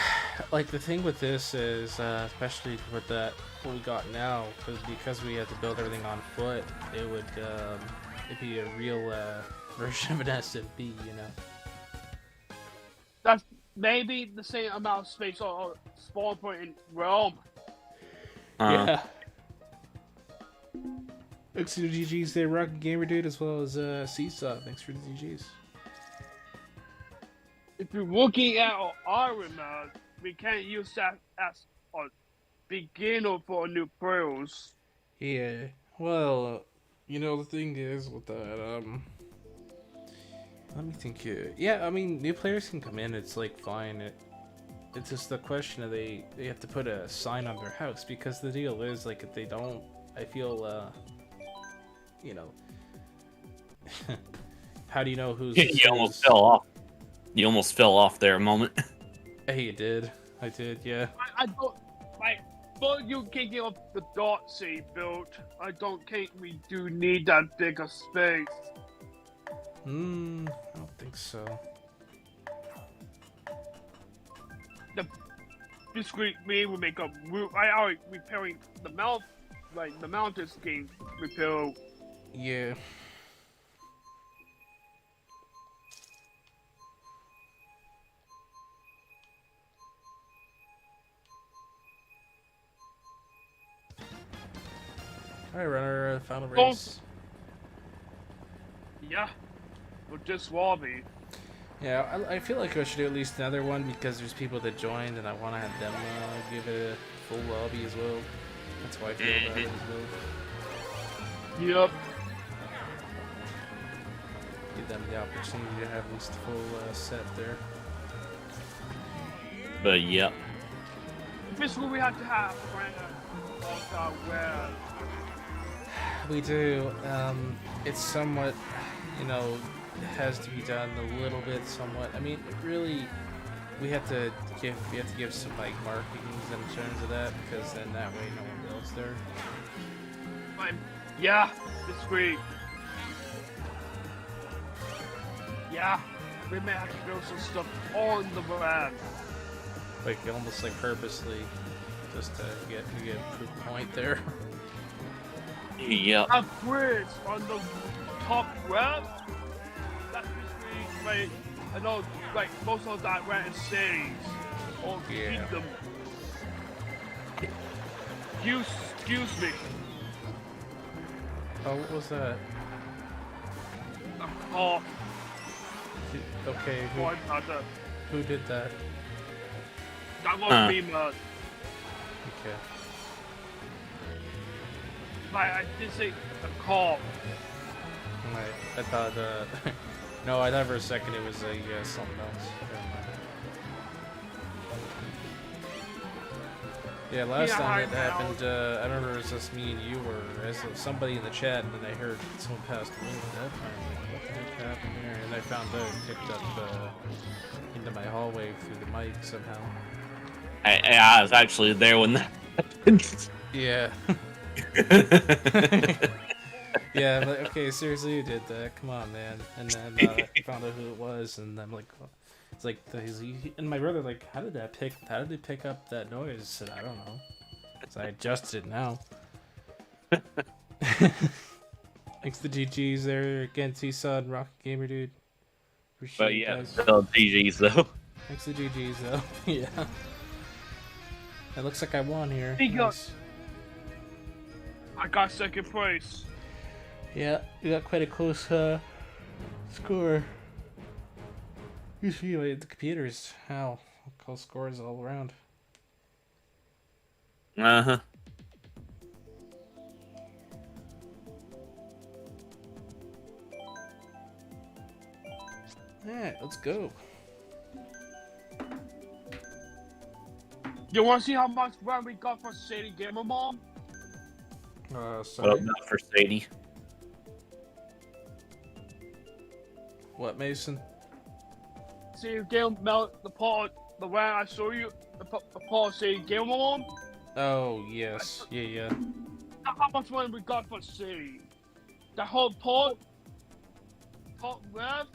like the thing with this is, especially with what we got now, because we have to build everything on foot, it'd be a real version of an SMP, you know. That's maybe the same amount of space or spawn point in Realm. Yeah. Thanks to the GGs there, Rocket Gamer Dude, as well as Seesaw. Thanks for the GGs. If you're looking at our Iron Man, we can't use that as a beginner for new pros. Yeah. Well, you know, the thing is with that, let me think here. Yeah, I mean, new players can come in, it's like fine. It's just the question of they have to put a sign on their house, because the deal is, like, if they don't, I feel, you know, how do you know who's... You almost fell off. You almost fell off there a moment. Hey, you did. I did, yeah. I don't, like, but you kicking off the Dotsy built, I don't think we do need that bigger space. I don't think so. This week we will make a roof. I already repairing the mount, like the mountains game repair. Yeah. Alright, runner, final race. Yeah, but just Wobby. Yeah, I feel like I should do at least another one, because there's people that joined and I want to have them give it a full lobby as well. That's why I feel about it as well. Yep. Give them the opportunity to have at least a full set there. But yep. Basically, we have to have where We do. It's somewhat, you know, has to be done a little bit, somewhat. I mean, it really, we have to give some like markings in terms of that, because then that way no one builds there. Yeah, this week. Yeah, we may have to build some stuff on the brand. Like almost like purposely, just to get a proof point there. Yep. A bridge on the top left. That's basically like, I know, like most of that went in cities or Yeah. kingdom. Excuse me. Oh, what was that? Oh, Okay, who did that? that was me, man. Okay. Like, I did say a call. Right. I thought, no, I thought for a second it was something else. Never mind. Yeah, last Yeah, time it I know. happened, I don't remember if it was just me and you or as somebody in the chat, and then I heard someone passed away at that time. Like, what the heck happened there? And I found out it picked up into my hallway through the mic somehow. I was actually there when that happened. Yeah. Yeah, but okay, seriously, you did that. Come on, man. And then I found out who it was, and I'm like, it's like, and my brother like, how did they pick up that noise? I said, I don't know. So I adjusted it now. Thanks to GG's there again, Seesaw and Rocket Gamer, dude. Appreciate But it, yeah, guys. still GG's though. Thanks to GG's though. Yeah. It looks like I won here. Nice. I got second place. Yeah, you got quite a close score. You see, the computers, how close scores all around. Uh-huh. Alright, let's go. You want to see how much run we got for Sadie Gamer Mom? Sorry. Well, not for Sadie. What, Mason? See you Gamer Melt the part the way I show you the part Sadie Gamer Mom. Oh, yes. Yeah. How much money we got for Sadie? The whole part left,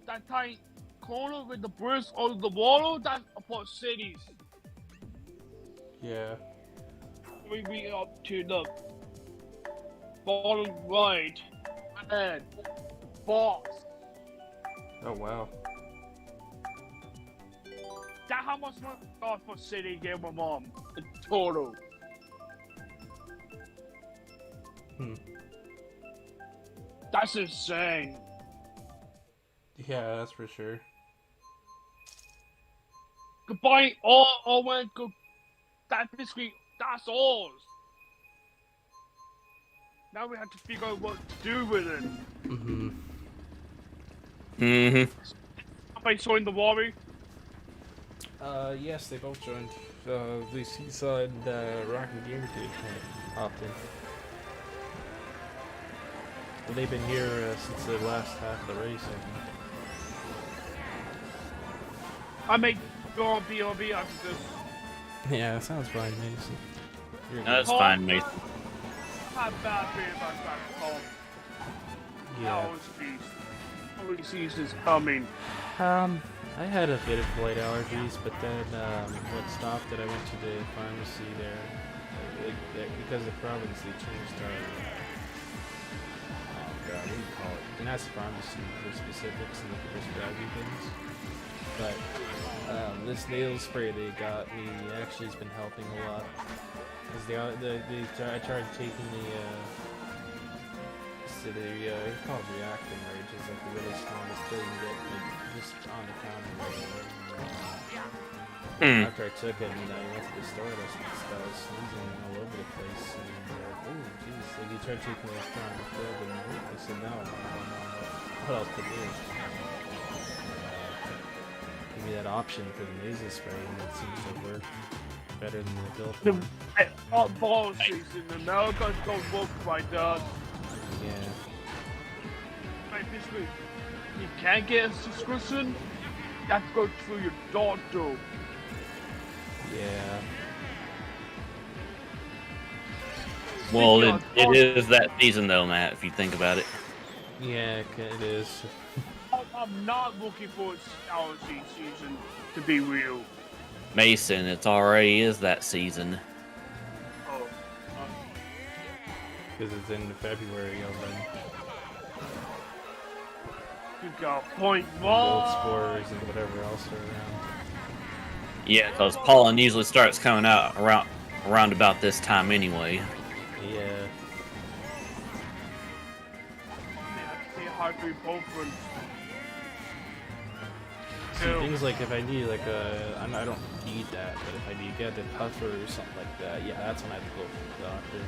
that tiny corner with the bridge over the water, that's a part Sadie's. Yeah. We up to the bottom right, and box. Oh, wow. That how much money we got for Sadie Gamer Mom in total. That's insane. Yeah, that's for sure. Goodbye, all went good. That basically, that's ours. Now we have to figure out what to do with it. Mm-hmm. Mm-hmm. Somebody joined the lobby. Yes, they both joined. The Seesaw and Rocket Gamer did hopped in. Well, they've been here since the last half of the race, I think. I may go on BRB after this. Yeah, that sounds fine, Mason. You're good. That's fine, Mason. Not bad feeling about that call. Yeah. Holy season's coming. I had a bit of light allergies, but then what stopped it, I went to the pharmacy there. Because the province, they changed our, what do you call it? And that's pharmacy for specifics and they can prescribe you things. But this nasal spray they got me actually has been helping a lot. Because I tried taking it's called reacting, right? Which is like the really strongest pill you get, like, just on the counter. After I took it and I went to the store, I was sneezing all over the place. And they're like, oh, jeez. Like, you tried taking a stronger pill, and I said, no, I don't know what else to do. Give me that option for the nasal spray, and it seems to work better than the pill form. All ball season, America don't work like that. Yeah. Like, basically, you can't get a subscription, you have to go through your doctor. Yeah. Well, it is that season though, Matt, if you think about it. Yeah, it is. I'm not looking for allergy season, to be real. Mason, it already is that season. Oh, Because it's in February already. you got a point, Gold Mom. spores and whatever else are around. Yeah, because pollen usually starts coming out around about this time anyway. Yeah. I see how to both. See, things like if I need like I don't need that, but if I need to get a puffer or something like that, yeah, that's when I have to go for the doctor.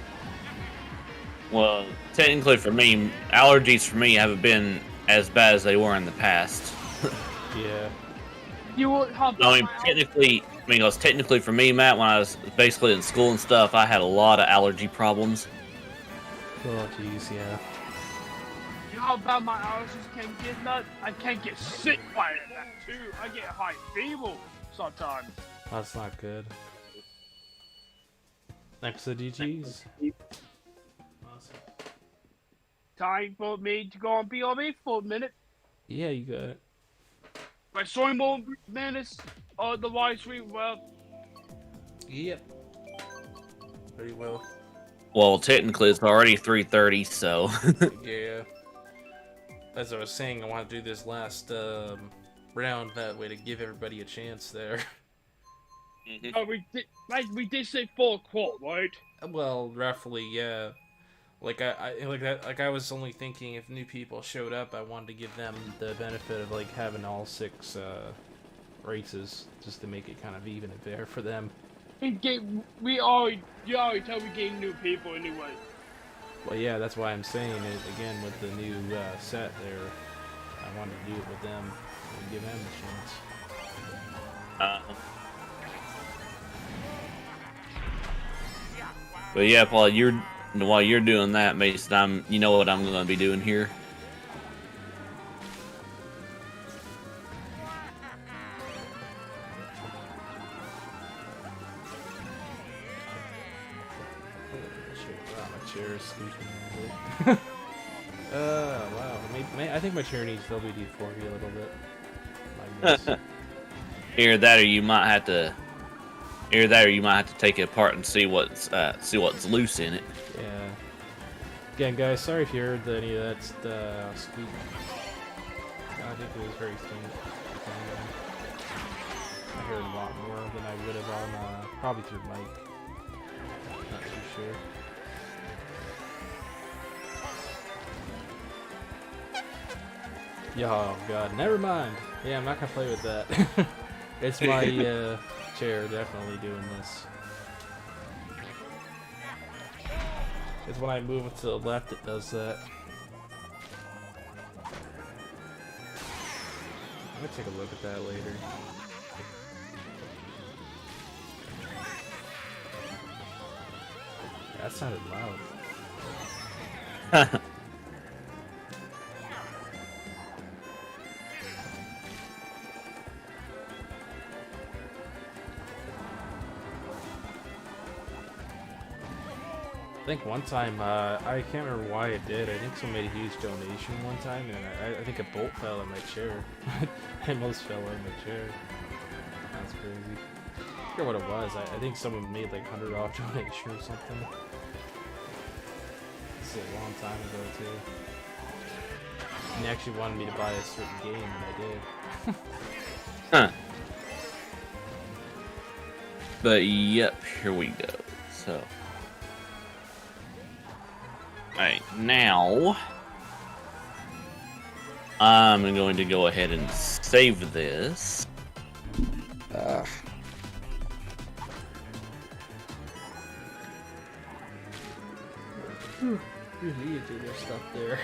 Well, technically for me, allergies for me haven't been as bad as they were in the past. Yeah. You will help I mean, my house. technically, because technically for me, Matt, when I was basically in school and stuff, I had a lot of allergy problems. Oh, jeez, yeah. You know how bad my allergies can get nuts? I can't get sick by that too. I get high fever sometimes. That's not good. Next to GG's. Awesome. Time for me to go on BRB for a minute. Yeah, you got it. My story more minutes the live stream. Well, Yep. Pretty well. Well, technically, it's already 3:30, so. Yeah. As I was saying, I want to do this last round that way to give everybody a chance there. we did say 4 o'clock, right? Well, roughly, yeah. Like I was only thinking if new people showed up, I wanted to give them the benefit of like having all 6 races just to make it kind of even and fair for them. You already tell we getting new people anyway. Well, yeah, that's why I'm saying it again with the new set there. I wanted to do it with them and give them a chance. But yeah, while you're doing that, Mason, you know what I'm going to be doing here. My chair is squeaking. Wow. I think my chair needs WD-40 a little bit. I guess. Either that, or you might have to. Either that, or you might have to take it apart and see what's loose in it. Yeah. Again, guys, sorry if you heard any of that squeak. I think it was very faint. I heard a lot more than I would have on probably through mic. Not too sure. Oh god, never mind. Yeah, I'm not gonna play with that. It's my chair definitely doing this. It's when I move it to the left it does that. I'm gonna take a look at that later. That sounded loud. I think one time, I can't remember why it did. I think someone made a huge donation one time, and I think a bolt fell in my chair. It almost fell in my chair. That's crazy. I forget what it was. I think someone made like $100 donation or something. This is a long time ago too. And they actually wanted me to buy a certain game, and I did. Huh. But yep, here we go. So. Alright, now I'm going to go ahead and save this. You need to do their stuff there.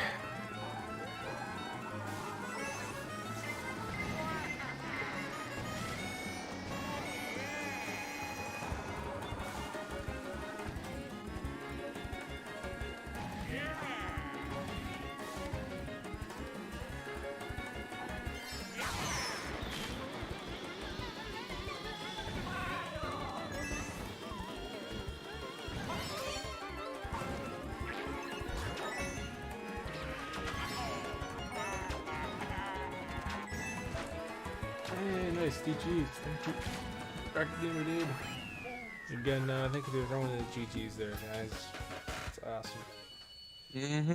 Hey, nice GG's. Thank you. Back gamer dude. Again, thank you for throwing the GG's there, guys. It's awesome. Mm-hmm.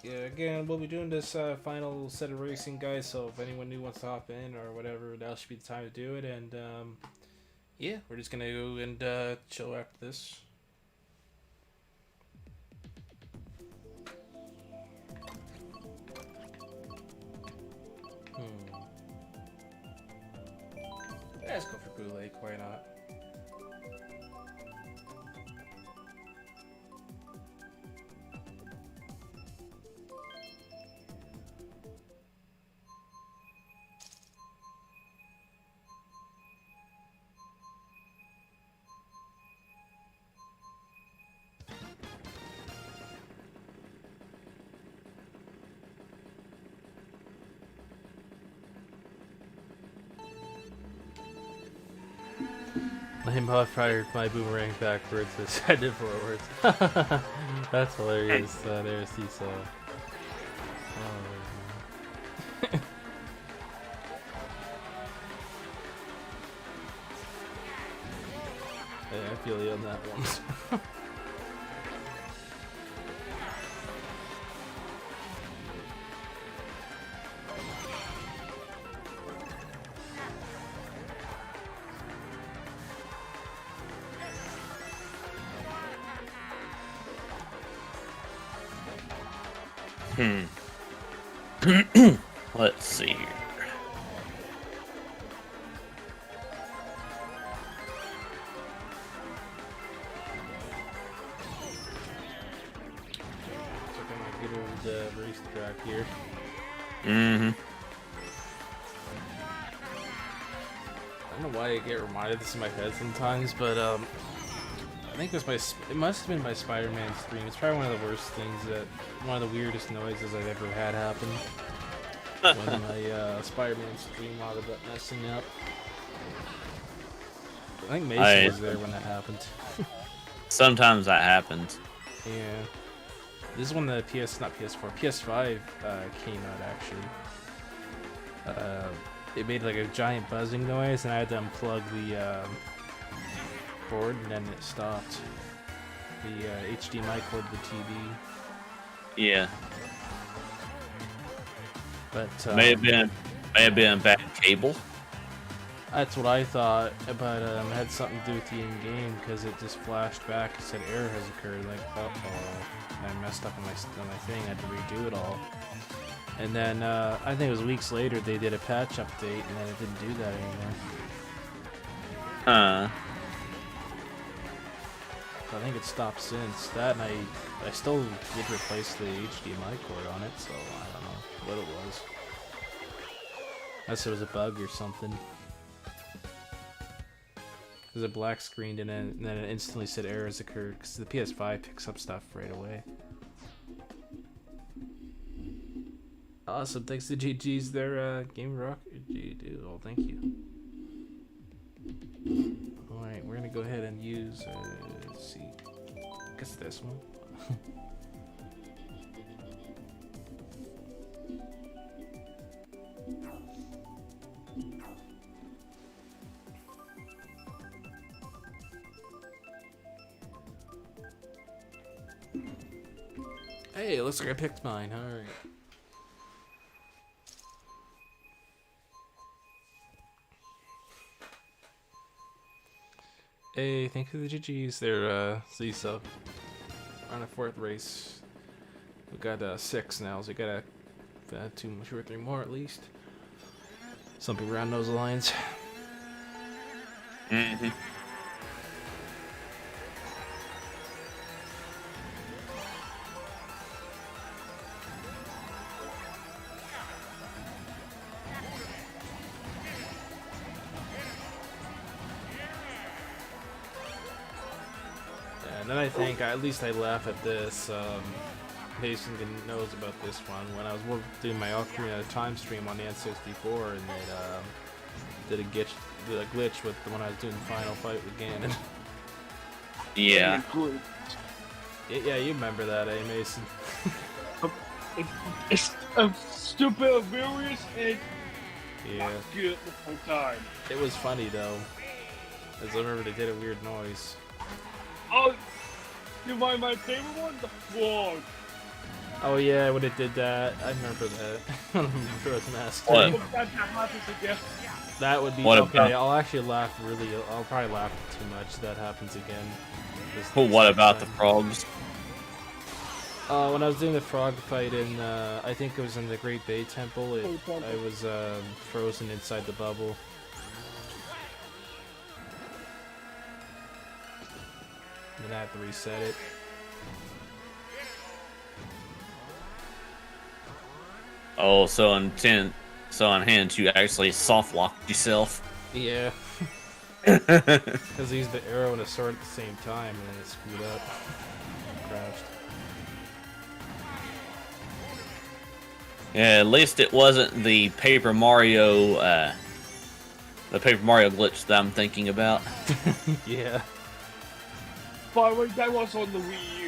Yeah, again, we'll be doing this final set of racing, guys, so if anyone new wants to hop in or whatever, now should be the time to do it, and yeah, we're just gonna go and chill after this. Let's go for Blue Lake, why not? My modifier, my boomerang backwards is headed forwards. That's hilarious. There's Seesaw. Oh, yeah, I feel you on that one. Let's see here. Check out my good old race track here. Mm-hmm. I don't know why I get reminded of this in my head sometimes, but I think it was it must have been my Spider-Man stream. It's probably one of the worst things one of the weirdest noises I've ever had happen. When my Spider-Man stream wound up messing up. I think Mason was there when that happened. Sometimes that happens. Yeah. This is when the PS5 came out actually. It made like a giant buzzing noise, and I had to unplug the cord, and then it stopped. The HDMI cord to the TV. Yeah. But may have been a bad cable. That's what I thought, but it had something to do with the in-game because it just flashed back and said error has occurred. Like, uh-oh, and I messed up on my thing. I had to redo it all. And then I think it was weeks later they did a patch update, and then it didn't do that anymore. So I think it stopped since that, and I still did replace the HDMI cord on it, so I don't know what it was. Unless it was a bug or something. There's a black screen, and then it instantly said errors occurred because the PS5 picks up stuff right away. Awesome, thanks to GG's their Game Rock. Dude, oh, thank you. Alright, we're gonna go ahead and use, let's see, I guess this one. Hey, it looks like I picked mine, alright. Hey, thank you to the GG's. They're Lisa. On a 4th race. We got 6 now, so we got 2 or 3 more at least. Something around those lines. Mm-hmm. And then I think at least I laugh at this. Mason knows about this one. When I was doing my Ocarina of Time stream on the N64, and they did a glitch with when I was doing the final fight with Ganon. Yeah. Yeah, you remember that, eh, Mason? It's stupid, hilarious, and Yeah. good the whole time. It was funny though. As I remember, they did a weird noise. Oh, you mind my favorite one? The frog. Oh yeah, when it did that, I remember that. I don't remember it was masked. What? That happens again. That would be What okay. about- I'll actually laugh really. I'll probably laugh too much. That happens again. Well, what about the frogs? When I was doing the frog fight in, I think it was in the Great Bay Temple. I was frozen inside the bubble. Then I had to reset it. Oh, so on hint, you actually soft locked yourself. Yeah. Because I used the arrow and a sword at the same time, and then it screwed up. Crashed. Yeah, at least it wasn't the Paper Mario The Paper Mario glitch that I'm thinking about. Yeah. By the way, that was on the Wii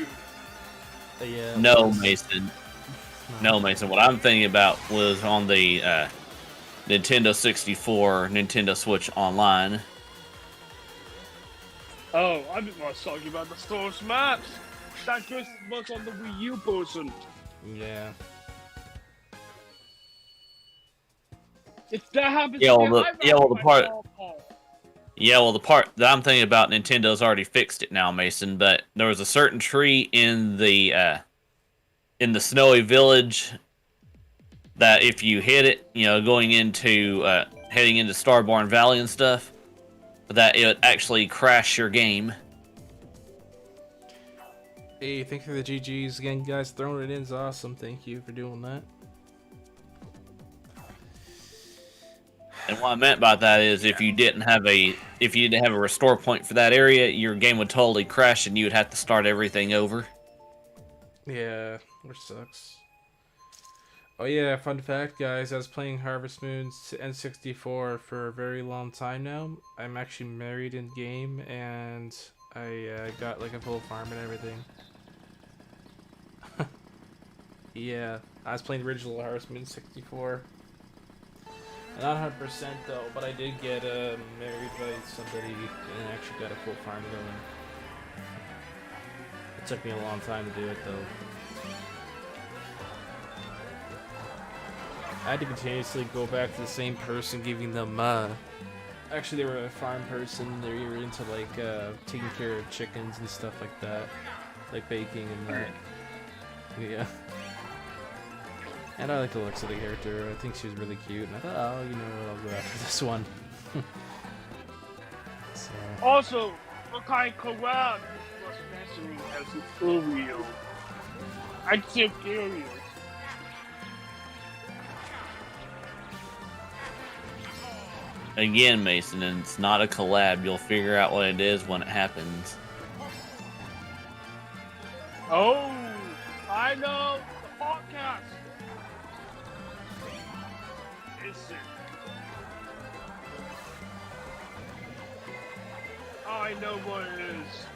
U. Yeah. No, Mason. No, Mason. What I'm thinking about was on the Nintendo 64, Nintendo Switch Online. Oh, I was talking about the Source Maps. That just was on the Wii U version. Yeah. If that happens Yeah, well, again, the- I'd yeah, well, rather the part- my Paul. Yeah, well, the part that I'm thinking about, Nintendo's already fixed it now, Mason. But there was a certain tree in the snowy village that if you hit it, going into heading into Starborn Valley and stuff, that it would actually crash your game. Hey, thank you for the GGs again, guys. Throwing it in is awesome. Thank you for doing that. And what I meant by that is if you didn't have a restore point for that area, your game would totally crash and you would have to start everything over. Yeah, which sucks. Oh yeah, fun fact, guys. I was playing Harvest Moon's N64 for a very long time now. I'm actually married in game, and I got like a full farm and everything. Yeah, I was playing the original Harvest Moon 64. Not 100% though, but I did get married by somebody and actually got a full farm going. It took me a long time to do it though. I had to continuously go back to the same person, giving them actually they were a farm person. They were into like taking care of chickens and stuff like that, like baking and that. Yeah. And I like the looks of the character. I think she was really cute, and I thought, oh, you know what, I'll go after this one. So. Also, what kind of collab was mentioning as an Oreo? I'm still curious. Again, Mason, and it's not a collab. You'll figure out what it is when it happens. Oh, I know the podcast. Is it? I know what it is.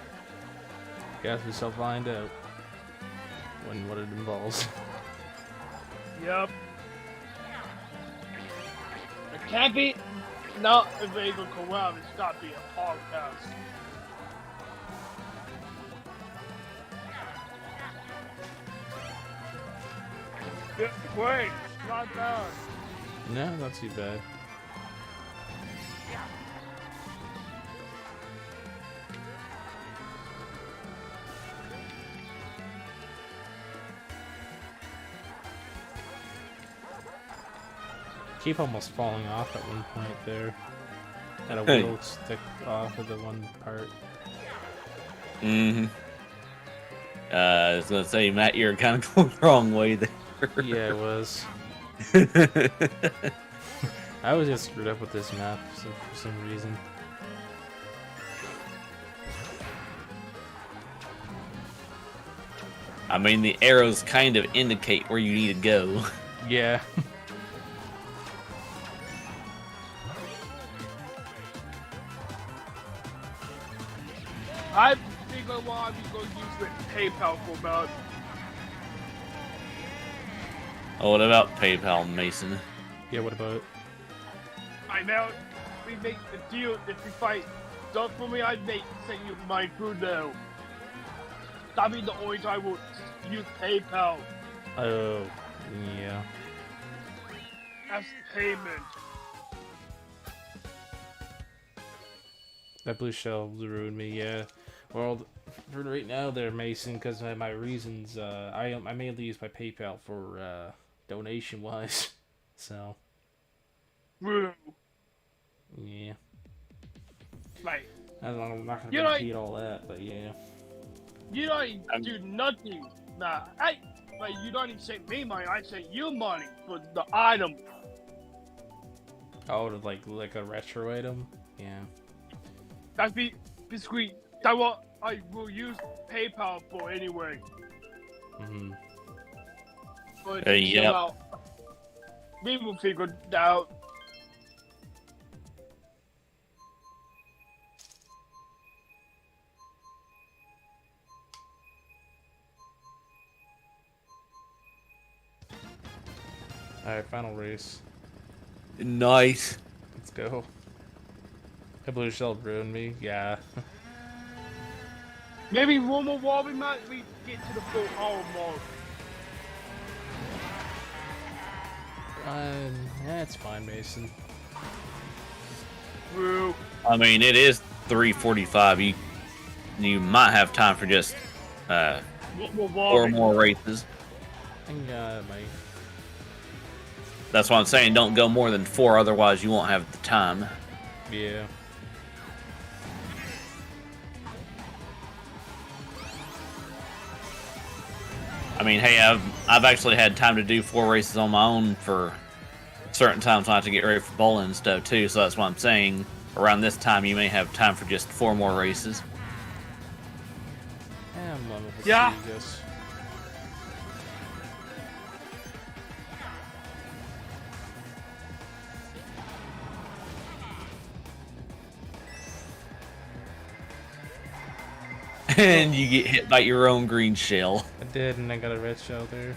Guess we shall find out what it involves. Yep. It can't be not a regular collab. It's got to be a podcast. Yeah, great. Not bad. No, not too bad. Keep almost falling off at one point there. Had a Hey. wheel stick off of the one part. Mm-hmm. I was gonna say, Matt, you're kind of going the wrong way there. Yeah, it was. I was just screwed up with this map for some reason. I mean, the arrows kind of indicate where you need to go. Yeah. I think I want to go use the PayPal for about. Oh, what about PayPal, Mason? Yeah, what about it? I know we make a deal. If you fight stuff for me, I make send you my food now. That'll be the only time I will use PayPal Oh, yeah. as payment. That blue shell ruined me, yeah. Well, for right now there, Mason, because of my reasons, I mainly use my PayPal for donation-wise, so, True. yeah. Like, I'm not going You to know, repeat all that, but yeah. you don't do nothing. Nah, you don't even send me money. I send you money for the item. Oh, like a retro item? Yeah. That's basically that's what I will use PayPal for anyway. Mm-hmm. But Yep. we will figure it out. Alright, final race. Nice. Let's go. A blue shell ruined me. Yeah. Maybe one more while we get to the full hour mark. Yeah, it's fine, Mason. True. I mean, it is 3:45. You might have time for just four more races. Yeah, it might. That's why I'm saying don't go more than 4, otherwise you won't have the time. Yeah. I mean, hey, I've actually had time to do 4 races on my own for certain times when I have to get ready for bowling and stuff too. So that's why I'm saying around this time you may have time for just 4 more races. Yeah, I'm loving this. Yeah. Guess. And you get hit by your own green shell. I did, and I got a red shell there.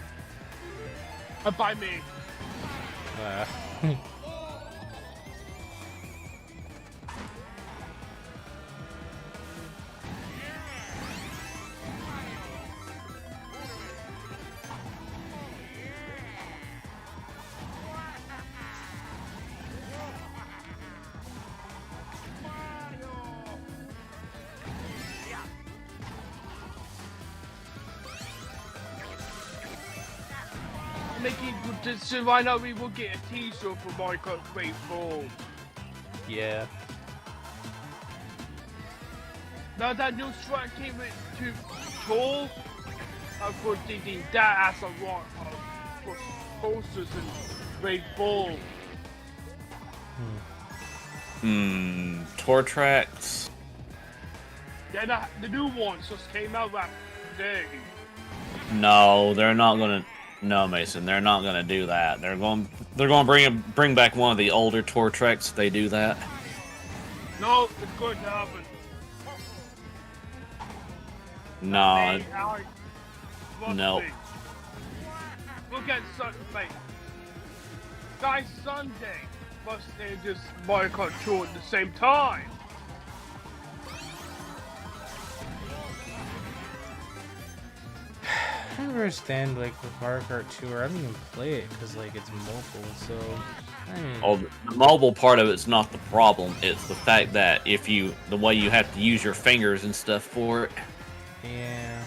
By me. Making so right now we will get a t-shirt for MarioKart Great Ball. Yeah. Now that new track came with to control, I'm thinking that as a lot for posters and Great Ball. Tour tracks. Yeah, the new ones just came out last day. No, they're not gonna. No, Mason, they're not gonna do that. They're going to bring back one of the older tour tracks if they do that. No, it's going to happen. No. No. Look at Sunday. Guys, Sunday. Must they just Mario Kart 2 at the same time? I don't understand, like, with Mario Kart 2, or I don't even play it, because, like, it's mobile, so... Oh, the mobile part of it's not the problem. It's the fact that the way you have to use your fingers and stuff for it. Yeah.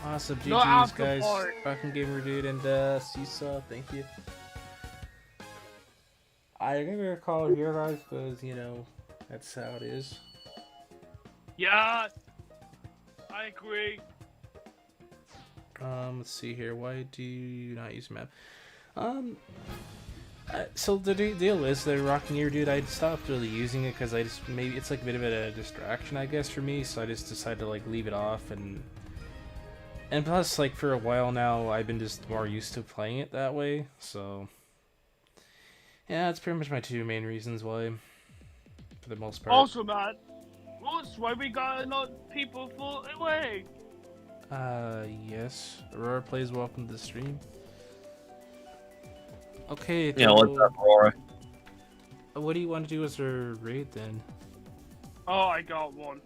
Awesome, GG's, guys. Fucking gamer dude and Seesaw, thank you. I never call it here, guys, because, you know, that's how it is. Yeah, I agree. Let's see here. Why do you not use map? So the deal is, the Rocking Ear dude, I stopped really using it because maybe it's like a bit of a distraction, I guess, for me. So I just decided to like leave it off, and plus, like, for a while now, I've been just more used to playing it that way. So yeah, that's pretty much my 2 main reasons why, for the most part. Also, man, that's why we got enough people full away. Yes. Aurora plays welcome to the stream. Okay. Yeah, what's up, Aurora? What do you want to do as our raid then? Oh, I got one.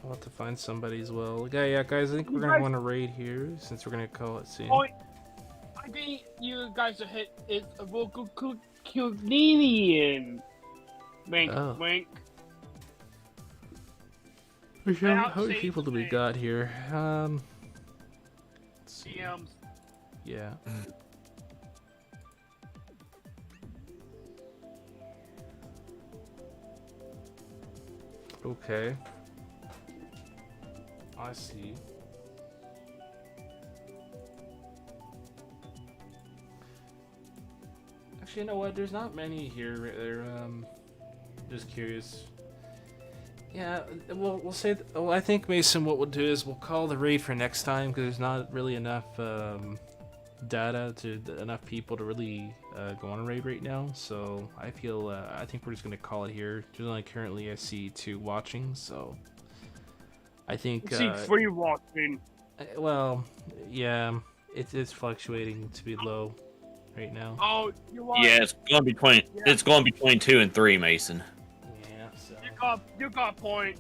I'll have to find somebody as well. Yeah, guys, I think we're gonna want to raid here since we're gonna call it soon. Oh, I think you guys are hit. It's a vocal Canadian. Wink, wink. How many people do we got here? DMs. Yeah. Okay. I see. Actually, you know what? There's not many here. They're just curious. Yeah, we'll say. Well, I think, Mason, what we'll do is we'll call the raid for next time because there's not really enough data to enough people to really go on a raid right now. So I feel I think we're just gonna call it here. There's only currently I see 2 watching, so I think. See, 3 watching. Well, yeah, it's fluctuating to be low right now. Oh, you want? Yeah, it's going between 2 and 3, Mason. Yeah, so. You got a point.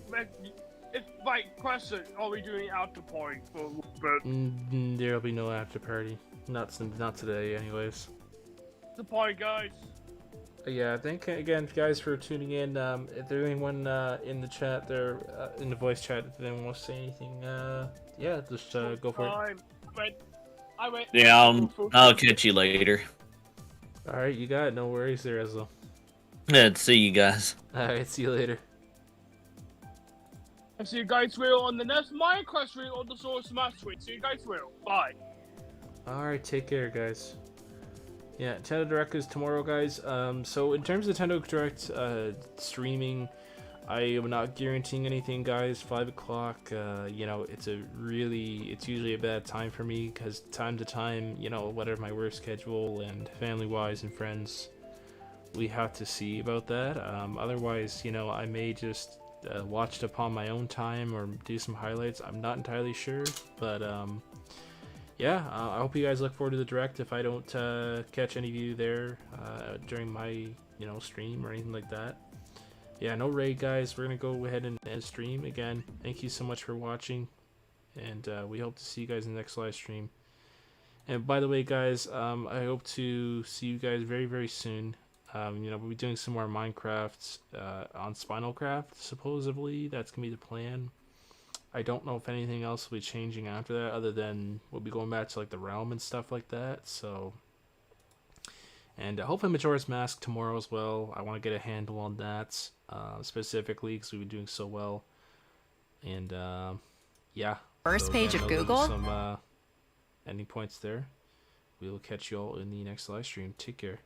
It's like question. Are we doing after party for a little bit? There'll be no after party. Not today, anyways. The party, guys. Yeah, thank again, guys, for tuning in. If there's anyone in the chat there, in the voice chat, if anyone wants to say anything, yeah, just go for it. I went. Yeah, I'll catch you later. All right, you got it. No worries there, Ezra. Yeah, see you guys. All right, see you later. And see you guys will on the next Minecraft stream or the Source Smash stream. See you guys will. Bye. All right, take care, guys. Yeah, Nintendo Direct is tomorrow, guys. So in terms of Nintendo Direct streaming, I am not guaranteeing anything, guys. 5 o'clock, you know, it's usually a bad time for me because time to time, you know, whatever my work schedule and family-wise and friends, we have to see about that. Otherwise, you know, I may just watch it upon my own time or do some highlights. I'm not entirely sure, but yeah, I hope you guys look forward to the Direct. If I don't catch any of you there during my, you know, stream or anything like that. Yeah, no raid, guys. We're going to go ahead and stream again. Thank you so much for watching, and we hope to see you guys in the next live stream. And by the way, guys, I hope to see you guys very, very soon. You know, we'll be doing some more Minecraft on Spinal Craft, supposedly. That's going to be the plan. I don't know if anything else will be changing after that, other than we'll be going back to like the realm and stuff like that. So, and hopefully Majora's Mask tomorrow as well. I want to get a handle on that specifically because we've been doing so well. And yeah, First page of Google. Some ending points there. We will catch you all in the next live stream. Take care.